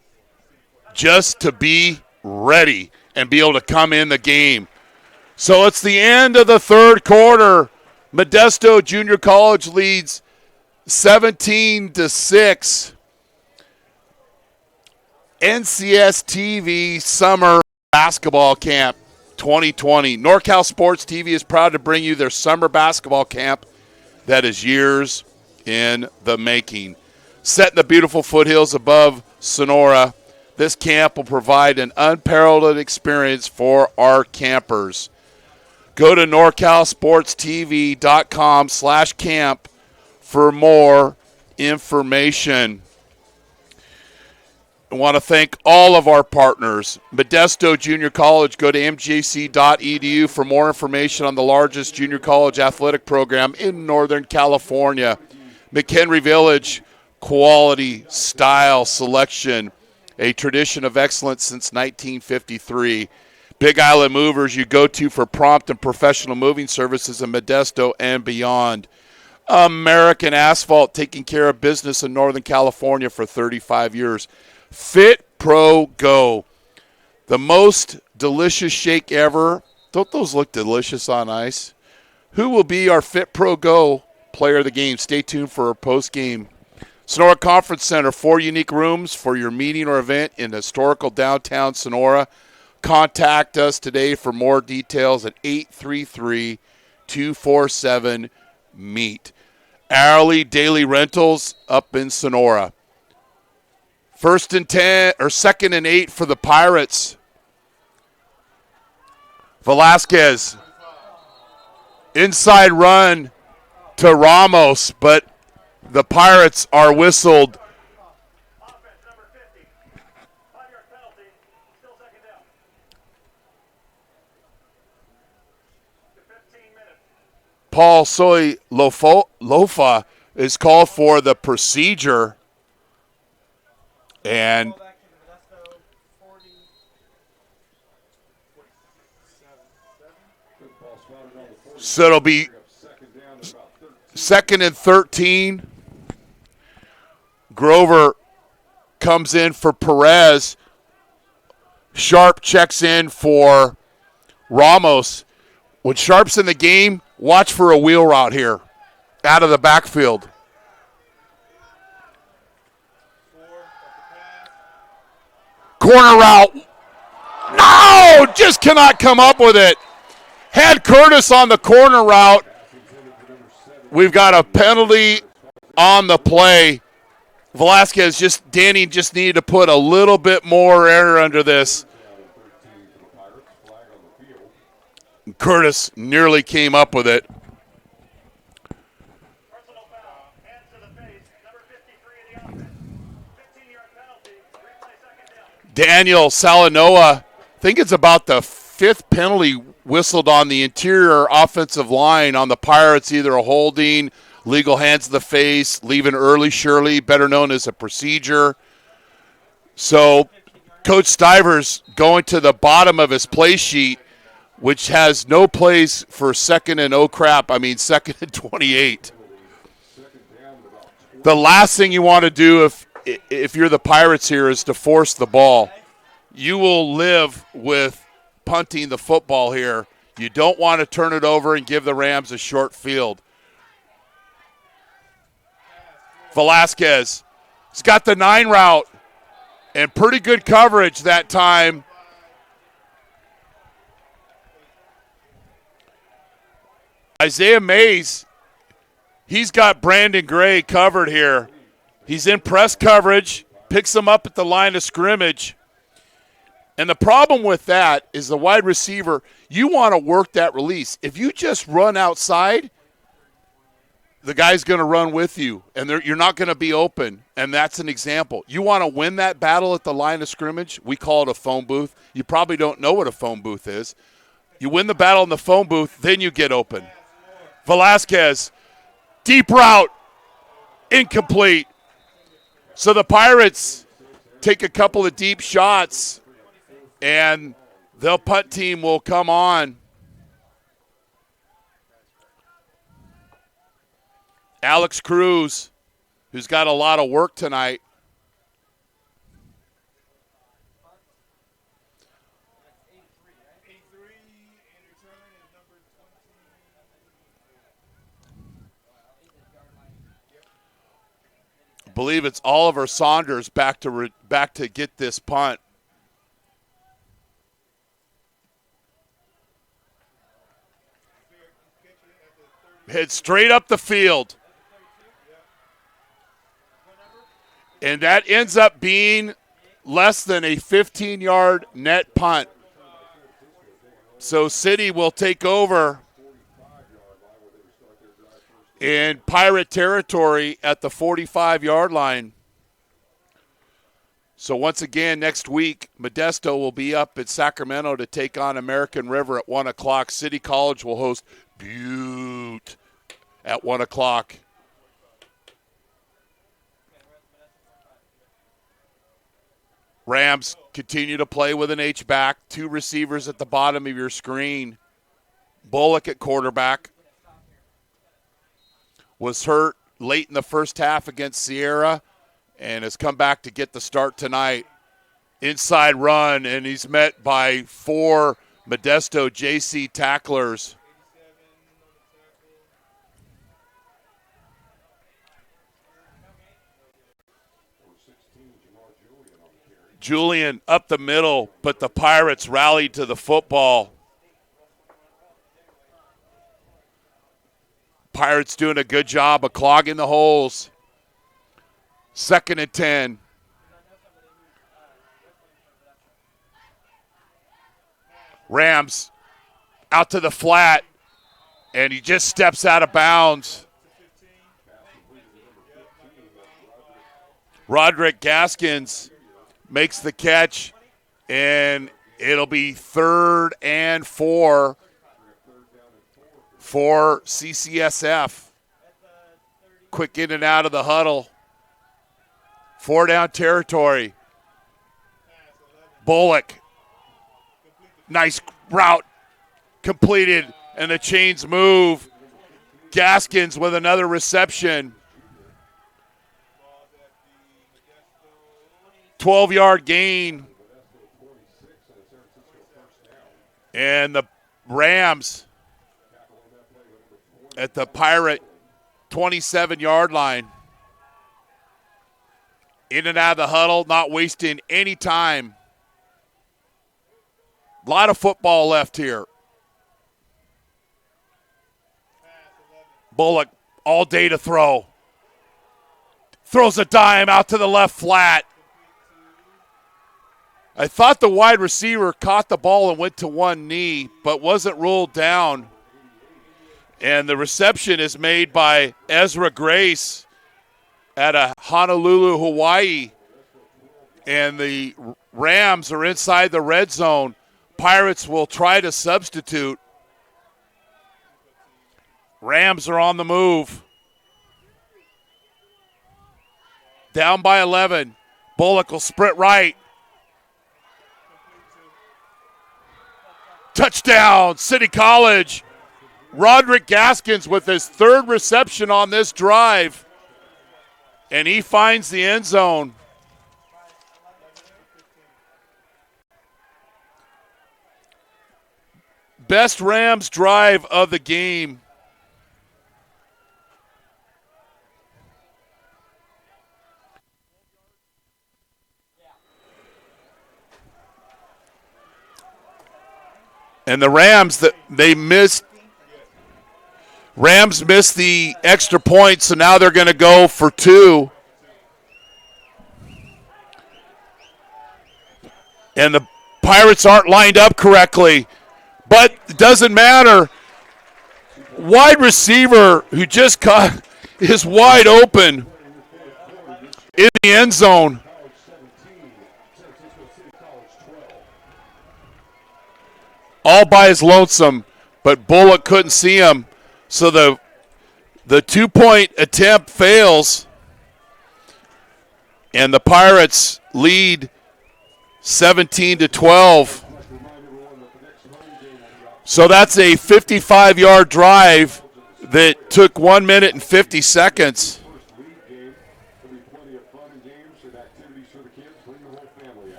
just to be ready and be able to come in the game. So it's the end of the third quarter. Modesto Junior College leads 17-6. NCS TV Summer Basketball Camp 2020. NorCal Sports TV is proud to bring you their summer basketball camp that is years in the making. Set in the beautiful foothills above Sonora, this camp will provide an unparalleled experience for our campers. Go to NorCalSportsTV.com/camp for more information. I want to thank all of our partners. Modesto Junior College, go to mjc.edu for more information on the largest junior college athletic program in Northern California. McHenry Village, quality, style, selection, a tradition of excellence since 1953. Big Island Movers, you go to for prompt and professional moving services in Modesto and beyond. American Asphalt, taking care of business in Northern California for 35 years. FitPro GO, the most delicious shake ever. Don't those look delicious on ice? Who will be our FitPro GO player of the game? Stay tuned for our post-game. Sonora Conference Center, 4 unique rooms for your meeting or event in historical downtown Sonora. Contact us today for more details at 833-247-MEET. Hourly daily rentals up in Sonora. 1st and 10 or 2nd and 8 for the Pirates. Velasquez. Inside run to Ramos, but the Pirates are whistled. Paul Soy Lofa is called for the procedure. And so it'll be 2nd and 13. Grover comes in for Perez. Sharp checks in for Ramos. When Sharp's in the game, watch for a wheel route here out of the backfield. Corner route. No! Just cannot come up with it. Had Curtis on the corner route. We've got a penalty on the play. Velasquez Danny just needed to put a little bit more air under this. Curtis nearly came up with it. Daniel Salanoa, I think it's about the 5th penalty whistled on the interior offensive line on the Pirates, either a holding, legal hands to the face, leaving early Shirley, better known as a procedure. So Coach Stivers going to the bottom of his play sheet, which has no plays for 2nd and 2nd and 28. The last thing you want to do if you're the Pirates here is to force the ball. You will live with punting the football here. You don't want to turn it over and give the Rams a short field. Velasquez, he's got the 9 route and pretty good coverage that time. Isaiah Mays, he's got Brandon Gray covered here. He's in press coverage, picks him up at the line of scrimmage. And the problem with that is the wide receiver, you want to work that release. If you just run outside, the guy's going to run with you, and you're not going to be open, and that's an example. You want to win that battle at the line of scrimmage? We call it a phone booth. You probably don't know what a phone booth is. You win the battle in the phone booth, then you get open. Velasquez, deep route, incomplete. So the Pirates take a couple of deep shots, and the punt team will come on. Alex Cruz, who's got a lot of work tonight. I believe it's Oliver Saunders back to get this punt. Head straight up the field. And that ends up being less than a 15-yard net punt. So City will take over in Pirate territory at the 45-yard line. So once again, next week, Modesto will be up at Sacramento to take on American River at 1 o'clock. City College will host Butte at 1 o'clock. Rams continue to play with an H-back. 2 receivers at the bottom of your screen. Bullock at quarterback. Was hurt late in the first half against Sierra and has come back to get the start tonight. Inside run, and he's met by 4 Modesto JC tacklers. Julian up the middle, but the Pirates rallied to the football. Pirates doing a good job of clogging the holes. 2nd and 10. Rams out to the flat, and he just steps out of bounds. Roderick Gaskins makes the catch, and it'll be 3rd and 4 for CCSF. Quick in and out of the huddle. 4 down territory. Bullock. Nice route completed, and the chains move. Gaskins with another reception. 12-yard gain. And the Rams at the Pirate 27-yard line. In and out of the huddle, not wasting any time. A lot of football left here. Bullock all day to throw. Throws a dime out to the left flat. I thought the wide receiver caught the ball and went to one knee, but wasn't ruled down. And the reception is made by Ezra Grace out of Honolulu, Hawaii. And the Rams are inside the red zone. Pirates will try to substitute. Rams are on the move. Down by 11. Bullock will sprint right. Touchdown, City College. Roderick Gaskins with his third reception on this drive. And he finds the end zone. Best Rams drive of the game. And the Rams, Rams missed the extra point, so now they're going to go for two. And the Pirates aren't lined up correctly, but it doesn't matter. Wide receiver who just caught is wide open in the end zone. All by his lonesome, but Bullock couldn't see him. So the 2-point attempt fails, and the Pirates lead 17-12. So that's a 55-yard drive that took 1 minute and 50 seconds.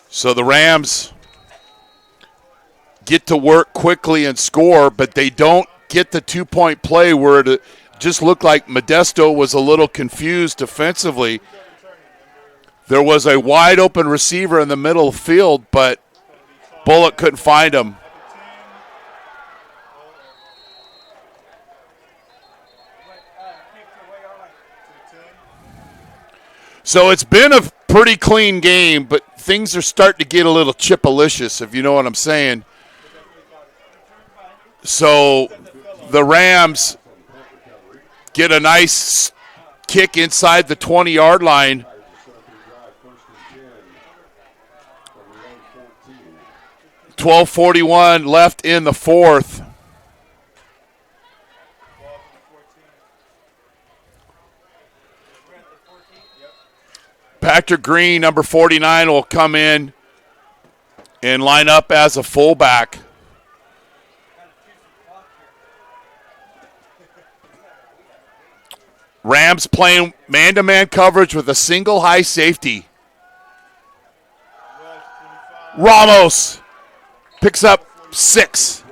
So the Rams get to work quickly and score, but they don't get the 2-point play where it just looked like Modesto was a little confused defensively. There was a wide open receiver in the middle of the field, but Bullock couldn't find him. So it's been a pretty clean game, but things are starting to get a little chipalicious, if you know what I'm saying. So the Rams get a nice kick inside the 20-yard line. .12:41 left in the fourth. Patrick Green, number 49, will come in and line up as a fullback. Rams playing man-to-man coverage with a single high safety. Ramos picks up 6.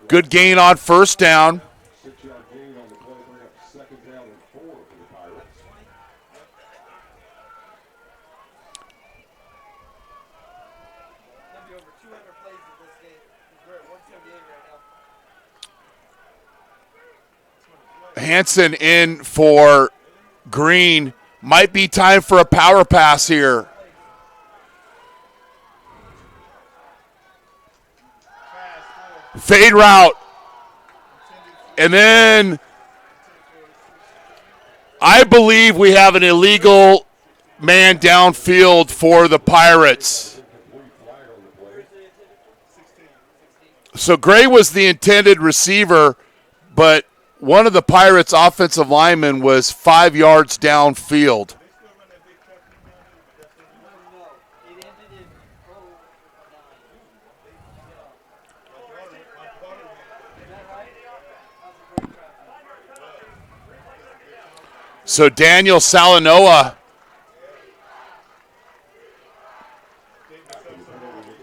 Good gain on first down. Hansen in for Green. Might be time for a power pass here. Fade route. And then I believe we have an illegal man downfield for the Pirates. So Gray was the intended receiver, but one of the Pirates' offensive linemen was 5 yards downfield. So Daniel Salanoa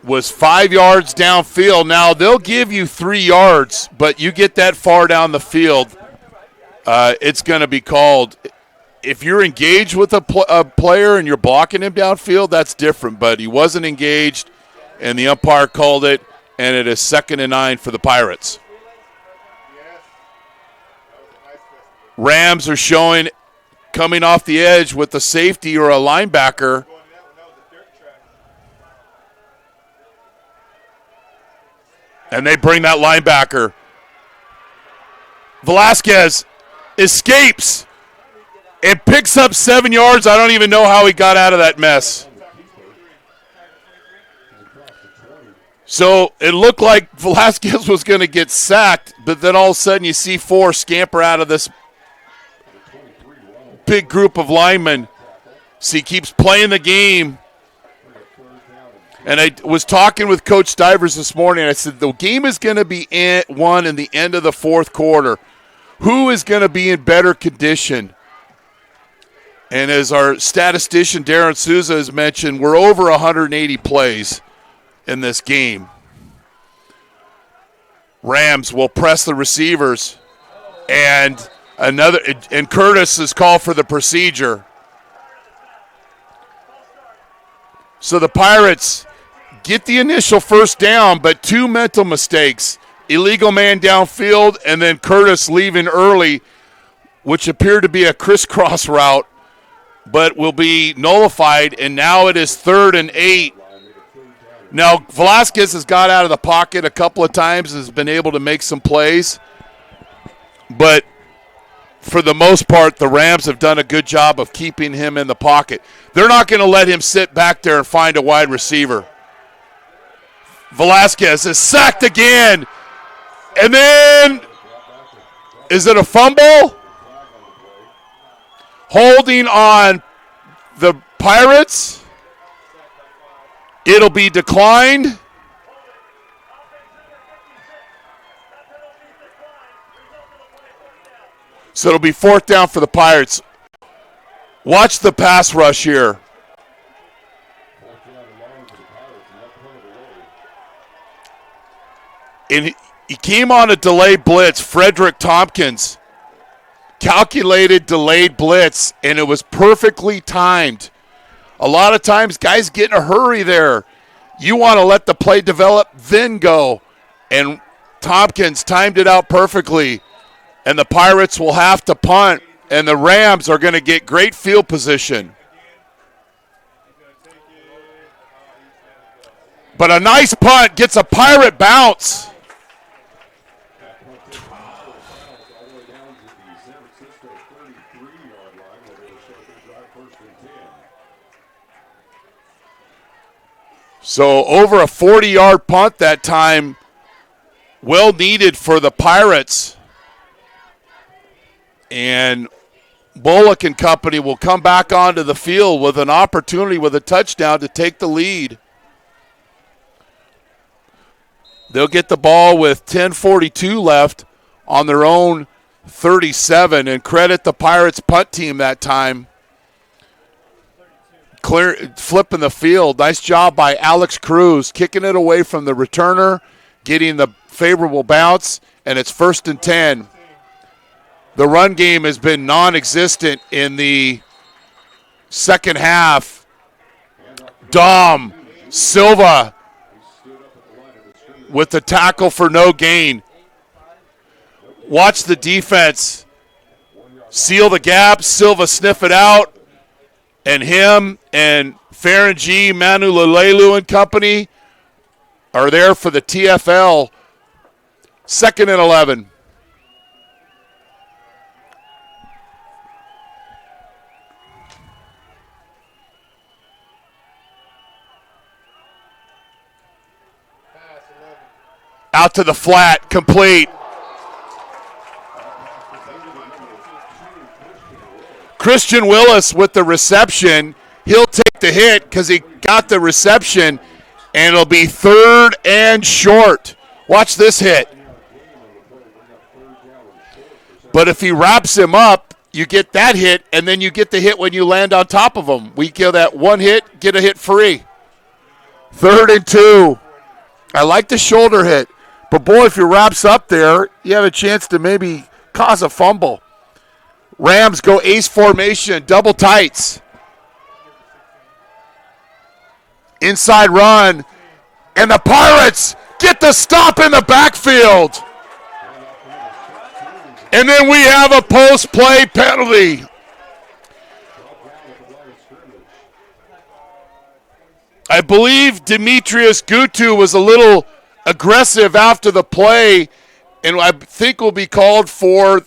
was 5 yards downfield. Now, they'll give you 3 yards, but you get that far down the field, it's going to be called. If you're engaged with a player and you're blocking him downfield, that's different, but he wasn't engaged, and the umpire called it, and it is 2nd and 9 for the Pirates. Rams are showing coming off the edge with a safety or a linebacker. And they bring that linebacker. Velasquez escapes and picks up 7 yards. I don't even know how he got out of that mess. So it looked like Velasquez was going to get sacked, but then all of a sudden you see 4 scamper out of this big group of linemen. So he keeps playing the game. And I was talking with Coach Stivers this morning. I said, the game is going to be won in the end of the 4th quarter. Who is going to be in better condition? And as our statistician Darren Souza has mentioned, we're over 180 plays in this game. Rams will press the receivers. And Curtis is called for the procedure. So the Pirates get the initial first down, but 2 mental mistakes. Illegal man downfield, and then Curtis leaving early, which appeared to be a crisscross route, but will be nullified, and now it is 3rd and 8. Now, Velasquez has got out of the pocket a couple of times, has been able to make some plays, but for the most part, the Rams have done a good job of keeping him in the pocket. They're not going to let him sit back there and find a wide receiver. Velasquez is sacked again. And then, is it a fumble? Holding on the Pirates. It'll be declined. So it'll be 4th down for the Pirates. Watch the pass rush here. And he came on a delayed blitz. Frederick Tompkins calculated delayed blitz, and it was perfectly timed. A lot of times guys get in a hurry there. You want to let the play develop, then go. And Tompkins timed it out perfectly. And the Pirates will have to punt, and the Rams are going to get great field position. But a nice punt gets a Pirate bounce. So over a 40-yard punt that time, well needed for the Pirates. And Bullock and company will come back onto the field with an opportunity with a touchdown to take the lead. They'll get the ball with 10:42 left on their own 37, and credit the Pirates punt team that time. Flipping the field. Nice job by Alex Cruz, kicking it away from the returner, getting the favorable bounce, and it's 1st and 10. The run game has been non-existent in the second half. Dom Silva with the tackle for no gain. Watch the defense seal the gap. Silva sniff it out. And him and Farangee, Manu Lelelu and company are there for the TFL. 2nd and 11. Out to the flat, complete. Christian Willis with the reception. He'll take the hit because he got the reception, and it'll be 3rd and short. Watch this hit. But if he wraps him up, you get that hit, and then you get the hit when you land on top of him. We kill that one hit, get a hit free. 3rd and 2. I like the shoulder hit. But, boy, if he wraps up there, you have a chance to maybe cause a fumble. Rams go ace formation, double tights. Inside run. And the Pirates get the stop in the backfield. And then we have a post-play penalty. I believe Demetrius Gutu was a little aggressive after the play, and I think will be called for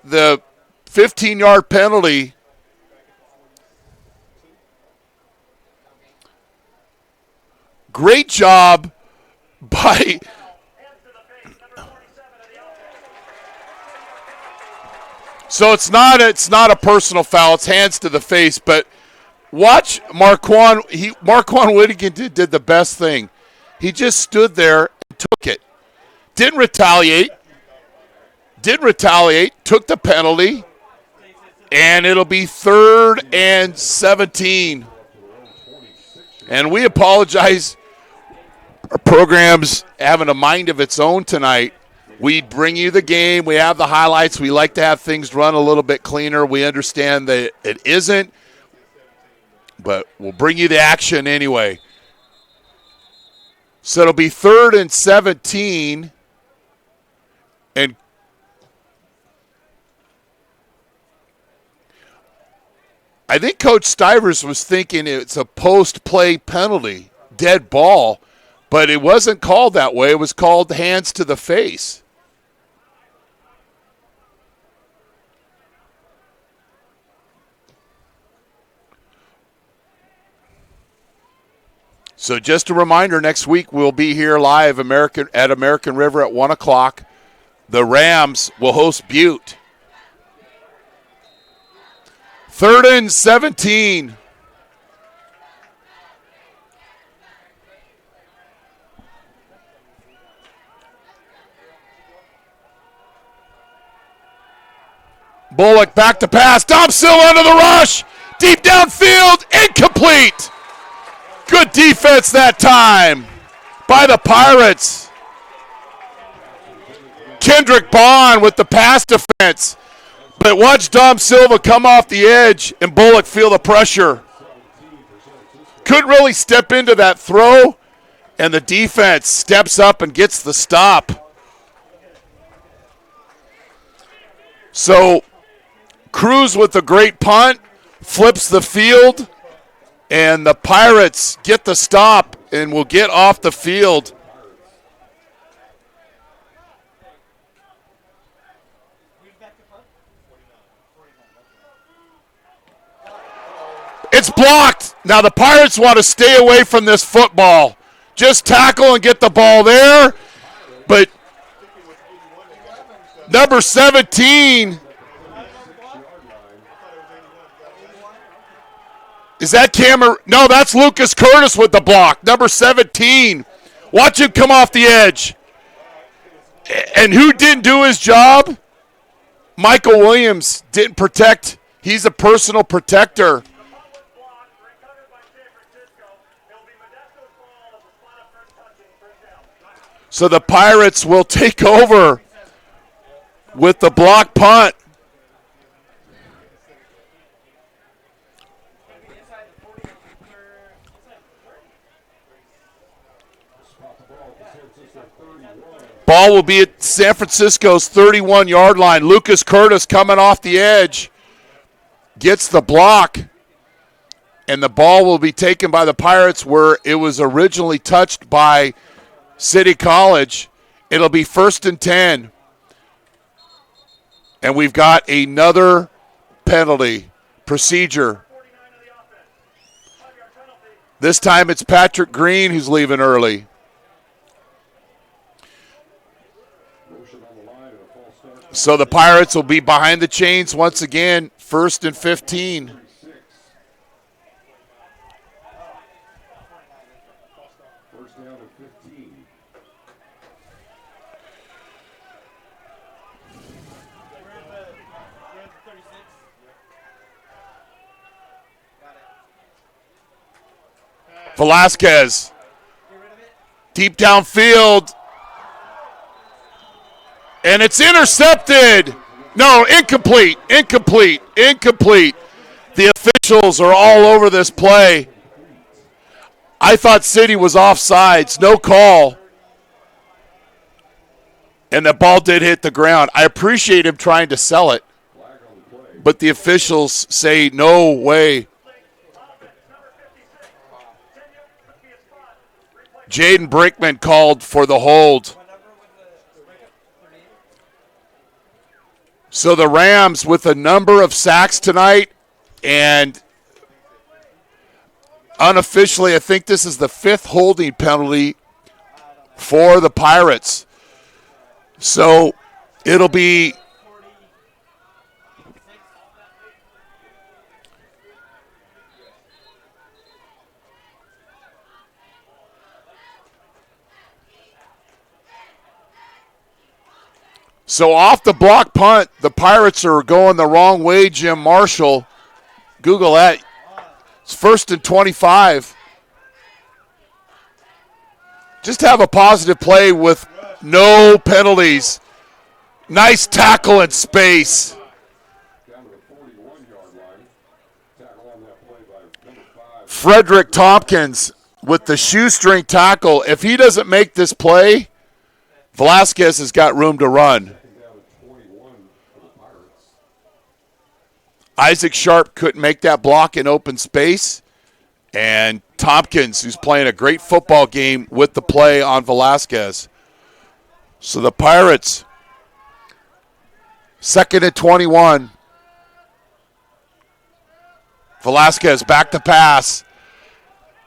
the 15-yard penalty. Great job by So it's not a personal foul. It's hands to the face. But watch Marquand. Marquand Whittington did the best thing. He just stood there and took it. Didn't retaliate. Took the penalty. And it'll be 3rd and 17. And we apologize. Our program's having a mind of its own tonight. We bring you the game. We have the highlights. We like to have things run a little bit cleaner. We understand that it isn't, but we'll bring you the action anyway. So it'll be 3rd and 17. And I think Coach Stivers was thinking it's a post-play penalty, dead ball, but it wasn't called that way. It was called hands to the face. So just a reminder, next week we'll be here live at American River at 1 o'clock. The Rams will host Butte. 3rd and 17. Bullock back to pass. Domsill under the rush. Deep downfield. Incomplete. Good defense that time by the Pirates. Kendrick Bond with the pass defense. But watch Dom Silva come off the edge and Bullock feel the pressure. Couldn't really step into that throw, and the defense steps up and gets the stop. So Cruz with a great punt, flips the field, and the Pirates get the stop and will get off the field. It's blocked. Now the Pirates want to stay away from this football. Just tackle and get the ball there. But number 17. Is that Cameron? No, that's Lucas Curtis with the block. Number 17. Watch him come off the edge. And who didn't do his job? Michael Williams didn't protect. He's a personal protector. So the Pirates will take over with the block punt. Ball will be at San Francisco's 31-yard line. Lucas Curtis coming off the edge. Gets the block. And the ball will be taken by the Pirates where it was originally touched by City College. It'll be 1st and 10. And we've got another penalty procedure. This time it's Patrick Green who's leaving early. So the Pirates will be behind the chains once again, 1st and 15. First down and 15. Velasquez, deep downfield, and it's intercepted. No, incomplete. The officials are all over this play. I thought City was offsides, no call. And the ball did hit the ground. I appreciate him trying to sell it, but the officials say no way. Jaden Brinkman called for the hold. So the Rams with a number of sacks tonight, and unofficially, I think this is the 5th holding penalty for the Pirates. So it'll be so off the block punt, the Pirates are going the wrong way, Jim Marshall. Google that. It's 1st and 25. Just have a positive play with no penalties. Nice tackle in space. Frederick Tompkins with the shoestring tackle. If he doesn't make this play, Velasquez has got room to run. Isaac Sharp couldn't make that block in open space. And Tompkins, who's playing a great football game with the play on Velasquez. So the Pirates, 2nd and 21. Velasquez back to pass.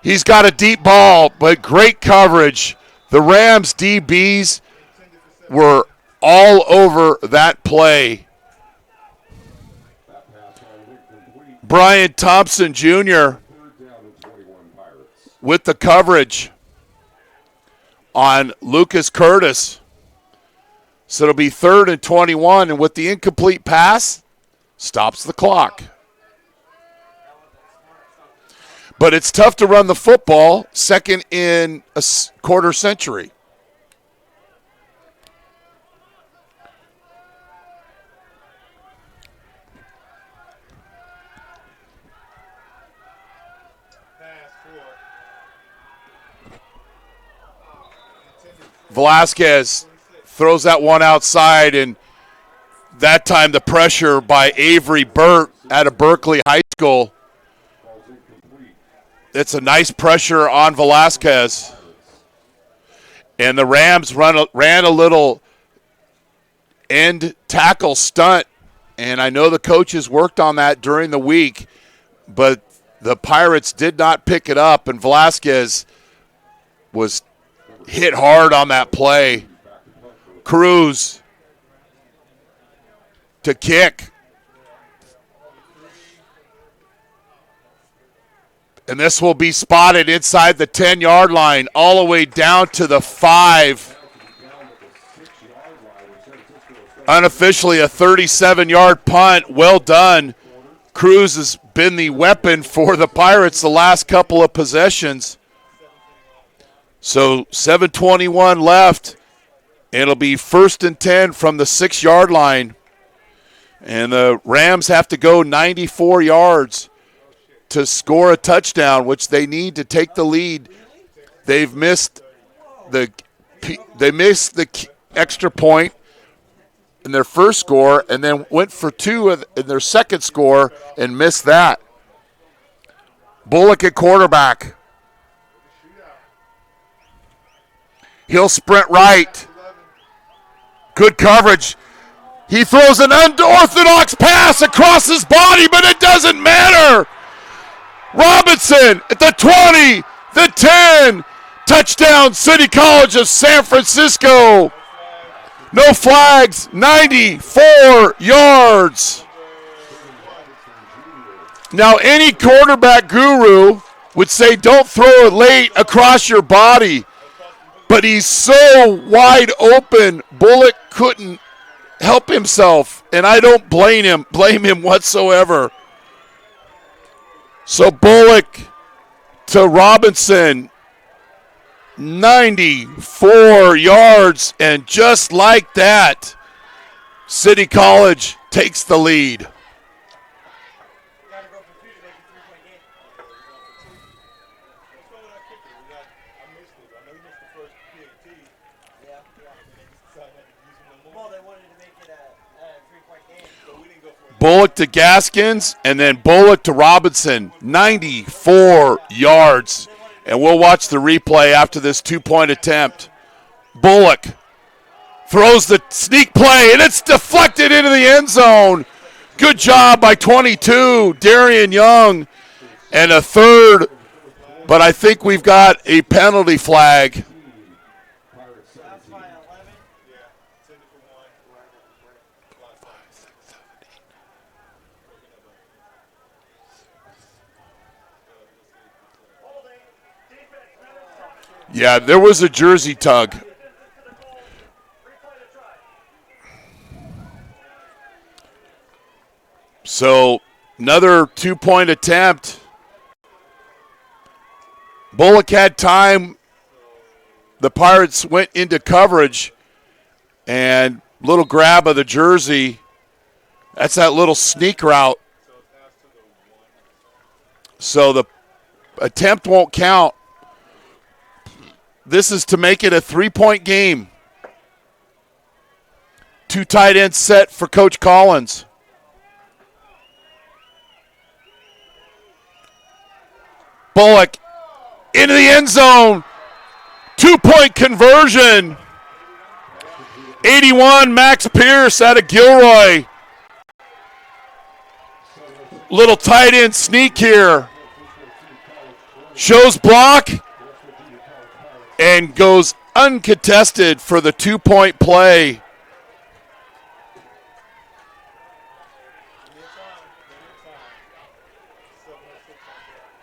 He's got a deep ball, but great coverage. The Rams DBs were all over that play. Brian Thompson Jr. with the coverage on Lucas Curtis. So it'll be 3rd and 21, and with the incomplete pass, stops the clock. But it's tough to run the football, 2nd in a quarter century. Velasquez throws that one outside, and that time the pressure by Avery Burt out of Berkeley High School. It's a nice pressure on Velasquez. And the Rams ran a little end tackle stunt, and I know the coaches worked on that during the week, but the Pirates did not pick it up, and Velasquez was hit hard on that play. Cruz to kick. And this will be spotted inside the 10-yard line all the way down to the 5. Unofficially a 37-yard punt. Well done. Cruz has been the weapon for the Pirates the last couple of possessions. So 7:21 left. It'll be 1st and 10 from the 6-yard line. And the Rams have to go 94 yards to score a touchdown, which they need to take the lead. They missed the extra point in their first score and then went for 2 in their second score and missed that. Bullock at quarterback. He'll sprint right. Good coverage. He throws an unorthodox pass across his body, but it doesn't matter. Robinson at the 20, the 10. Touchdown, City College of San Francisco. No flags, 94 yards. Now, any quarterback guru would say don't throw it late across your body. But he's so wide open, Bullock couldn't help himself. And I don't blame him whatsoever. So Bullock to Robinson, 94 yards. And just like that, City College takes the lead. Bullock to Gaskins, and then Bullock to Robinson, 94 yards. And we'll watch the replay after this two-point attempt. Bullock throws the sneak play, and it's deflected into the end zone. Good job by 22, Darian Young, and a third. But I think we've got a penalty flag. Yeah, there was a jersey tug. So another two-point attempt. Bullock had time. The Pirates went into coverage, and little grab of the jersey. That's that little sneak route. So the attempt won't count. This is to make it a three-point game. Two tight ends set for Coach Collins. Bullock into the end zone. Two-point conversion. 81, Max Pierce out of Gilroy. Little tight end sneak here. Shows block. And goes uncontested for the two-point play.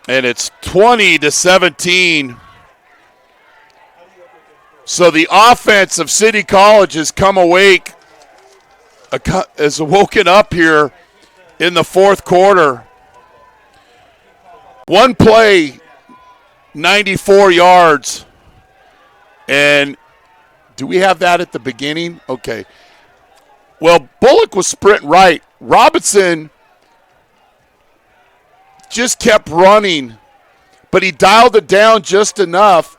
And it's 20-17. So the offense of City College has come awake, has woken up here in the fourth quarter. One play, 94 yards. And do we have that at the beginning? Okay. Well, Bullock was sprint right. Robinson just kept running, but he dialed it down just enough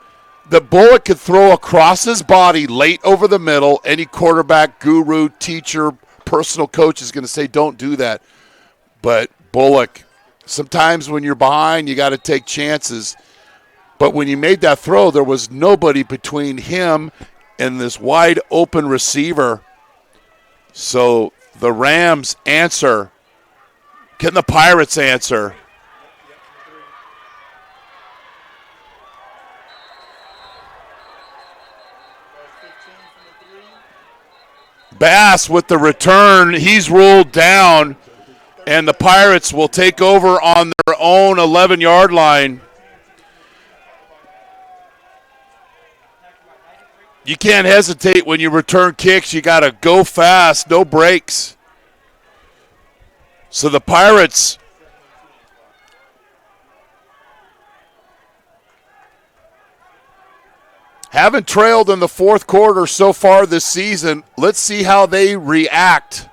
that Bullock could throw across his body late over the middle. Any quarterback, guru, teacher, personal coach is going to say, don't do that. But Bullock, sometimes when you're behind, you got to take chances. But when you made that throw, there was nobody between him and this wide open receiver. So the Rams answer. Can the Pirates answer? Bass with the return. He's ruled down, and the Pirates will take over on their own 11-yard line. You can't hesitate when you return kicks. You got to go fast, no breaks. So the Pirates haven't trailed in the fourth quarter so far this season. Let's see how they react.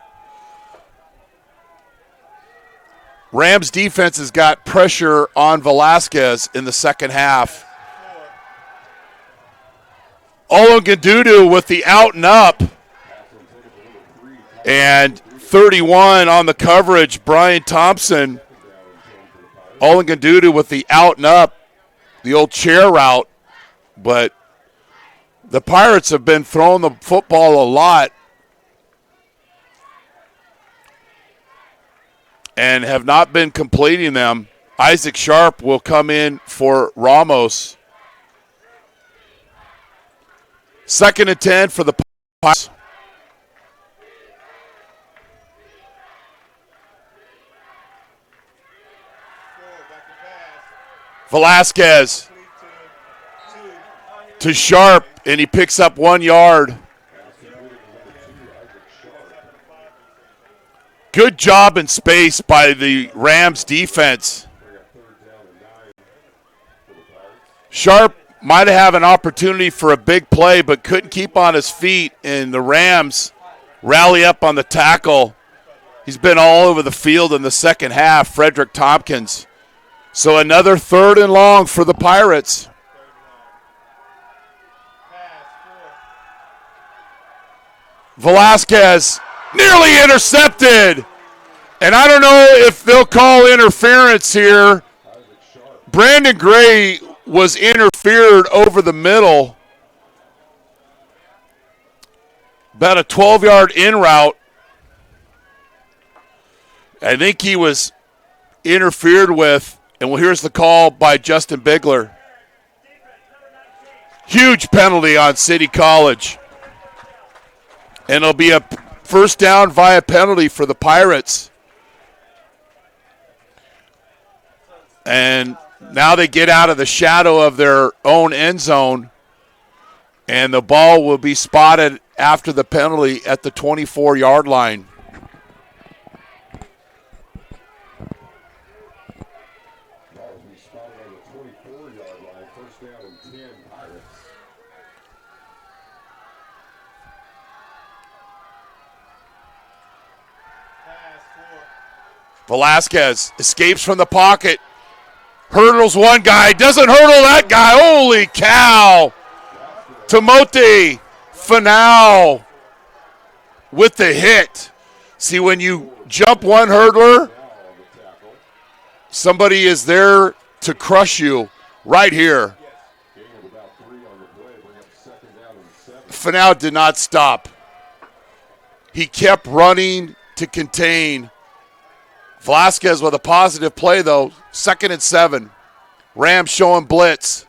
Rams defense has got pressure on Velasquez in the second half. Olengadudu with the out and up. And 31 on the coverage, Brian Thompson. Olengadudu with the out and up, the old chair route. But the Pirates have been throwing the football a lot and have not been completing them. Isaac Sharp will come in for Ramos. 2nd and 10 for the Pirates. Velasquez to Sharp, and he picks up 1 yard. Good job in space by the Rams defense. Sharp might have an opportunity for a big play, but couldn't keep on his feet, and the Rams rally up on the tackle. He's been all over the field in the second half, Frederick Tompkins. So another 3rd and long for the Pirates. Velasquez nearly intercepted. And I don't know if they'll call interference here. Brandon Gray was interfered over the middle. About a 12-yard in route. I think he was interfered with. And well, here's the call by Justin Bigler. Huge penalty on City College. And it'll be a first down via penalty for the Pirates. And now they get out of the shadow of their own end zone. And the ball will be spotted after the penalty at the 24-yard line. Velasquez escapes from the pocket. Hurdles one guy. Doesn't hurdle that guy. Holy cow. Timothy Fanau with the hit. See, when you jump one hurdler, somebody is there to crush you right here. Fanau did not stop. He kept running to contain. Velasquez with a positive play, though. 2nd and 7. Rams showing blitz.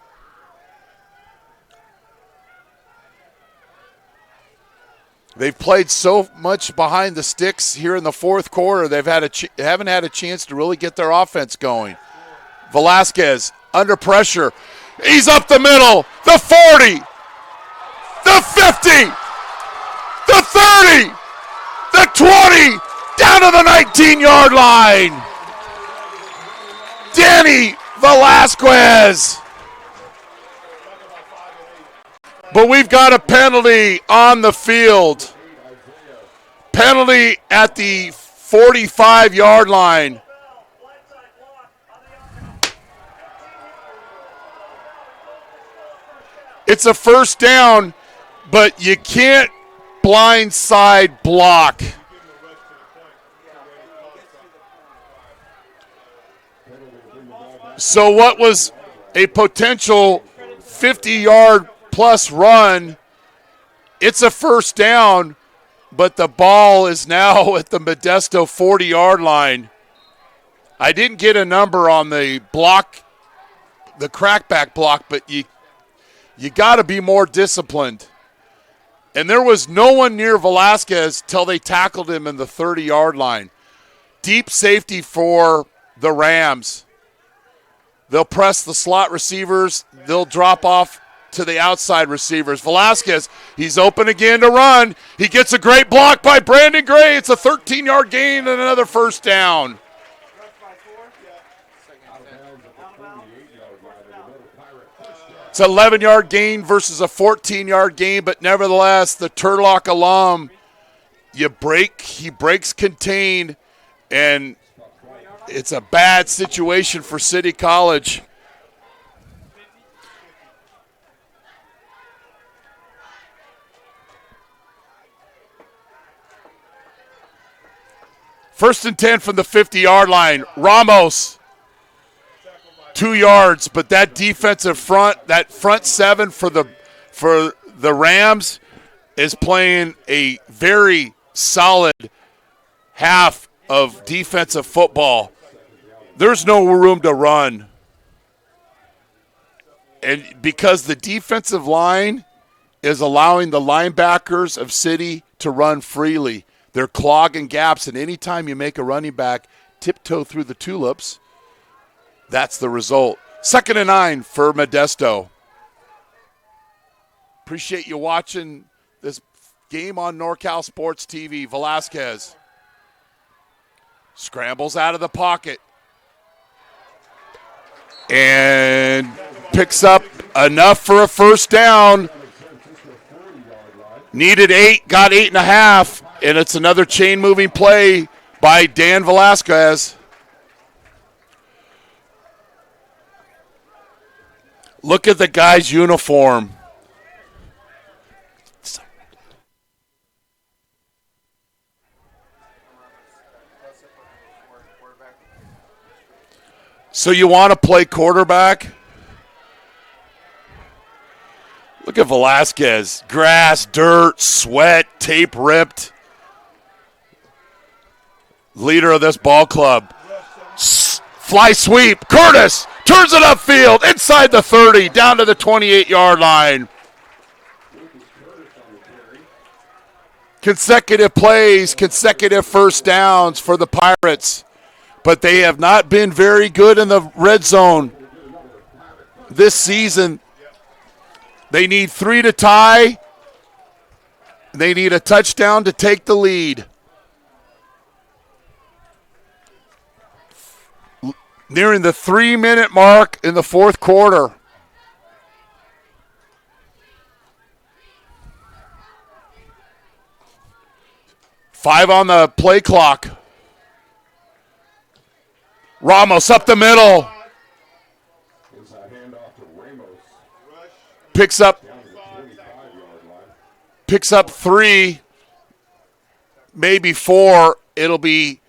They've played so much behind the sticks here in the fourth quarter. They've had haven't had a chance to really get their offense going. Velasquez under pressure. He's up the middle. The 40. The 50. The 30. The 20. Down to the 19-yard line. Danny Velasquez. But we've got a penalty on the field. Penalty at the 45-yard line. It's a first down, but you can't blindside block. So what was a potential 50-yard plus run, it's a first down, but the ball is now at the Modesto 40-yard line. I didn't get a number on the block, the crackback block, but you got to be more disciplined. And there was no one near Velasquez till they tackled him in the 30-yard line. Deep safety for the Rams. They'll press the slot receivers. They'll drop off to the outside receivers. Velasquez, he's open again to run. He gets a great block by Brandon Gray. It's a 13-yard gain and another first down. It's an 11-yard gain versus a 14-yard gain, but nevertheless, the Turlock alum, he breaks contained, and it's a bad situation for City College. First and 10 from the 50-yard line. Ramos, 2 yards, but that defensive front, that front seven for the Rams is playing a very solid half of defensive football. There's no room to run. And because the defensive line is allowing the linebackers of City to run freely. They're clogging gaps, and anytime you make a running back tiptoe through the tulips, that's the result. 2nd and 9 for Modesto. Appreciate you watching this game on NorCal Sports TV. Velasquez scrambles out of the pocket and picks up enough for a first down. Needed 8, got 8.5, and it's another chain-moving play by Dan Velasquez. Look at the guy's uniform. So you want to play quarterback? Look at Velasquez. Grass, dirt, sweat, tape ripped. Leader of this ball club. Fly sweep. Curtis turns it upfield inside the 30, down to the 28-yard line. Consecutive plays, consecutive first downs for the Pirates. But they have not been very good in the red zone this season. They need 3 to tie. They need a touchdown to take the lead. Nearing the 3-minute mark in the fourth quarter. Five on the play clock. Ramos up the middle. Picks up 3, maybe 4. It'll be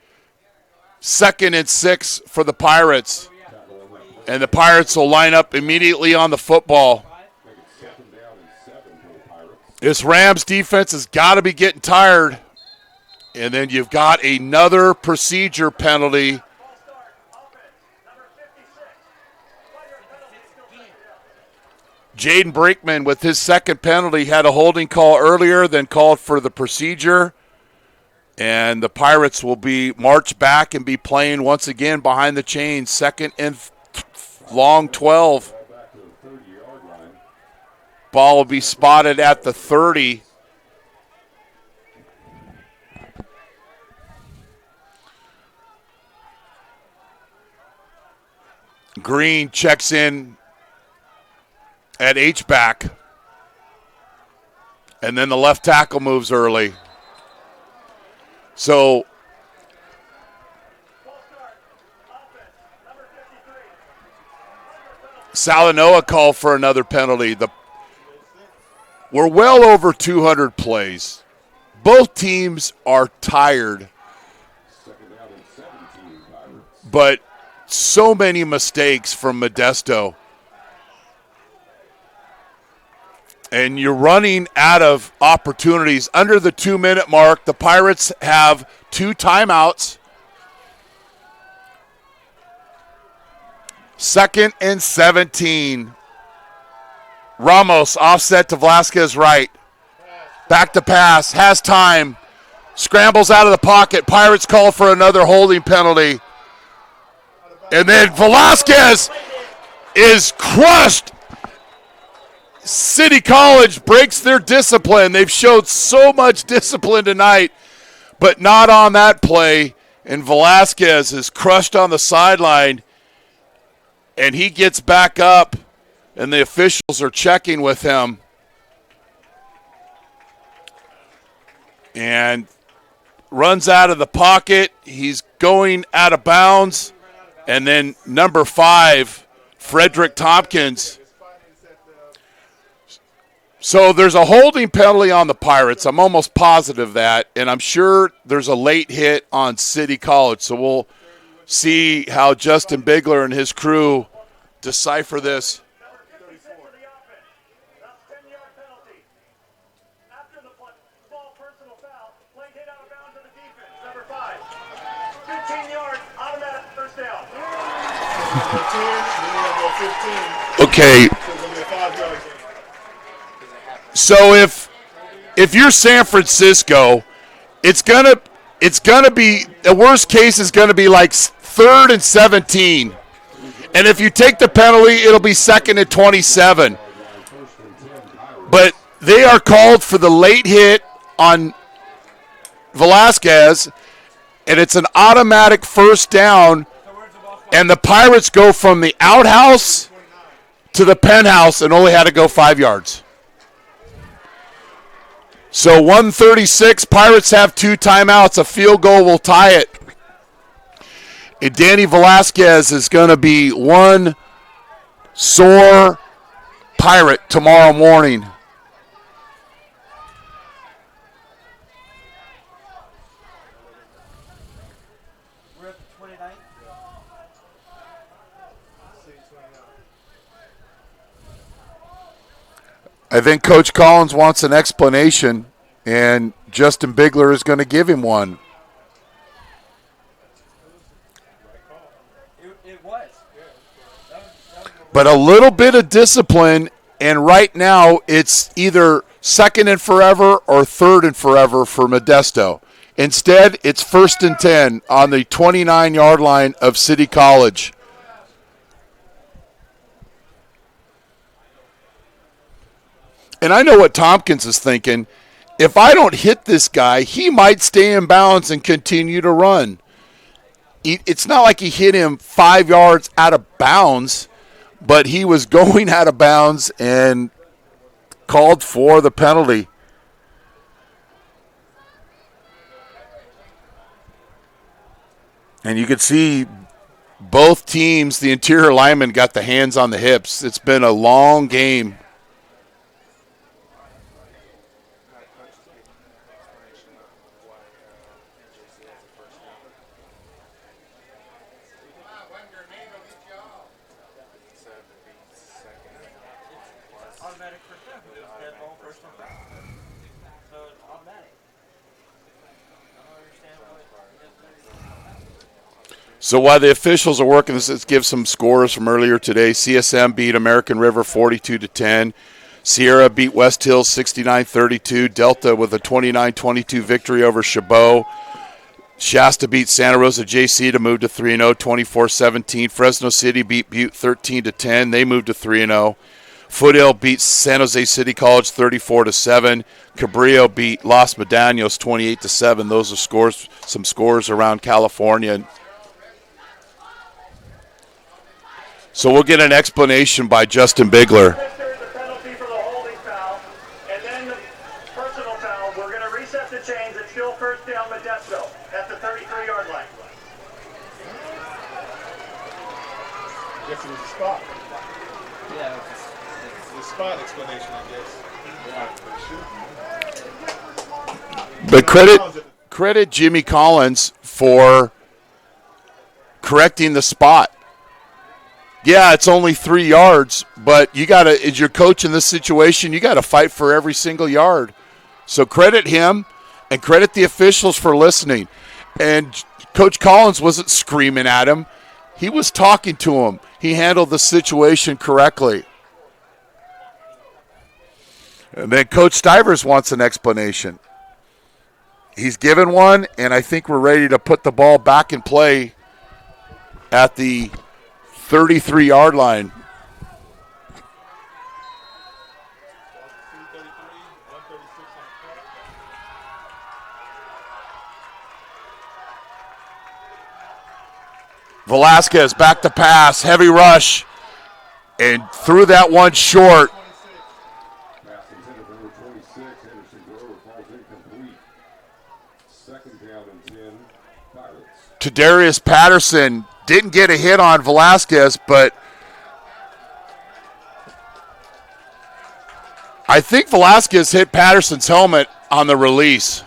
2nd and 6 for the Pirates. And the Pirates will line up immediately on the football. This Rams defense has got to be getting tired. And then you've got another procedure penalty. Jaden Brinkman, with his second penalty, had a holding call earlier, then called for the procedure. And the Pirates will be marched back and be playing once again behind the chains. 2nd and long 12. Ball will be spotted at the 30. Green checks in at H-back. And then the left tackle moves early. So Salanoa called for another penalty. We're well over 200 plays. Both teams are tired. But so many mistakes from Modesto. And you're running out of opportunities. Under the 2-minute mark, the Pirates have 2 timeouts. 2nd and 17. Ramos offset to Velasquez right. Back to pass, has time. Scrambles out of the pocket. Pirates call for another holding penalty. And then Velasquez is crushed. City College breaks their discipline. They've showed so much discipline tonight, but not on that play. And Velasquez is crushed on the sideline, and he gets back up, and the officials are checking with him. And runs out of the pocket. He's going out of bounds. And then number 5, Frederick Tompkins. So there's a holding penalty on the Pirates. I'm almost positive of that. And I'm sure there's a late hit on City College. So we'll see how Justin Bigler and his crew decipher this. Okay. So if you're San Francisco, it's gonna be, the worst case is gonna be like 3rd and 17, And if you take the penalty, it'll be 2nd and 27. But they are called for the late hit on Velasquez, and it's an automatic first down, and the Pirates go from the outhouse to the penthouse and only had to go 5 yards. So 136, Pirates have 2 timeouts. A field goal will tie it. And Danny Velasquez is going to be one sore Pirate tomorrow morning. I think Coach Collins wants an explanation, and Justin Bigler is going to give him one. But a little bit of discipline, and right now it's either 2nd and forever or 3rd and forever for Modesto. Instead, it's 1st and 10 on the 29-yard line of City College. And I know what Tompkins is thinking. If I don't hit this guy, he might stay in bounds and continue to run. It's not like he hit him 5 yards out of bounds, but he was going out of bounds and called for the penalty. And you can see both teams, the interior linemen got the hands on the hips. It's been a long game. So while the officials are working this, let's give some scores from earlier today. CSM beat American River 42-10. Sierra beat West Hills 69-32. Delta with a 29-22 victory over Chabot. Shasta beat Santa Rosa JC to move to 3-0, 24-17. Fresno City beat Butte 13-10. They moved to 3-0. Foothill beat San Jose City College 34-7. Cabrillo beat Los Medanos 28-7. Those are scores, some scores around California. So we'll get an explanation by Justin Bigler. The penalty for the holding foul, and then the personal foul. We're going to reset the chains. It's still first down Modesto at the 33-yard line. I guess it was a spot. Yeah, it's a spot explanation, I guess. But credit Jimmy Collins for correcting the spot. Yeah, it's only 3 yards, but you got to, as your coach in this situation, you got to fight for every single yard. So credit him and credit the officials for listening. And Coach Collins wasn't screaming at him. He was talking to him. He handled the situation correctly. And then Coach Stivers wants an explanation. He's given one, and I think we're ready to put the ball back in play at the 33-yard line. Velasquez back to pass, heavy rush, and threw that one short. Tadarius Patterson didn't get a hit on Velasquez, but I think Velasquez hit Patterson's helmet on the release.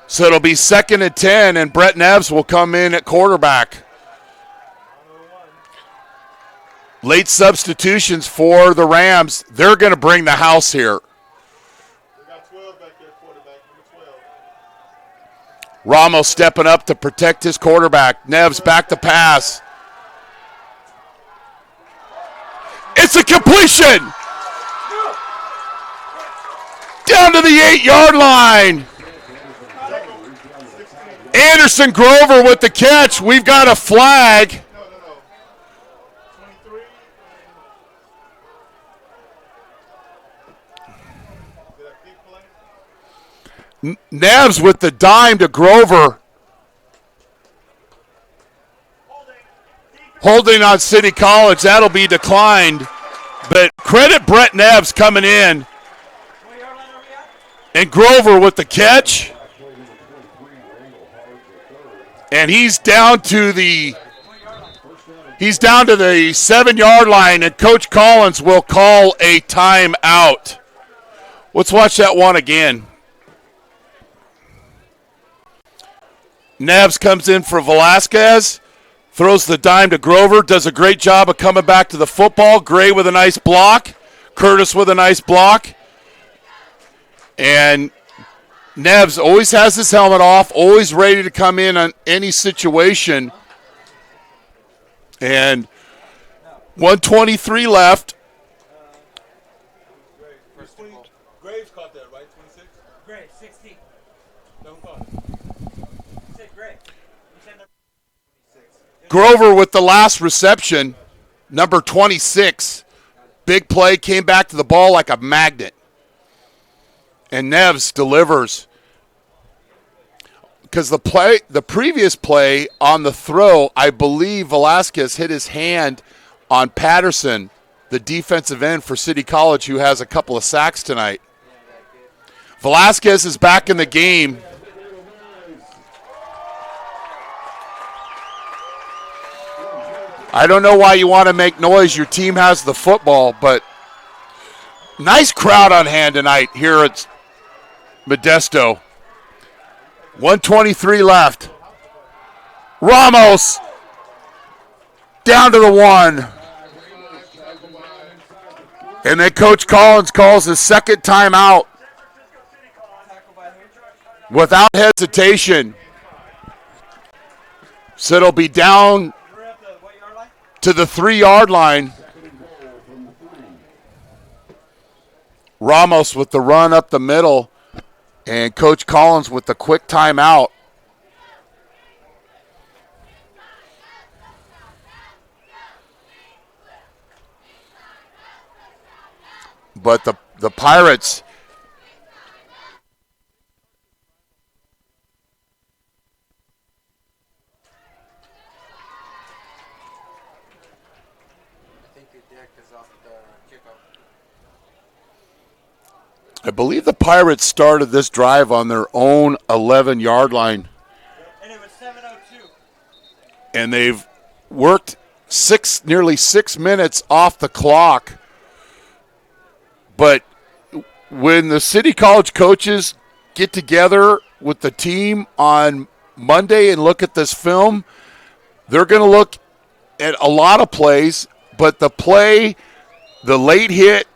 So it'll be 2nd and 10, and Brett Neves will come in at quarterback. Late substitutions for the Rams. They're going to bring the house here. Ramos stepping up to protect his quarterback. Neves back to pass. It's a completion! Down to the 8-yard line. Anderson Grover with the catch. We've got a flag. Neves with the dime to Grover. Holding on City College. That'll be declined. But credit Brett Neves coming in. And Grover with the catch. And he's down to the 7-yard line, and Coach Collins will call a timeout. Let's watch that one again. Neves comes in for Velasquez, throws the dime to Grover, does a great job of coming back to the football. Gray with a nice block, Curtis with a nice block. And Neves always has his helmet off, always ready to come in on any situation. And 1:23 left. Graves caught that, right? 26? Graves, 16. No caught. You said Graves. You said number 26. Grover with the last reception, number 26. Big play, came back to the ball like a magnet. And Neves delivers. Because the previous play on the throw, I believe Velasquez hit his hand on Patterson, the defensive end for City College, who has a couple of sacks tonight. Velasquez is back in the game. I don't know why you want to make noise. Your team has the football, but nice crowd on hand tonight here at Modesto. 1:23 left. Ramos down to the 1. And then Coach Collins calls his second timeout without hesitation. So it'll be down to the 3-yard line. Ramos with the run up the middle. And Coach Collins with the quick timeout. But the Pirates, I believe the Pirates started this drive on their own 11-yard line. And it was 7:02. And they've worked nearly 6 minutes off the clock. But when the City College coaches get together with the team on Monday and look at this film, they're going to look at a lot of plays, but the late hit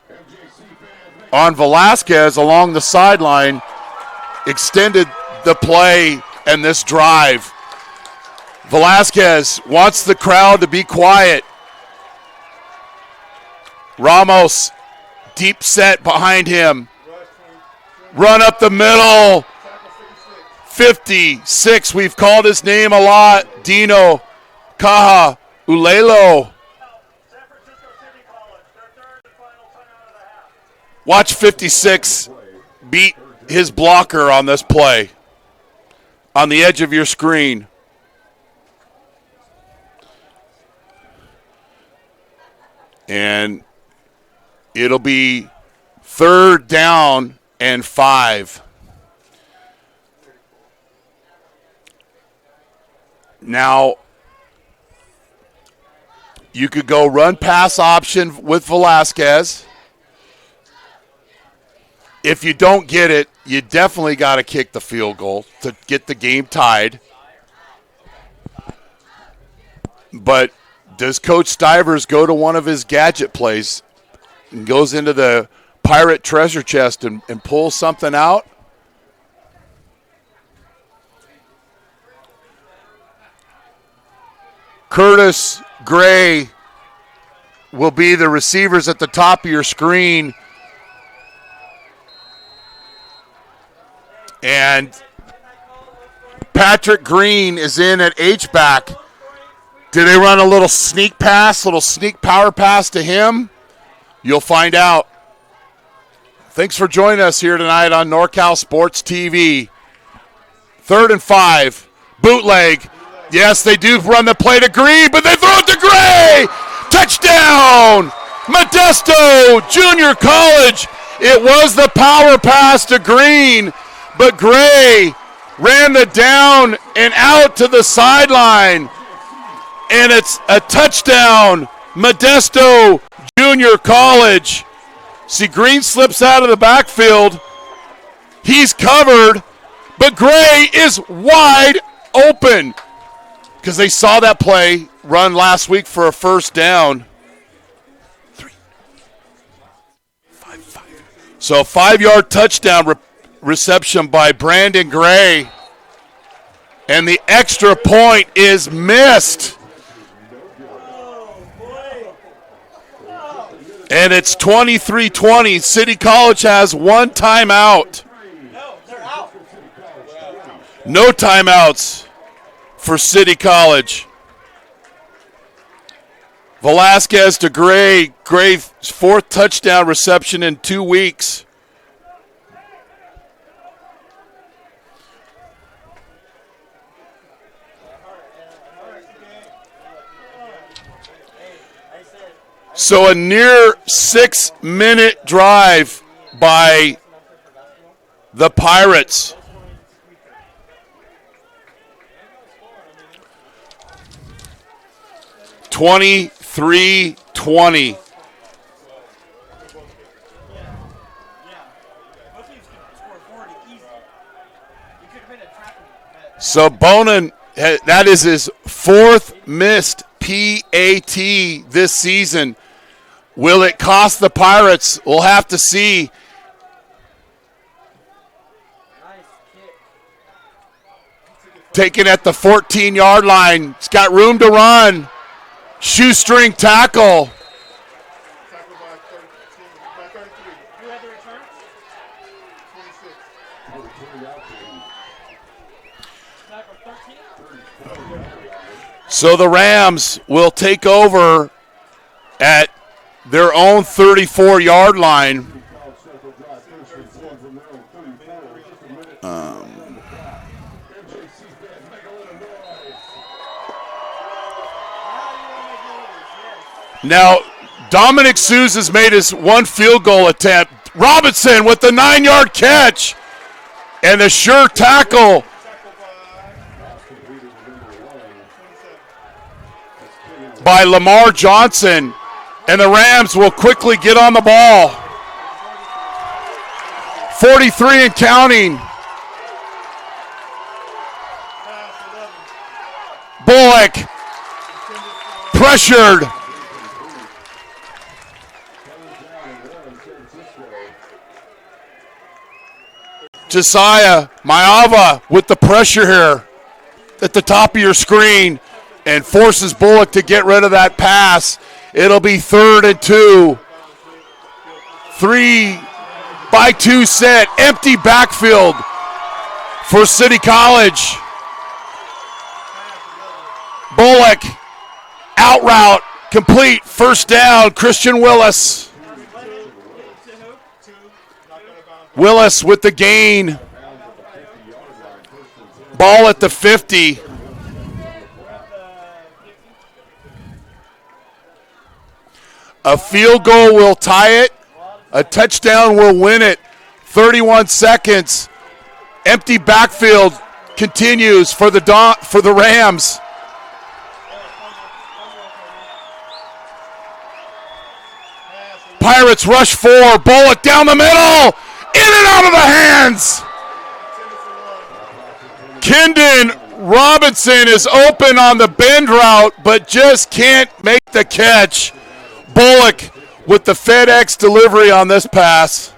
on Velasquez along the sideline extended the play and this drive. Velasquez wants the crowd to be quiet. Ramos, deep set behind him. Run up the middle. 56, we've called his name a lot. Dino Caja Ulelo. Watch 56 beat his blocker on this play on the edge of your screen. And it'll be 3rd down and 5. Now, you could go run pass option with Velasquez. If you don't get it, you definitely got to kick the field goal to get the game tied. But does Coach Stivers go to one of his gadget plays and goes into the Pirate treasure chest and pulls something out? Curtis, Gray will be the receivers at the top of your screen. And Patrick Green is in at H-back. Do they run a little sneak pass, little sneak power pass to him? You'll find out. Thanks for joining us here tonight on NorCal Sports TV. 3rd and 5. Bootleg. Yes, they do run the play to Green, but they throw it to Gray. Touchdown! Modesto Junior College. It was the power pass to Green, but Gray ran the down and out to the sideline. And it's a touchdown, Modesto Junior College. See, Green slips out of the backfield. He's covered, but Gray is wide open because they saw that play run last week for a first down. 5. So 5-yard touchdown reception by Brandon Gray. And the extra point is missed. And it's 23-20. City College has one timeout. No timeouts for City College. Velasquez to Gray. Gray's 4th touchdown reception in 2 weeks. So a near 6-minute drive by the Pirates. (23-20). So Bonin, that is his 4th missed PAT this season. Will it cost the Pirates? We'll have to see. Taken at the 14-yard line. He's got room to run. Shoestring tackle. So the Rams will take over at their own 34-yard line. Now, Dominic Souza's made his one field goal attempt. Robinson with the 9-yard catch and the sure tackle. By Lamar Johnson, and the Rams will quickly get on the ball. 43 and counting. Bullock pressured. Josiah Maava with the pressure here at the top of your screen and forces Bullock to get rid of that pass. It'll be 3rd and 2. 3-by-2 set. Empty backfield for City College. Bullock, out route, complete, first down, Christian Willis. Willis with the gain. Ball at the 50. A field goal will tie it. A touchdown will win it. 31 seconds. Empty backfield continues for the Rams. Pirates rush 4. Bullock down the middle. In and out of the hands. Kendon Robinson is open on the bend route, but just can't make the catch. Bullock with the FedEx delivery on this pass.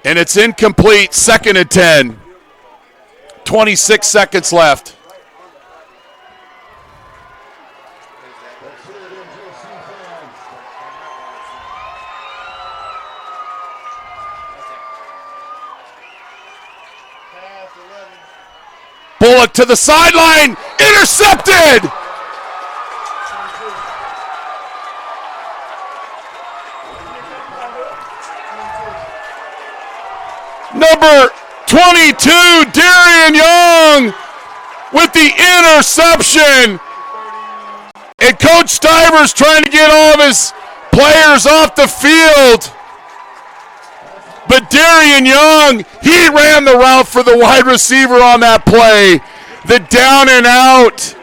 And it's incomplete, 2nd and 10. 26 seconds left. Bullock to the sideline, intercepted! Number 22, Darian Young with the interception. And Coach Stivers trying to get all of his players off the field. But Darian Young, he ran the route for the wide receiver on that play. The down and out.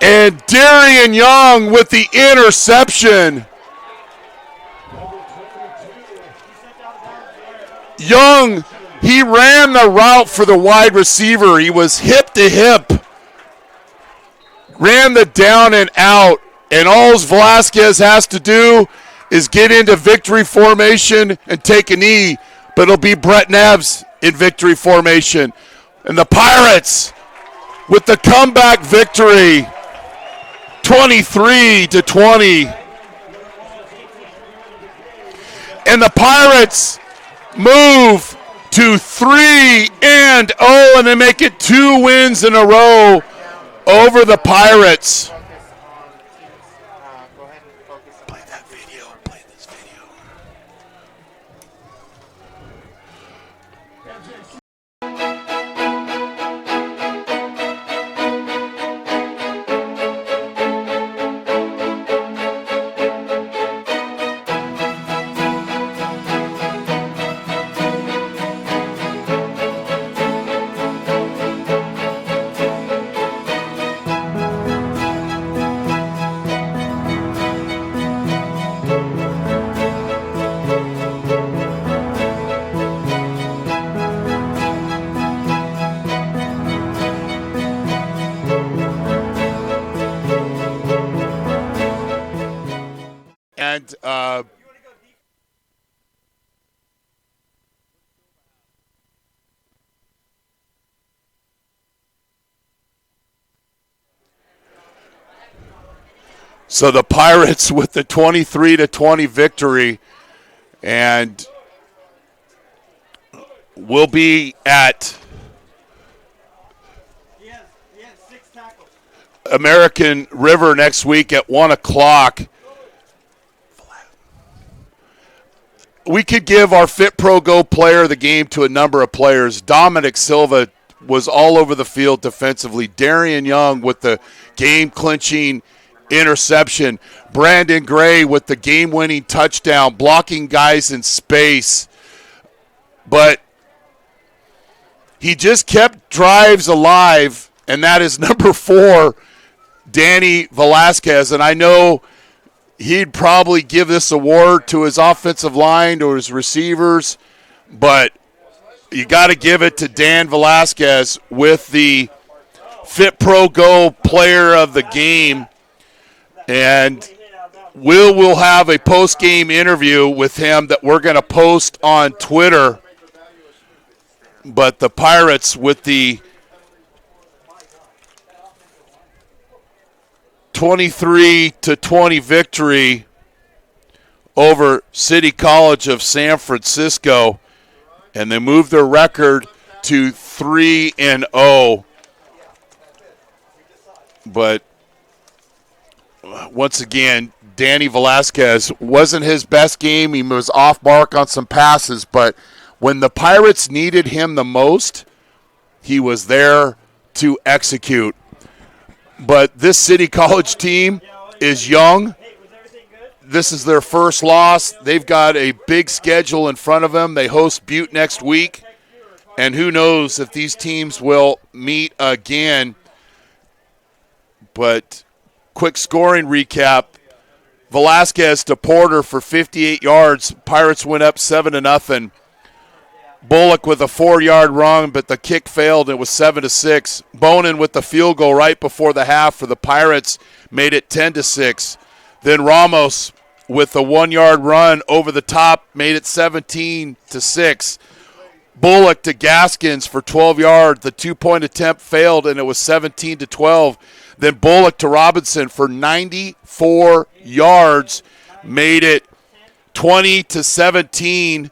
And Darian Young with the interception. Young, he ran the route for the wide receiver. He was hip to hip. Ran the down and out. And all Velasquez has to do is get into victory formation and take a knee. But it'll be Brett Neves in victory formation. And the Pirates with the comeback victory, 23-20. And the Pirates move to 3-0, and they make it 2 wins in a row over the Pirates. Play that video. Play this video. And so the Pirates with the 23-20 victory, and will be at American River next week at 1 o'clock. We could give our FitPro GO player of the game to a number of players. Dominic Silva was all over the field defensively. Darian Young with the game-clinching interception. Brandon Gray with the game-winning touchdown, blocking guys in space. But he just kept drives alive, and that is number 4, Danny Velasquez. And I know he'd probably give this award to his offensive line or his receivers, but you got to give it to Dan Velasquez with the FitPro GO player of the game. And we'll have a post-game interview with him that we're going to post on Twitter. But the Pirates with the 23-20 victory over City College of San Francisco, and they move their record to 3-0. But once again, Danny Velasquez wasn't his best game. He was off mark on some passes, but when the Pirates needed him the most, he was there to execute. But this City College team is young. This is their first loss. They've got a big schedule in front of them. They host Butte next week. And who knows if these teams will meet again. But quick scoring recap. Velasquez to Porter for 58 yards. Pirates went up 7-0. Bullock with a 4-yard run, but the kick failed. It was 7-6. Bonin with the field goal right before the half for the Pirates made it 10-6. Then Ramos with a 1-yard run over the top made it 17-6. Bullock to Gaskins for 12 yards. The 2-point attempt failed, and it was 17-12. Then Bullock to Robinson for 94 yards made it 20-17.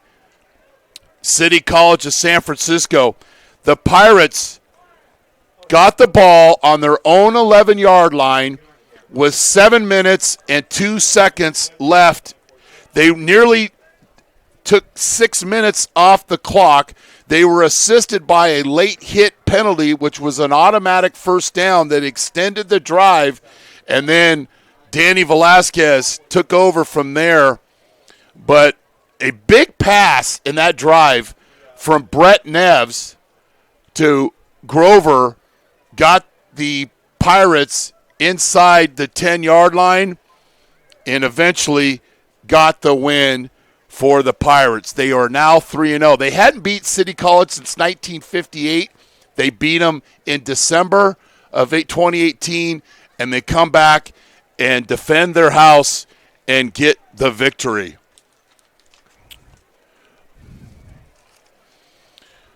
City College of San Francisco. The Pirates got the ball on their own 11-yard line with 7 minutes and 2 seconds left. They nearly took 6 minutes off the clock. They were assisted by a late hit penalty, which was an automatic first down that extended the drive, and then Danny Velasquez took over from there. But a big pass in that drive from Brett Neves to Grover got the Pirates inside the 10-yard line and eventually got the win for the Pirates. They are now 3-0. They hadn't beat City College since 1958. They beat them in December of 2018, and they come back and defend their house and get the victory.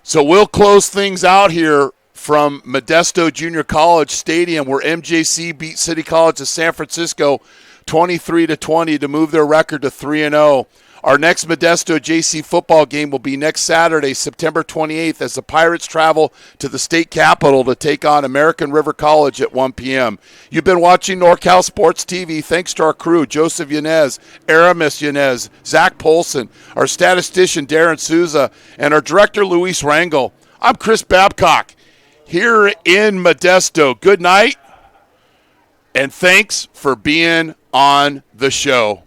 So we'll close things out here from Modesto Junior College Stadium, where MJC beat City College of San Francisco 23-20 to move their record to 3-0. Our next Modesto JC football game will be next Saturday, September 28th, as the Pirates travel to the state capitol to take on American River College at 1 p.m. You've been watching NorCal Sports TV. Thanks to our crew, Joseph Yanez, Aramis Yanez, Zach Polson, our statistician, Darren Souza, and our director, Luis Rangel. I'm Chris Babcock here in Modesto. Good night, and thanks for being on the show.